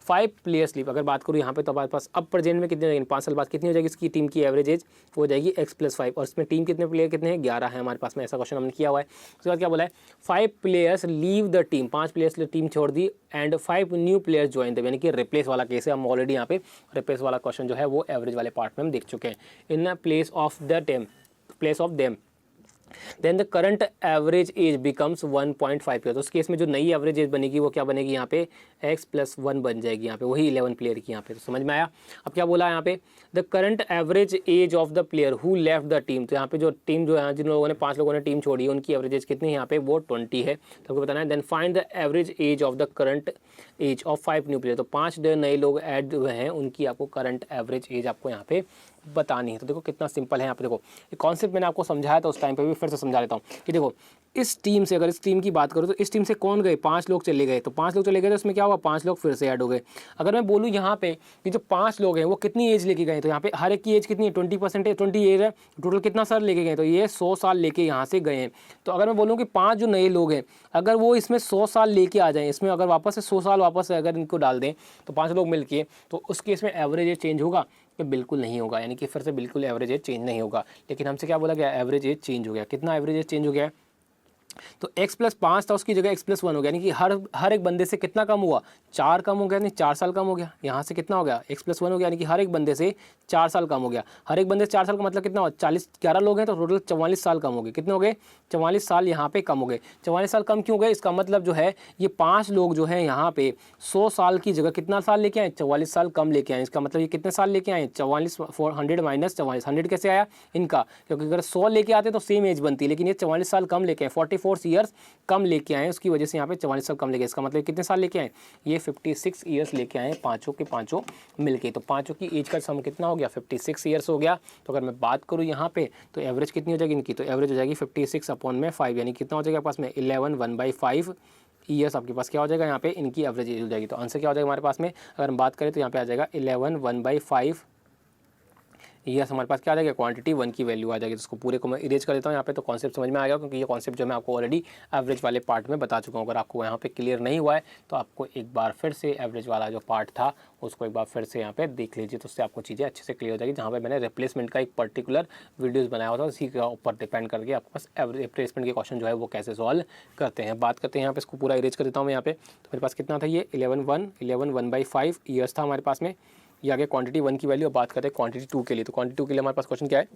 5 प्लेयर्स लीव, अगर बात करूँ यहाँ पे तो हमारे पास अब प्रेजेंट में कितनी हो जाएगी, 5 साल बाद कितनी हो जाएगी इसकी टीम की एवरेज एज, वो हो जाएगी x+5। और इसमें टीम कितने प्लेयर कितने हैं, 11 है हमारे पास में, ऐसा क्वेश्चन हमने किया हुआ है। उसके बाद क्या बोला है, 5 players leave the team, 5 players ने टीम छोड़ दी and 5 new players join the, यानी कि रिप्लेस वाला केस है। हम ऑलरेडी यहाँ पे रिप्लेस वाला क्वेश्चन जो है वो एवरेज वाले पार्ट में हम देख चुके हैं। In place of them then the current average age becomes 1.5 year. तो उस केस में जो नई एवरेज एज बनेगी वो क्या बनेगी, यहाँ पे x+1 बन जाएगी, यहाँ पे वही 11 प्लेयर की यहाँ पे। तो समझ में आया। अब क्या बोला यहाँ पे, the current average age of the player who left the team, तो यहाँ पे जो टीम जो है जिन लोगों ने 5 लोगों ने टीम छोड़ी उनकी एवरेज एज कितनी है, यहाँ पे वो 20 है। तो आपको बताना है। Then find the average age of the current age of 5 new player, तो 5 नए लोग ऐड हुए हैं उनकी आपको करंट एवरेज एज आपको यहाँ पे बतानी है। तो देखो कितना सिंपल है। यहाँ पे देखो ये कॉन्सेप्ट मैंने आपको समझाया था उस टाइम पे भी, फिर से समझा देता हूँ कि देखो इस टीम से, अगर इस टीम की बात करूँ तो इस टीम से कौन गए, 5 लोग चले गए। तो 5 लोग चले गए तो उसमें क्या हुआ, 5 लोग फिर से ऐड हो गए। अगर मैं बोलूँ यहाँ पे कि जो 5 लोग हैं वो कितनी एज लेके गए, तो यहाँ पे हर एक की एज कितनी है, 20% है, 20 एज है। टोटल कितना साल लेके गए, तो ये 100 साल लेके यहाँ से गए हैं। तो अगर मैं बोलूँ कि 5 जो नए लोग हैं अगर वो इसमें 100 साल लेके आ जाएँ, इसमें अगर वापस से 100 साल वापस अगर इनको डाल दें तो 5 लोग मिल के, तो उस केस में एवरेज एज चेंज होगा कि बिल्कुल नहीं होगा, यानी कि फिर से बिल्कुल एवरेज एज चेंज नहीं होगा। लेकिन हमसे क्या बोला गया, एवरेज एज चेंज हो गया। कितना एवरेज एज चेंज हो गया है, तो x+5 था उसकी जगह x+1 हो गया, यानी कि हर एक बंदे से कितना कम हुआ, 4 कम हो गया, यानी 4 साल कम हो गया। यहाँ से कितना हो गया, x+1 हो गया, यानी कि हर एक बंदे से 4 साल कम हो गया। हर एक बंदे से 4 साल का मतलब कितना हुआ, 11 लोग हैं तो टोटल 44 साल कम हो गए। कितने हो गए, 44 साल यहाँ पे कम हो गए। 44 साल कम क्यों गए, इसका मतलब जो है ये 5 लोग जो है यहाँ पे 100 साल की जगह कितना साल लेके आए, 44 साल कम लेके आए। इसका मतलब ये कितने साल लेके आए, 44 400 माइनस 44, 100 कैसे आया इनका, क्योंकि अगर 100 लेके आते तो सेम एज बनती है, लेकिन ये 44 साल कम लेके आए, 44 ईयर्स कम लेके आए, उसकी वजह से यहाँ पे 44 साल कम लेके। इसका मतलब कितने साल लेके आए, ये 56 ईयर्स लेके आए, पाँचों के पाँचों मिलके। तो पाँचों की एज का सम कितना हो गया, 56 ईयर्स हो गया। तो अगर मैं बात करूँ यहाँ पे तो एवरेज कितनी हो जाएगी इनकी, तो एवरेज हो जाएगी 56/5, यानी कितना हो जाएगा पास में 11 1/5 ईयर्स आपके पास क्या हो जाएगा यहाँ पे इनकी एवरेज एज हो जाएगी। तो आंसर क्या हो जाएगा हमारे पास में, अगर हम बात करें तो यहाँ पे आ जाएगा 11 1/5 यस, हमारे पास क्या आ जाएगा, क्वांटिटी 1 की वैल्यू आ जाएगी। तो इसको पूरे को मैं इरेज कर देता हूँ यहाँ पे, तो कॉन्सेप्ट समझ में आ गया, क्योंकि ये कॉन्सेप्ट जो मैं आपको ऑलरेडी एवरेज वाले पार्ट में बता चुका हूँ। अगर आपको यहाँ पे क्लियर नहीं हुआ है तो आपको एक बार फिर से एवरेज वाला जो पार्ट था उसको एक बार फिर से यहाँ पे देख लीजिए, तो उससे आपको चीज़ें अच्छे से क्लियर हो जाएगी। जहाँ पर मैंने रिप्लेसमेंट का एक पर्टिकुलर वीडियोज़ बनाया हुआ था, उसी के ऊपर डिपेंड करके आपके पास रिप्लेसमेंट के क्वेश्चन जो है वो कैसे सॉल्व करते हैं। बात करते हैं यहाँ पे, इसको पूरा इरेज कर देता हूँ मैं यहाँ पे। तो मेरे पास कितना था, ये 11 1/5 ईयर्स था हमारे पास में। ये आगे क्वांटिटी 1 की वैल्यू। अब बात करते हैं क्वांटिटी 2 के लिए। तो क्वांटिटी 2 के लिए हमारे पास क्वेश्चन क्या है,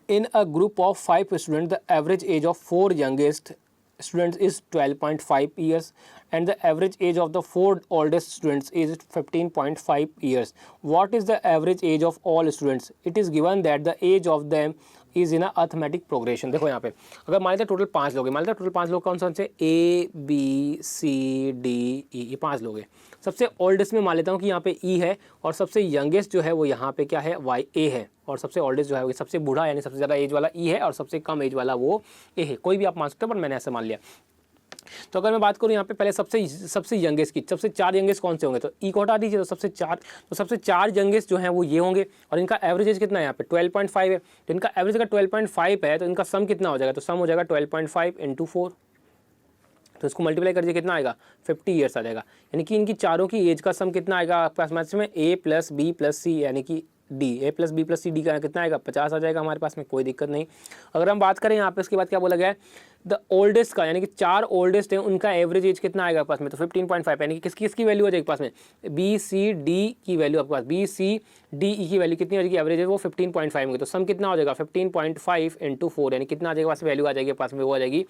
in a group of 5 student the average age of 4 youngest students is 12.5 years and the average age of the 4 oldest students is 15.5 years. What is the average age of all students? It is given that the age of them is in a arithmetic progression. देखो यहाँ पे अगर मान लेते total 5 लोग हैं, मान लेते टोटल 5 लोग कौन कौन से, A B C D E, ये 5 लोग हैं। सबसे ओल्डेस्ट में मान लेता हूँ कि यहाँ पे E है, और सबसे यंगेस्ट जो है वो यहाँ पे क्या है, A है, और सबसे ओल्डेस्ट जो है वो सबसे बूढ़ा यानी सबसे ज़्यादा एज वाला E है, और सबसे कम एज वाला वो A है। कोई भी आप मान सकते हो, पर मैंने ऐसे मान लिया। तो अगर मैं बात करूँ यहाँ पे पहले सबसे यंगेस्ट की, सबसे 4 यंगेस्ट कौन से होंगे, तो ई को हटा दीजिए, तो सबसे 4 यंगेस्ट जो हैं वो ये होंगे, और इनका एवरेज एज कितना है यहाँ पे 12.5 है। तो इनका एवरेज अगर 12.5 है तो इनका सम कितना हो जाएगा, तो सम हो जाएगा 12.5 × 4, तो इसको मल्टीप्लाई कर दीजिए, कितना आएगा 50 ईयर्स आ जाएगा। यानी कि इनकी चारों की एज का सम कितना आएगा आपके पास मैथ्स में, A + B + C यानी कि D, A + B + C D का कितना आएगा 50 आ जाएगा हमारे पास में, कोई दिक्कत नहीं। अगर हम बात करें यहाँ पे इसके बाद क्या बोला गया है, द ओल्डेस्ट का, यानी कि 4 ओल्डेस्ट हैं उनका एवरेज एज कितना आएगा पास में, तो 15.5, यानी कि किसकी वैल्यू आ जाएगी पास में, B C D की वैल्यू आपके पास, B C D E की वैल्यू कितनी हो जाएगी, एवरेज है वो 15.5 होगी। तो सम कितना हो जाएगा 15.5 × 4, यानी कितना आ जाएगा पास वैल्यू आ जाएगी पास में, वो आ जाएगी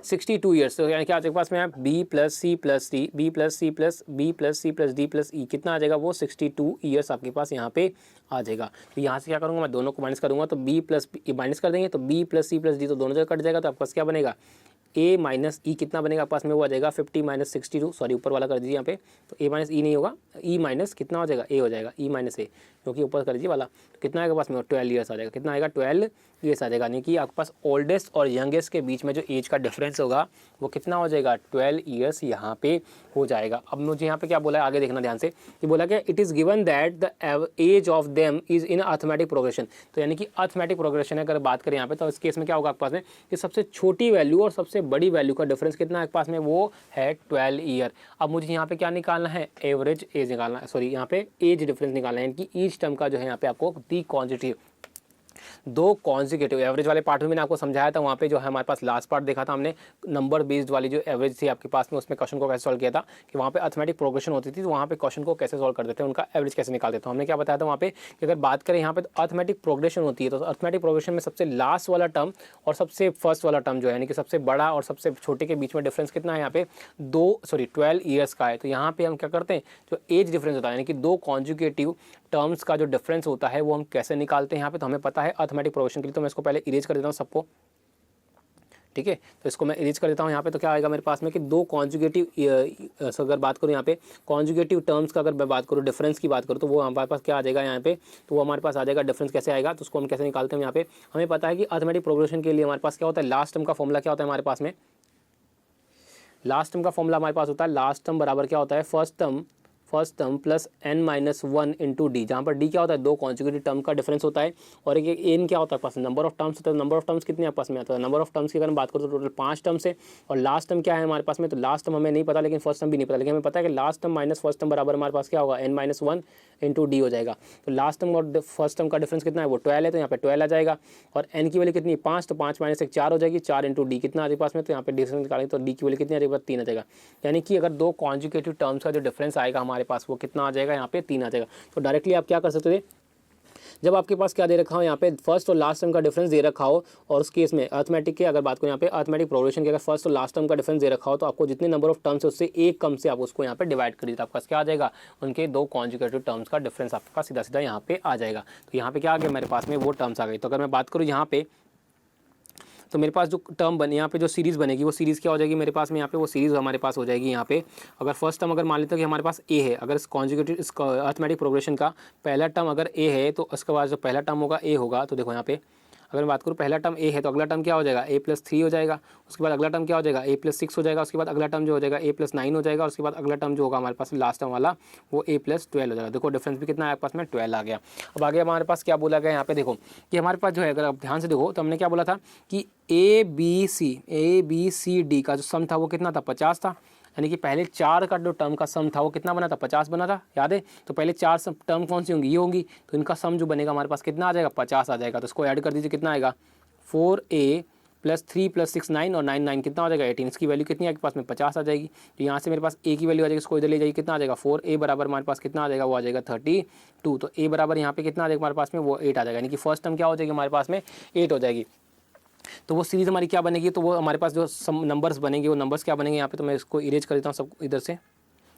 62 ईयर्स। तो यानी क्या आ जाएगा पास में आप B + C + D, B + C + B + C + D + E, कितना आ जाएगा वो 62 ईयर्स आपके पास यहाँ पे आ जाएगा। तो यहाँ से क्या करूँगा मैं, दोनों को माइनस करूँगा, तो B + माइनस कर देंगे तो B + C + D तो दोनों जगह कट जाएगा, तो आपके पास क्या बनेगा ए माइनस ई कितना बनेगा आपके पास में, वो आ जाएगा 50 माइनस 62, सॉरी ऊपर वाला कर दीजिए यहाँ पे, तो ए माइनस ई नहीं होगा, ई माइनस कितना हो जाएगा, ए हो जाएगा, ई माइनस ए, क्योंकि ऊपर कर दीजिए वाला, तो कितना आएगा पास में 12 ईयर्स आ जाएगा, कितना आएगा 12 ईयर्स आ जाएगा, यानी कि आपके पास ओल्डेस्ट और यंगेस्ट के बीच में जो एज का डिफरेंस होगा वो कितना हो जाएगा 12 ईयर्स यहाँ पे हो जाएगा। अब मुझे यहाँ पे क्या बोला है आगे देखना ध्यान से, कि बोला कि it is given that the age of them is in arithmetic progression, तो यानी कि अर्थमेटिक प्रोग्रेशन है अगर बात करें यहाँ पे, तो इस केस में क्या होगा आपके पास में कि सबसे छोटी वैल्यू और सबसे बड़ी वैल्यू का डिफरेंस कितना है आपके पास में, वो है 12 ईयर। अब मुझे यहाँ पे क्या निकालना है, एवरेज एज निकालना है, सॉरी यहाँ पे एज डिफरेंस निकालना है, यानी कि ईच टर्म का जो है यहाँ पे आपको दी क्वांटिटी दो कॉन्जिक्यूटिव एवरेज वाले पार्ट में मैंने आपको समझाया था, वहाँ पे जो है हमारे पास लास्ट पार्ट देखा था हमने नंबर बेस्ड वाली जो एवरेज थी आपके पास में, उसमें क्वेश्चन को कैसे सॉल्व किया था कि वहाँ पे अर्थमेटिक प्रोग्रेशन होती थी, तो वहाँ पे क्वेश्चन को कैसे सॉल्व कर देते हैं, उनका एवरेज कैसे निकालते थे। हमने क्या बताया था वहाँ पे कि अगर बात करें यहाँ पे तो अर्थमेटिक प्रोग्रेशन होती है, तो अर्थमेटिक प्रोग्रेशन में सबसे लास्ट वाला टर्म और सबसे फर्स्ट वाला टर्म जो है यानी कि सबसे बड़ा और सबसे छोटे के बीच में डिफरेंस कितना है यहाँ पे 12 ईयर्स का है। तो यहाँ पे हम क्या करते हैं, जो एज डिफरेंस होता है यानी कि दो कॉन्जुगेटिव टर्म्स का जो डिफरेंस होता है वो हम कैसे निकालते हैं यहाँ पे, तो हमें पता है अर्थमेटिक प्रोग्रेशन के लिए। तो मैं इसको पहले इरेज कर देता हूँ सबको, ठीक है, तो इसको मैं इरेज कर देता हूँ यहाँ पे। तो क्या आएगा मेरे पास में कि दो कॉन्जुगेटिव, अगर बात करूँ यहाँ पे कॉन्जुगेटिव टर्म्स का अगर मैं बात करूँ डिफरेंस की बात करूँ, तो वो हमारे पास क्या आ जाएगा यहाँ पे, तो वो हमारे पास आ जाएगा डिफरेंस कैसे आएगा, तो उसको हम कैसे निकालते हैं यहाँ पे। हमें पता है कि अर्थमेटिक प्रोग्रेशन के लिए हमारे पास क्या होता है, लास्ट टर्म का फॉर्मूला क्या होता है हमारे पास में, लास्ट टर्म का फॉर्मूला हमारे पास होता है, लास्ट टर्म बराबर क्या होता है, first term plus n-1 into D, जहाँ पर डी क्या होता है, दो कॉन्जुगेटिव टर्म का डिफरेंस होता है, और एक एन क्या होता है पास नंबर ऑफ टर्म्स होता है। नंबर ऑफ टर्म्स कितने आपस में आता है, नंबर ऑफ टर्म्स की अगर हम बात करें तो टोटल 5 टर्म्स है, और लास्ट टर्म क्या है हमारे पास में, तो लास्ट टर्म हमें नहीं पता लेकिन फर्स्ट टर्म भी नहीं पता, लेकिन हमें पता है कि last term minus first term बराबर हमारे पास क्या होगा n-1 इंटू डी हो जाएगा। तो लास्ट टर्म और फर्स्ट टर्म का डिफरेंस कितना है, वो 12 है, तो यहाँ पे 12 आ जाएगा, और n की वैल्यू कितनी है 5, तो 5 माइनस 1 4 हो जाएगी, 4 इंटू डी कितना आ जाएगा पास में, तो यहाँ पे डिफरेंस निकालेंगे तो डी की वैल्यू कितनी आ जाएगी 3 आ जाएगा। यानी कि अगर दो कॉन्जुगेटिव टर्म्स का जो डिफरेंस आएगा हमारे पास वो कितना आ जाएगा, यहाँ पे 3 आ जाएगा। तो डायरेक्टली आप क्या कर सकते थे, जब आपके पास क्या दे रखा हो यहाँ पे फर्स्ट और लास्ट टर्म का डिफरेंस दे रखा हो, और उस केस में अर्थमेटिक के अगर बात करें यहाँ पे अर्थमेटिक प्रोग्रेशन के अगर फर्स्ट और लास्ट टर्म का डिफरेंस दे रखा हो, तो आपको जितने नंबर ऑफ टर्म्स है उससे एक कम से आप उसको यहाँ पे डिवाइड करिए, तो आपके पास क्या आ जाएगा, उनके दो कॉन्जुगेटिव टर्म्स का डिफरेंस आपके पास सीधा सीधा यहाँ पे आ जाएगा। तो यहाँ पे क्या आ गया मेरे पास में, वो टर्म्स आ गई। तो अगर मैं बात करूँ यहाँ पे, तो मेरे पास जो टर्म बने यहाँ पे जो सीरीज़ बनेगी वो सीरीज़ क्या हो जाएगी मेरे पास में, यहाँ पे वो सीरीज़ हमारे पास हो जाएगी यहाँ पे। अगर फर्स्ट टर्म अगर मान लेते हैं कि हमारे पास ए है, अगर इस कॉन्जुगेटिव इस अर्थमेटिक प्रोग्रेशन का पहला टर्म अगर ए है, तो उसके बाद जो पहला टर्म होगा ए होगा, तो देखो यहाँ पे अगर मैं बात करूँ पहला टर्म ए है तो अगला टर्म क्या हो जाएगा a+3 हो जाएगा, उसके बाद अगला टर्म क्या हो जाएगा a+6 हो जाएगा, उसके बाद अगला टर्म जो हो जाएगा a+9 हो जाएगा, और उसके बाद अगला टर्म जो होगा हमारे पास लास्ट टर्म वाला वो a+12 हो जाएगा। देखो डिफरेंस भी कितना है आपके पास में 12 आ गया। अब आगे हमारे पास क्या बोला गया यहाँ पे, देखो कि हमारे पास जो है अगर आप ध्यान से देखो तो हमने क्या बोला था कि A B C D का जो सम था वो कितना था 50 था, यानी कि पहले 4 का जो टर्म का सम था वो कितना बना था 50 बना था, याद है। तो पहले 4 टर्म कौन सी होंगी, ये होंगी, तो इनका सम जो बनेगा हमारे पास कितना आ जाएगा 50 आ जाएगा। तो इसको ऐड कर दीजिए, कितना आएगा 4A + 3 + 6 9 और 9 9 कितना हो जाएगा 18, इसकी वैल्यू कितनी है आपके पास में 50 आ जाएगी। तो यहाँ से मेरे पास A की वैल्यू आ जाएगी, इसको इधर ले जाइए, कितना आ जाएगा 4A बराबर हमारे पास कितना आ जाएगा, वो आ जाएगा 32। तो A बराबर यहाँ पे कितना आ जाएगा हमारे पास में, वो 8 आ जाएगा, यानी कि फर्स्ट टर्म क्या हो जाएगी हमारे पास में 8 हो जाएगी। तो वो सीरीज़ हमारी क्या बनेगी, तो वो हमारे पास जो सम नंबर्स बनेंगे वो नंबर्स क्या बनेंगे यहाँ पे, तो मैं इसको इरेज कर देता हूँ सब इधर से,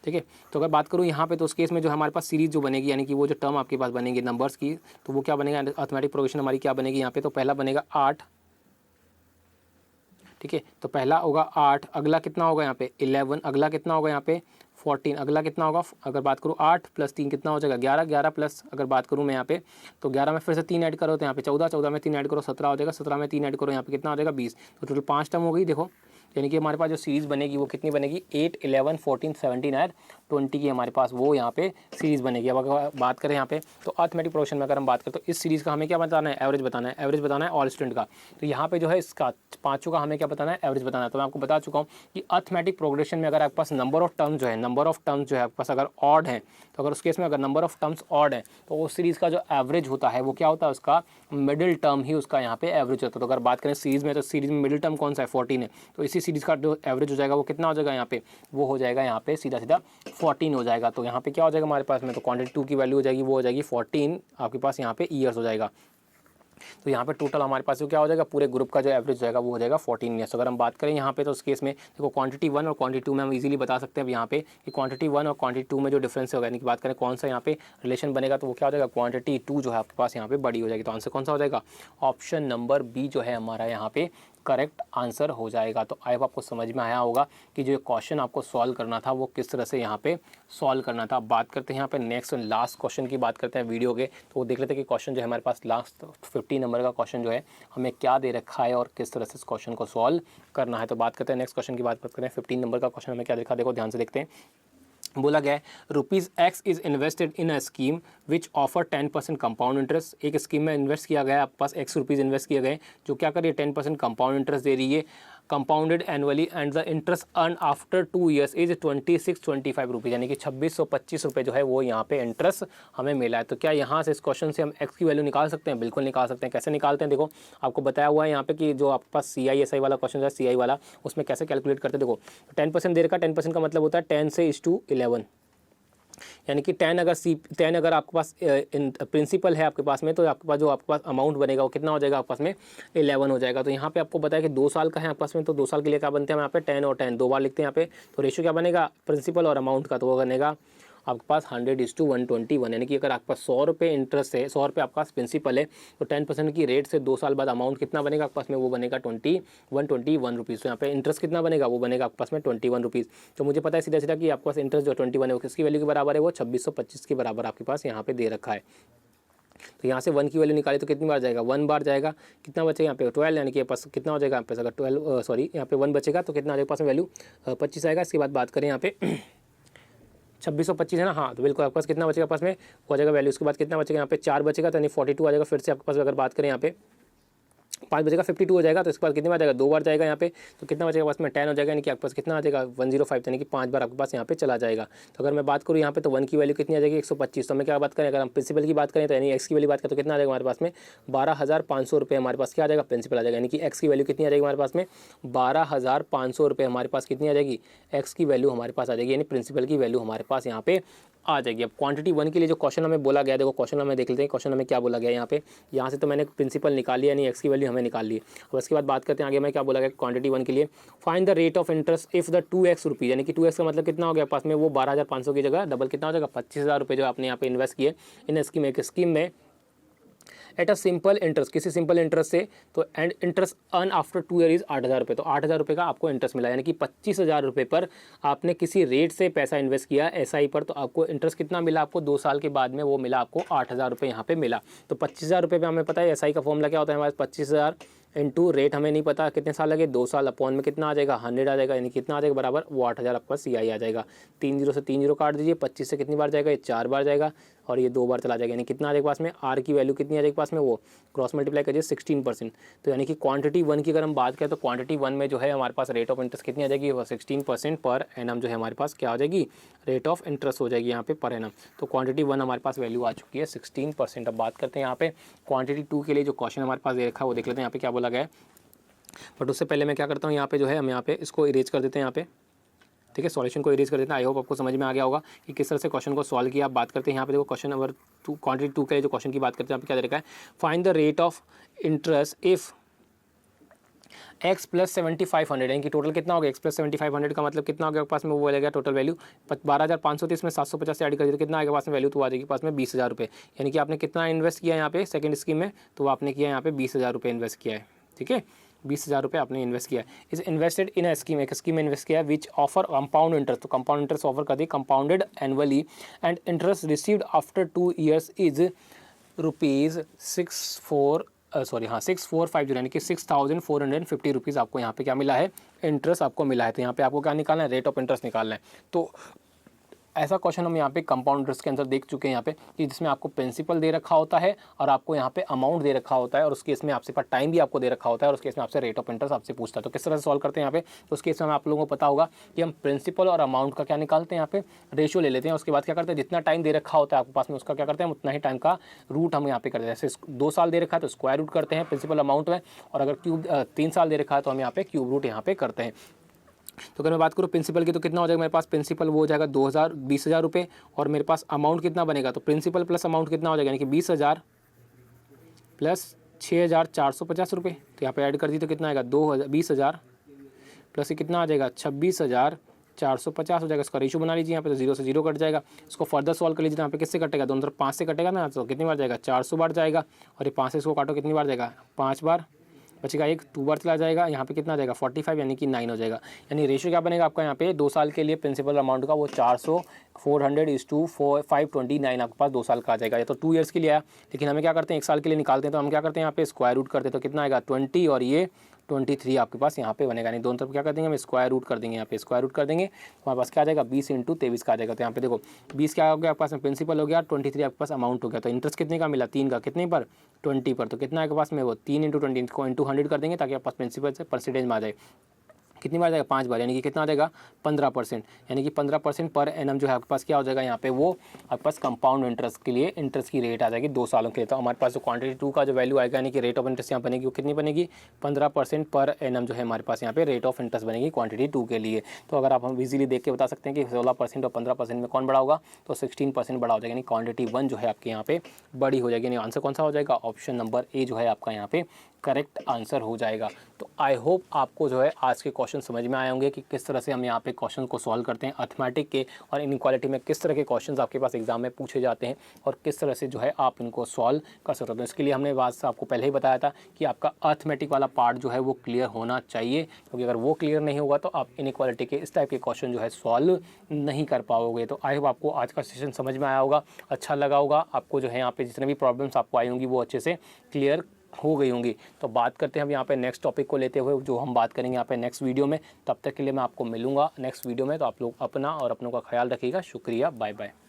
ठीक है। तो अगर बात करूँ यहाँ पे तो उस केस में जो हमारे पास सीरीज़ जो बनेगी यानी कि वो जो टर्म आपके पास बनेंगे नंबर्स की, तो वो क्या बनेगा, अर्थमेटिक प्रोग्रेशन हमारी क्या बनेगी यहाँ पे, तो पहला बनेगा 8, ठीक है। तो पहला होगा 8, अगला कितना होगा यहाँ पे 11, अगला कितना होगा यहाँ पे 14, अगला कितना होगा, अगर बात करूँ 8 + 3 कितना हो जाएगा 11, 11 प्लस अगर बात करूँ मैं यहाँ पे तो 11 में फिर से 3 ऐड करो तो यहाँ पे 14, 14 में 3 ऐड करो 17 हो जाएगा, 17 में 3 ऐड करो यहाँ पे कितना हो जाएगा 20। तो टोटल 5 टर्म हो गई। देखो यानी कि हमारे पास जो सीरीज़ बनेगी वो कितनी बनेगी 8, 11, 14, 17 और 20 की हमारे पास वो यहाँ पे सीरीज़ बनेगी। अब अगर बात करें यहाँ पे तो अर्थमेटिक प्रोग्रेशन में अगर हम बात करें तो इस सीरीज़ का हमें क्या बताना है, एवरेज बताना है, एवरेज बताना है ऑल स्टूडेंट का। तो यहाँ पे जो है इसका पाँचों का हमें क्या बताना है, एवरेज बताना है। तो मैं आपको बता चुका हूँ कि अर्थमेटिक प्रोग्रेशन में अगर आपके पास नंबर ऑफ टर्म्स जो है आपके पास अगर ऑड है, तो अगर उस केस में अगर नंबर ऑफ टर्म्स ऑड है तो उस सीरीज़ का जो एवरेज होता है वो क्या होता है, उसका मिडिल टर्म ही उसका यहाँ पे एवरेज होता है। तो अगर बात करें सीरीज़ में तो सीरीज़ में मिडिल टर्म कौन सा है 14 है, तो इसी सीरीज़ का जो एवरेज हो जाएगा वो कितना हो जाएगा यहाँ पे, वो हो जाएगा यहाँ पे सीधा सीधा 14 हो जाएगा। तो यहाँ पे क्या हो जाएगा हमारे पास में, तो क्वांटिटी 2 की वैल्यू हो जाएगी वो हो जाएगी 14 आपके पास यहाँ पे ईयर्स हो जाएगा। तो यहाँ पे टोटल हमारे पास क्या हो जाएगा, पूरे ग्रुप का जो एवरेज जाएगा वो हो जाएगा 14 ईयर्स। अगर हम बात करें यहाँ पे तो उस केस में देखो क्वांटिटी 1 और क्वांटिटी 2 में हम इजीली बता सकते हैं यहाँ पे कि क्वांटिटी 1 और क्वांटिटी 2 में जो डिफरेंस होगा, यानी कि बात करें कौन सा यहाँ पे रिलेशन बनेगा, तो वो क्या हो जाएगा क्वांटिटी 2 जो है आपके पास यहाँ पे बड़ी हो जाएगी। तो आंसर कौन सा हो जाएगा, ऑप्शन नंबर बी जो है हमारा यहाँ पे करेक्ट आंसर हो जाएगा। तो आई होप आपको समझ में आया होगा कि जो क्वेश्चन आपको सॉल्व करना था वो किस तरह से यहाँ पे सॉल्व करना था। बात करते हैं यहाँ पे नेक्स्ट और लास्ट क्वेश्चन की बात करते हैं वीडियो के। तो वो देख लेते हैं कि क्वेश्चन जो है हमारे पास लास्ट 50 नंबर का क्वेश्चन जो है हमें क्या दे रखा है और किस तरह से इस क्वेश्चन को सॉल्व करना है। तो बात करते हैं नेक्स्ट क्वेश्चन की बात करते हैं। 15 नंबर का क्वेश्चन हमें क्या देखा, देखो ध्यान से देखते हैं। बोला गया है ₹X is invested in a scheme which offer 10% compound interest. एक स्कीम में इन्वेस्ट किया गया, आपके पास ₹X इन्वेस्ट किए गए जो क्या कर रही है 10% कंपाउंड इंटरेस्ट दे रही है, compounded annually, and the interest earn after 2 years is 2625 rupees, यानी कि 2625 रुपये जो है वो यहाँ पे इंटरेस्ट हमें मिला है। तो क्या यहाँ से इस क्वेश्चन से हम एक्स की वैल्यू निकाल सकते हैं? बिल्कुल निकाल सकते हैं। कैसे निकालते हैं? देखो आपको बताया हुआ है यहाँ पे कि जो आपके पास CI/SI वाला क्वेश्चन है, CI वाला, उसमें कैसे कैलकुलेट करते हैं। देखो 10% दे रखा, 10% का मतलब होता है 10 से 11, यानी कि 10 अगर आपके पास प्रिंसिपल है आपके पास में, तो आपके पास जो आपके पास अमाउंट बनेगा वो कितना हो जाएगा आपके पास में 11 हो जाएगा। तो यहाँ पे आपको बताया कि 2 साल का है आपके पास में, तो 2 साल के लिए क्या बनते हैं हम यहाँ पे 10 और 10 2 बार लिखते हैं यहाँ पे। तो रेशियो क्या बनेगा प्रिंसिपल और अमाउंट का, तो वो बनेगा आपके पास 100:121, यानी कि अगर आपके पास 100 रुपये इंटरेस्ट है, 100 रुपये आपके पास प्रिंसिपल है, तो 10% की रेट से 2 साल बाद अमाउंट कितना बनेगा आपके पास में, वो बनेगा 21 रुपीज़। तो यहाँ पे इंटरेस्ट कितना बनेगा, वो बनेगा आपके पास में 21 रुपीज़। तो मुझे पता है सीधा सीधा कि आपके पास इंटरेस्ट जो 21 है वो किसकी वैल्यू के बराबर है, वो 2625 के बराबर आपके पास यहाँ पे दे रखा है। तो यहाँ से 1 की वैल्यू निकाली तो कितनी बार जाएगा, 1 बार जाएगा। कितना बचेगा यहाँ पे 12, यानी कि पास कितना हो जाएगा यहाँ पे, अगर 12 सॉरी यहाँ पे 1 बचेगा तो कितना आ जाएगा पास में वैल्यू 25 आएगा। इसके बाद बात करें यहाँ पे 2625 है ना, हाँ तो बिल्कुल आपके पास कितना बचेगा पास में हो जाएगा वैल्यू। उसके बाद कितना बचेगा यहाँ पे 4 बचेगा, तो यानी 42 आ जाएगा। फिर से आपके पास अगर बात करें यहाँ पे 5 बचेगा 52 हो जाएगा। तो इसके बाद कितनी बार जाएगा, 2 बार जाएगा यहाँ पे, तो कितना बचेगा पास में 10 हो जाएगा, यानी कि आपके पास कितना आ जाएगा 105, यानी कि 5 बार आपके पास यहाँ पे चला जाएगा। तो अगर मैं बात करूँ यहाँ पे तो 1 की वैल्यू कितनी आ जाएगी 125। तो हमें क्या बात करें, अगर हम प्रिंसिपल की बात करें तो यानी एक्स की वैल्यू बात करें तो कितना आ जाएगा हमारे पास में 12,500 रुपये हमारे पास क्या आ जाएगा प्रिंसिपल आ जाएगा, यानी कि एक्स की वैल्यू कितनी आ जाएगी हमारे पास में 12,500 रुपये हमारे पास कितनी आ जाएगी, एक्स की वैल्यू हमारे पास आ जाएगी, यानी प्रिंसिपल की वैल्यू हमारे पास यहाँ पे आ जाएगी। अब क्वांटिटी 1 के लिए जो क्वेश्चन हमें बोला गया, देखो क्वेश्चन हमें देख लेते हैं क्वेश्चन हमें क्या बोला गया यहाँ पे। यहाँ से तो मैंने प्रिंसिपल निकाल लिया, यानी एक्स की वैल्यू हमें निकाल ली। अब उसके बाद बात करते हैं आगे में क्या बोला गया क्वांटिटी 1 के लिए। Find the rate of interest if the 2x rupees, यानी कि 2x का मतलब कितना हो गया पास में, वो 12,500 की जगह डबल कितना हो जाएगा 25,000 रुपये जो आपने यहाँ पे इन्वेस्ट किए इन स्कीम, एक स्कीम में एट अ सिंपल इंटरेस्ट, किसी सिंपल इंटरेस्ट से। तो and interest earn after 2 year is 8,000 रुपये। तो 8,000 रुपये का आपको इंटरेस्ट मिला, यानी कि 25,000 रुपये पर आपने किसी रेट से पैसा इन्वेस्ट किया SI पर, तो आपको इंटरेस्ट कितना मिला, आपको 2 साल के बाद में वो मिला आपको 8,000 रुपये यहाँ पे मिला। तो 25,000 रुपये पे हमें पता है SI का फॉर्मूला क्या होता है हमारे पास, 25,000 इंटू रेट हमें नहीं पता कितने साल लगे, 2 साल, अपॉन में कितना आ जाएगा 100 आ जाएगा, यानी कितना आ जाएगा बराबर वो 8,000 आपका CI आ जाएगा। 3 0 से 3 0 काट दीजिए, 25 से कितनी बार जाएगा, ये 4 बार जाएगा और ये 2 बार चला जाएगा, यानी कितना आ जाएगा पास में R की वैल्यू कितनी आ जाएगी पास में, वो क्रॉस मल्टीप्लाई करिए 16%। तो यानी कि क्वांटिटी 1 की अगर हम बात करें तो क्वांटिटी 1 में जो है हमारे पास रेट ऑफ इंटरेस्ट कितनी आ जाएगी, वो 16% पर एनम जो है हमारे पास क्या आ जाएगी, रेट ऑफ इंटरेस्ट हो जाएगी यहाँ पे पर एनम। तो क्वांटिटी 1 हमारे पास वैल्यू आ चुकी है 16%। अब बात करते हैं यहाँ पे क्वांटिटी 2 के लिए जो क्वेश्चन हमारे पास दे रखा है वो देख लेते हैं यहाँ पे क्या बोला गया है। बट उससे पहले मैं क्या करता हूँ यहाँ पे जो है हम यहाँ पे इसको इरेज कर देते हैं यहाँ पे, ठीक है, सॉल्यूशन को इरेज कर देते हैं। आई होप आपको समझ में आ गया होगा कि किस तरह से क्वेश्चन को सॉल्व किया। आप बात करते हैं यहाँ पे देखो क्वेश्चन नंबर 2 क्वांटिटी 2 के लिए जो क्वेश्चन की बात करते हैं यहाँ पे क्या दे रखा है, find the rate of interest if x + 7,500, यानी कि टोटल कितना हो गया x + 7,500 का मतलब कितना हो गया पास में, वो बोलेगा टोटल वैल्यू 12,530 में 750 से ऐड कर दिए तो कितना आएगा पास में वैल्यू, तो आ जाएगी पास में 20,000 रुपये। यानी कि आपने कितना इन्वेस्ट किया यहाँ पे सेकंड स्कीम में, तो आपने किया यहाँ पे 20,000 रुपये इन्वेस्ट किया है, ठीक है 20,000 रुपये आपने इन्वेस्ट किया है। Is invested in a scheme, एक स्कीम में इन्वेस्ट किया है विच ऑफर कंपाउंड इंटरेस्ट, तो कंपाउंड इंटरेस्ट ऑफर कर दी compounded annually and interest received after 2 years is ₹6,450, यानी कि 6,450 रुपीज़ आपको यहाँ पे क्या मिला है, इंटरेस्ट आपको मिला है। तो यहाँ पे आपको क्या निकालना है, रेट ऑफ इंटरेस्ट निकालना है। तो ऐसा क्वेश्चन हम यहाँ पे कंपाउंड इंटरेस्ट के अंदर देख चुके हैं यहाँ पे कि जिसमें आपको प्रिंसिपल दे रखा होता है और आपको यहाँ पे अमाउंट दे रखा होता है, और उसके इसमें आपसे पर टाइम भी आपको दे रखा होता है, और उसके इसमें आपसे रेट ऑफ इंटरेस्ट आपसे पूछता है। तो किस तरह से सॉल्व करते हैं यहाँ पे, तो उसके इसमें आप लोगों को पता होगा कि हम प्रिंसिपल और अमाउंट का क्या निकालते हैं, यहाँ पे रेशियो ले लेते हैं। उसके बाद क्या करते हैं, जितना टाइम दे रखा होता है आपके पास में उसका क्या करते हैं, उतना ही टाइम का रूट हम यहाँ पे करते हैं। जैसे 2 साल दे रखा है तो स्क्वायर रूट करते हैं प्रिंसिपल अमाउंट में, और अगर 3 साल दे रखा है तो हम यहाँ पे क्यूब रूट यहाँ पे करते हैं। तो अगर मैं बात करूँ प्रिंसिपल की तो कितना हो जाएगा मेरे पास, प्रिंसिपल वो हो जाएगा 20,000 रुपये, और मेरे पास अमाउंट कितना बनेगा, तो प्रिंसिपल प्लस अमाउंट कितना हो जाएगा, यानी कि 20,000 प्लस 6,450 रुपये। तो यहाँ पे ऐड कर दी तो कितना आएगा 20,000 प्लस ये कितना आ जाएगा 26,450 हो जाएगा। इसका रेशियो बना लीजिए यहाँ पे, तो 0 से 0 कट जाएगा। इसको फर्दर सॉल्व कर लीजिए, यहाँ पे किससे कटेगा, दोनों तरफ 5 से कटेगा ना, तो कितनी बार जाएगा 400 बार जाएगा, और ये 5 से इसको काटो कितनी बार जाएगा 5 बार, बचेगा एक, 2 बार चला जाएगा, यहाँ पे कितना आ जाएगा 45 यानी कि 9 हो जाएगा। यानी रेशियो क्या बनेगा आपका यहाँ पे 2 साल के लिए प्रिंसिपल अमाउंट का वो 400/529 आपके पास 2 साल का आ जाएगा। या तो 2 ईयर्स के लिए आया, लेकिन हमें क्या करते हैं 1 साल के लिए निकालते हैं, तो हम क्या करते हैं यहाँ पे स्क्वायर रूट करते हैं, तो कितना आएगा 20 और ये 23 आपके पास यहाँ पे बनेगा। नहीं दोनों तरफ क्या कर देंगे हम स्क्वायर रूट कर देंगे, यहाँ पे स्क्वायर रूट कर देंगे, हमारे पास क्या आ जाएगा 20 × 23 का आ जाएगा। तो यहाँ पे देखो 20 क्या हो गया आपके पास में प्रिंसिपल हो गया, 23 आपके पास अमाउंट हो गया। तो इंटरेस्ट कितने का मिला 3 का, कितने पर 20 पर, तो कितना आपके पास में वो 3 × 20 को इंटू 100 कर देंगे ताकि आपके पास प्रिंसिपल से परसेंटेज में आ जाए। कितनी बार जाएगा 5 बार, यानी कि कितना आ जाएगा 15%, यानी कि 15% पर एनम जो है आपके पास क्या हो जाएगा यहाँ पे वो आपके पास कंपाउंड इंटरेस्ट के लिए इंटरेस्ट की रेट आ जाएगी 2 सालों के लिए। तो हमारे पास जो क्वांटिटी 2 का जो वैल्यू आएगा यानी कि रेट ऑफ इंटरेस्ट यहाँ बनेगी वो कितनी बनेगी 15% पर एनम जो है हमारे पास यहाँ पे रेट ऑफ इंटरेस्ट बनेगी क्वांटिटी 2 के लिए। तो अगर आप हम इजीली देख के बता सकते हैं कि 16% और 15% में कौन बड़ा होगा, तो 16% बड़ा हो जाएगा, यानी क्वांटिटी 1 जो है आपके यहाँ पे बड़ी हो जाएगी। यानी आंसर कौन सा हो जाएगा, ऑप्शन नंबर ए जो है आपका यहाँ पे करेक्ट आंसर हो जाएगा। तो आई होप आपको जो है आज के क्वेश्चन समझ में आए होंगे कि किस तरह से हम यहाँ पे क्वेश्चन को सॉल्व करते हैं अर्थमेटिक के, और इनइक्वालिटी में किस तरह के क्वेश्चंस आपके पास एग्जाम में पूछे जाते हैं और किस तरह से जो है आप इनको सॉल्व कर सकते हो। तो इसके लिए हमने बात से आपको पहले ही बताया था कि आपका अर्थमेटिक वाला पार्ट जो है वो क्लियर होना चाहिए, क्योंकि अगर वो क्लियर नहीं होगा तो आप इनइक्वालिटी के इस टाइप के क्वेश्चन जो है सॉल्व नहीं कर पाओगे। तो आई होप आपको आज का सेशन समझ में आया होगा, अच्छा लगा होगा, आपको जो है यहाँ पे जितने भी प्रॉब्लम्स आपको आई होंगी वो अच्छे से क्लियर हो गई होंगी। तो बात करते हैं हम यहाँ पे नेक्स्ट टॉपिक को लेते हुए, जो हम बात करेंगे यहाँ पे नेक्स्ट वीडियो में। तब तक के लिए मैं आपको मिलूंगा नेक्स्ट वीडियो में। तो आप लोग अपना और अपनों का ख्याल रखिएगा। शुक्रिया, बाय बाय।